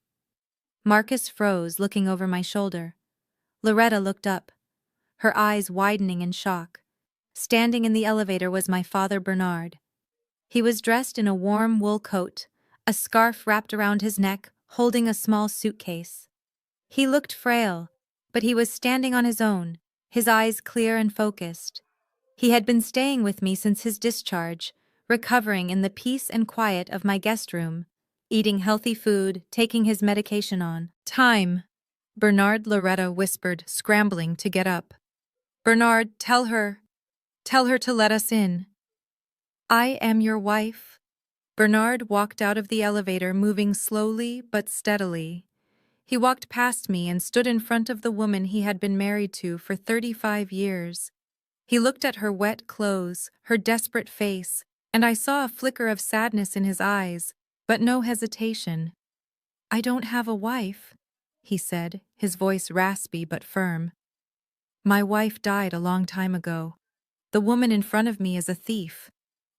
Marcus froze, looking over my shoulder. Loretta looked up, her eyes widening in shock. Standing in the elevator was my father, Bernard. He was dressed in a warm wool coat, a scarf wrapped around his neck, holding a small suitcase. He looked frail, but he was standing on his own, his eyes clear and focused. He had been staying with me since his discharge, recovering in the peace and quiet of my guest room, eating healthy food, taking his medication on time. Bernard, Loretta whispered, scrambling to get up. Bernard, tell her to let us in. I am your wife. Bernard walked out of the elevator, moving slowly but steadily. He walked past me and stood in front of the woman he had been married to for 35 years. He looked at her wet clothes, her desperate face, and I saw a flicker of sadness in his eyes, but no hesitation. I don't have a wife, he said, his voice raspy but firm. My wife died a long time ago. The woman in front of me is a thief.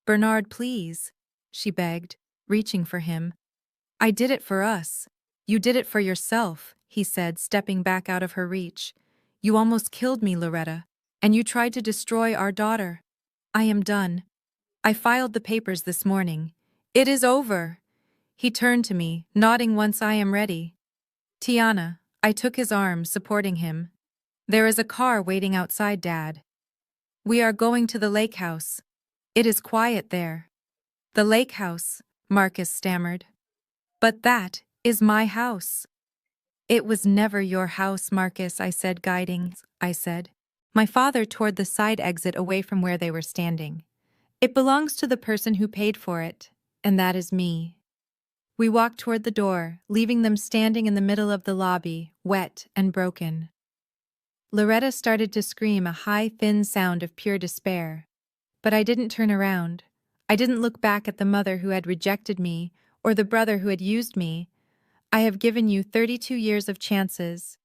Bernard, please, she begged, reaching for him. I did it for us. You did it for yourself, he said, stepping back out of her reach. You almost killed me, Loretta, and you tried to destroy our daughter. I am done. I filed the papers this morning. It is over. He turned to me, nodding once I am ready. Tiana, I took his arm, supporting him. There is a car waiting outside, Dad. We are going to the lake house. It is quiet there. The lake house, Marcus stammered. But that is my house. It was never your house, Marcus, I said, guiding. My father toward the side exit away from where they were standing. It belongs to the person who paid for it, and that is me. We walked toward the door, leaving them standing in the middle of the lobby, wet and broken. Loretta started to scream, a high, thin sound of pure despair. But I didn't turn around. I didn't look back at the mother who had rejected me, or the brother who had used me. I have given you 32 years of chances,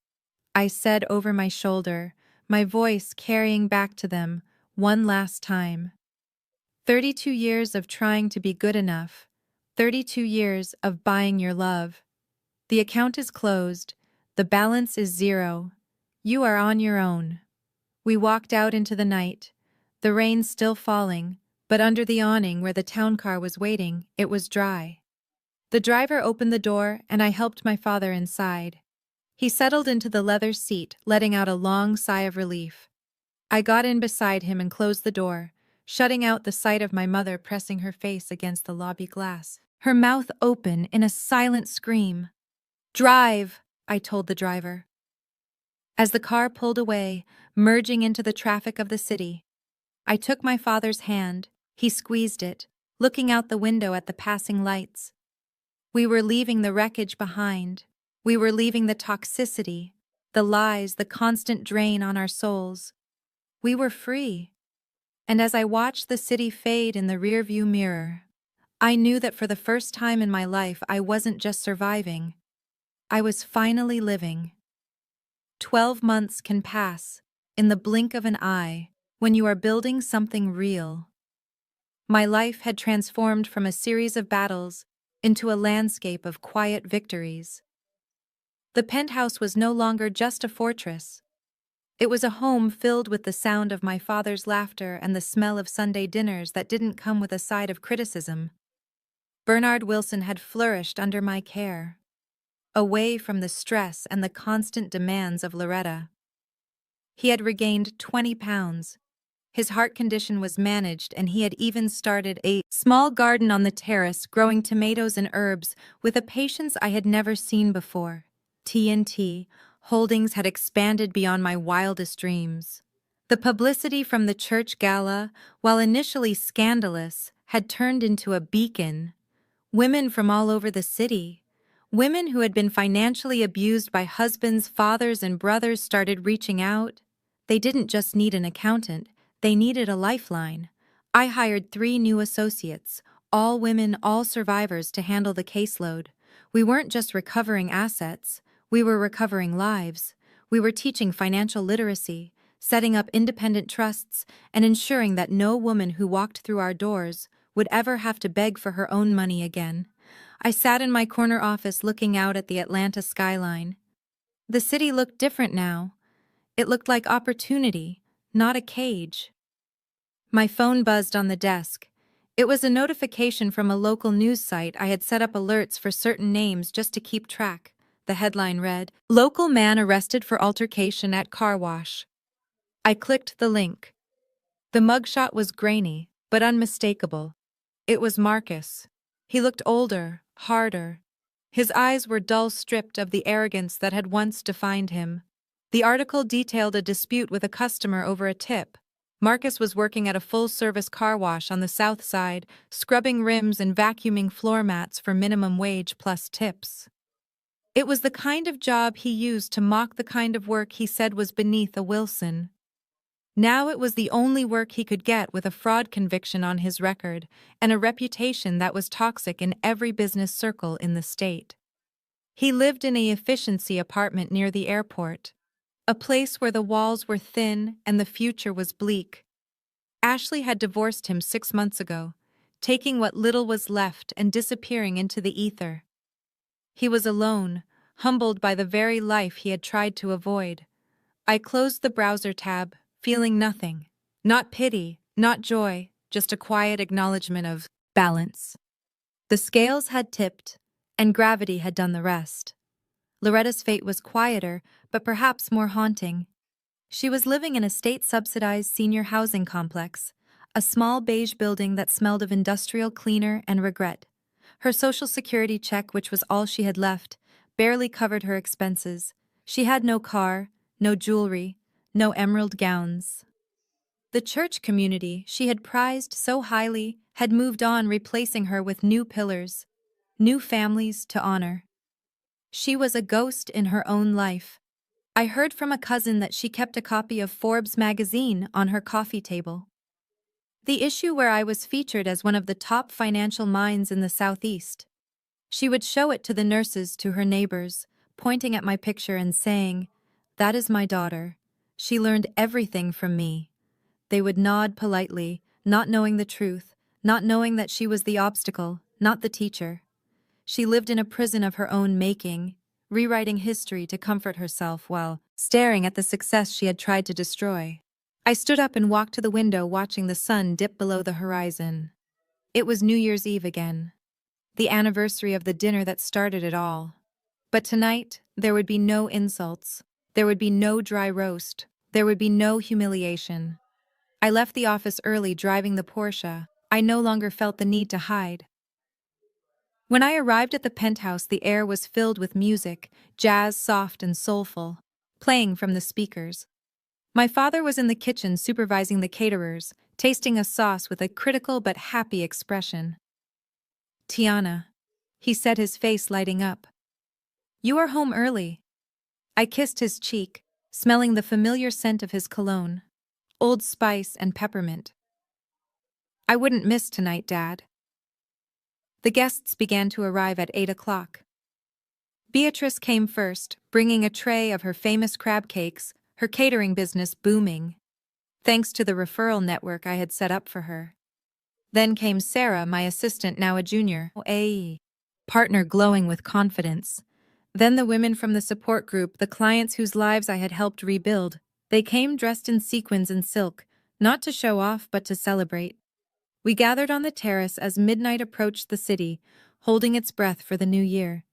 I said over my shoulder, my voice carrying back to them one last time. 32 years of trying to be good enough. 32 years of buying your love. The account is closed. The balance is 0. You are on your own. We walked out into the night, the rain still falling, but under the awning where the town car was waiting, it was dry. The driver opened the door and I helped my father inside. He settled into the leather seat, letting out a long sigh of relief. I got in beside him and closed the door, shutting out the sight of my mother pressing her face against the lobby glass, her mouth open in a silent scream. Drive, I told the driver. As the car pulled away, merging into the traffic of the city, I took my father's hand. He squeezed it, looking out the window at the passing lights. We were leaving the wreckage behind. We were leaving the toxicity, the lies, the constant drain on our souls. We were free. And as I watched the city fade in the rearview mirror, I knew that for the first time in my life I wasn't just surviving. I was finally living. 12 months can pass, in the blink of an eye, when you are building something real. My life had transformed from a series of battles into a landscape of quiet victories. The penthouse was no longer just a fortress. It was a home filled with the sound of my father's laughter and the smell of Sunday dinners that didn't come with a side of criticism. Bernard Wilson had flourished under my care, away from the stress and the constant demands of Loretta. He had regained 20 pounds. His heart condition was managed, and he had even started a small garden on the terrace growing tomatoes and herbs with a patience I had never seen before. TNT Holdings had expanded beyond my wildest dreams. The publicity from the church gala, while initially scandalous, had turned into a beacon. Women from all over the city, women who had been financially abused by husbands, fathers, and brothers started reaching out. They didn't just need an accountant, they needed a lifeline. I hired 3 new associates, all women, all survivors, to handle the caseload. We weren't just recovering assets, we were recovering lives. We were teaching financial literacy, setting up independent trusts, and ensuring that no woman who walked through our doors would ever have to beg for her own money again. I sat in my corner office looking out at the Atlanta skyline. The city looked different now. It looked like opportunity, not a cage. My phone buzzed on the desk. It was a notification from a local news site. I had set up alerts for certain names just to keep track. The headline read, "Local man arrested for altercation at car wash." I clicked the link. The mugshot was grainy, but unmistakable. It was Marcus. He looked older, harder. His eyes were dull, stripped of the arrogance that had once defined him. The article detailed a dispute with a customer over a tip. Marcus was working at a full-service car wash on the south side, scrubbing rims and vacuuming floor mats for minimum wage plus tips. It was the kind of job he used to mock the kind of work he said was beneath a Wilson. Now it was the only work he could get with a fraud conviction on his record and a reputation that was toxic in every business circle in the state. He lived in a efficiency apartment near the airport, a place where the walls were thin and the future was bleak. Ashley had divorced him 6 months ago, taking what little was left and disappearing into the ether. He was alone, humbled by the very life he had tried to avoid. I closed the browser tab, feeling nothing. Not pity, not joy, just a quiet acknowledgement of balance. The scales had tipped, and gravity had done the rest. Loretta's fate was quieter, but perhaps more haunting. She was living in a state-subsidized senior housing complex, a small beige building that smelled of industrial cleaner and regret. Her Social Security check, which was all she had left, barely covered her expenses. She had no car, no jewelry, no emerald gowns. The church community she had prized so highly had moved on, replacing her with new pillars, new families to honor. She was a ghost in her own life. I heard from a cousin that she kept a copy of Forbes magazine on her coffee table. The issue where I was featured as one of the top financial minds in the Southeast. She would show it to the nurses, to her neighbors, pointing at my picture and saying, "That is my daughter. She learned everything from me." They would nod politely, not knowing the truth, not knowing that she was the obstacle, not the teacher. She lived in a prison of her own making, rewriting history to comfort herself while staring at the success she had tried to destroy. I stood up and walked to the window, watching the sun dip below the horizon. It was New Year's Eve again, the anniversary of the dinner that started it all. But tonight, there would be no insults. There would be no dry roast. There would be no humiliation. I left the office early, driving the Porsche. I no longer felt the need to hide. When I arrived at the penthouse, the air was filled with music, jazz, soft and soulful. playing from the speakers. My father was in the kitchen supervising the caterers, tasting a sauce with a critical but happy expression. "Tiana," he said, his face lighting up. "You are home early." I kissed his cheek, smelling the familiar scent of his cologne, Old Spice and peppermint. "I wouldn't miss tonight, Dad." The guests began to arrive at 8 o'clock. Beatrice came first, bringing a tray of her famous crab cakes, her catering business booming, thanks to the referral network I had set up for her. Then came Sarah, my assistant, now a junior, a partner glowing with confidence. Then the women from the support group, the clients whose lives I had helped rebuild. They came dressed in sequins and silk, not to show off but to celebrate. We gathered on the terrace as midnight approached the city, holding its breath for the new year.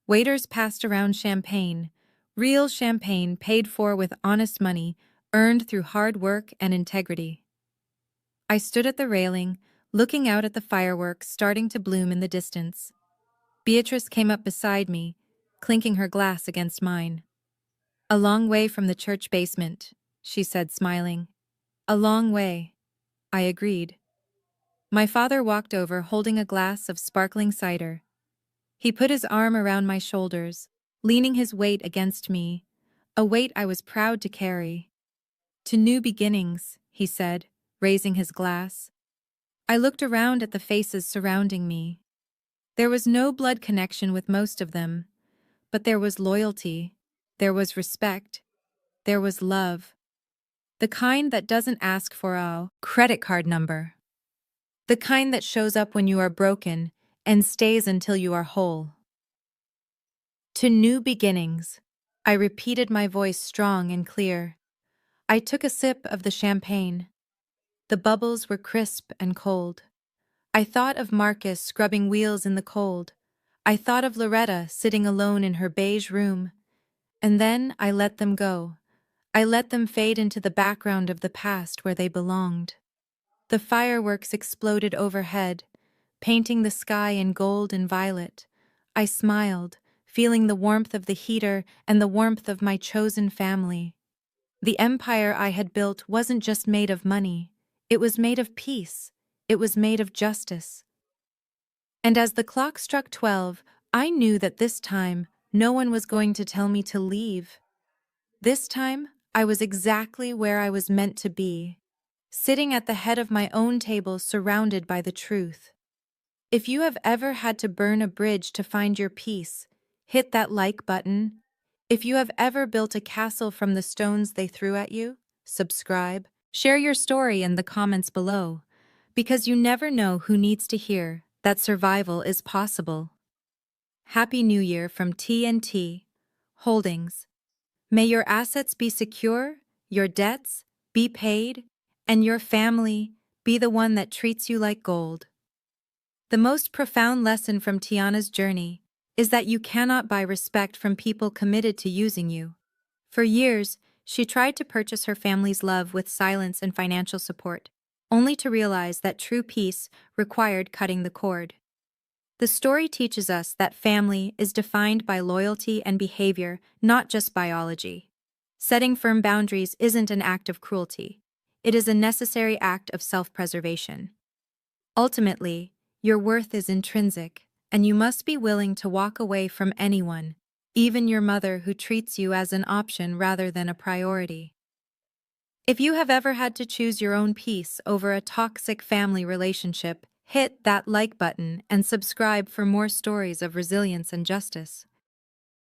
Waiters passed around champagne, real champagne paid for with honest money, earned through hard work and integrity. I stood at the railing, looking out at the fireworks starting to bloom in the distance. Beatrice came up beside me, clinking her glass against mine. "A long way from the church basement," she said, smiling. "A long way," I agreed. My father walked over holding a glass of sparkling cider. He put his arm around my shoulders, leaning his weight against me, a weight I was proud to carry. "To new beginnings," he said, raising his glass. I looked around at the faces surrounding me. There was no blood connection with most of them, but there was loyalty, there was respect, there was love. The kind that doesn't ask for a credit card number. The kind that shows up when you are broken and stays until you are whole. "To new beginnings," I repeated, my voice strong and clear. I took a sip of the champagne. The bubbles were crisp and cold. I thought of Marcus scrubbing wheels in the cold. I thought of Loretta sitting alone in her beige room. And then I let them go. I let them fade into the background of the past where they belonged. The fireworks exploded overhead, painting the sky in gold and violet. I smiled, feeling the warmth of the heater and the warmth of my chosen family. The empire I had built wasn't just made of money. It was made of peace. It was made of justice. And as the clock struck 12, I knew that this time, no one was going to tell me to leave. This time, I was exactly where I was meant to be, sitting at the head of my own table surrounded by the truth. If you have ever had to burn a bridge to find your peace, hit that like button. If you have ever built a castle from the stones they threw at you, subscribe. Share your story in the comments below, because you never know who needs to hear that survival is possible. Happy New Year from TNT Holdings. May your assets be secure, your debts be paid, and your family be the one that treats you like gold. The most profound lesson from Tiana's journey is that you cannot buy respect from people committed to using you. For years, she tried to purchase her family's love with silence and financial support, only to realize that true peace required cutting the cord. The story teaches us that family is defined by loyalty and behavior, not just biology. Setting firm boundaries isn't an act of cruelty. It is a necessary act of self-preservation. Ultimately, your worth is intrinsic, and you must be willing to walk away from anyone, even your mother, who treats you as an option rather than a priority. If you have ever had to choose your own peace over a toxic family relationship, hit that like button and subscribe for more stories of resilience and justice.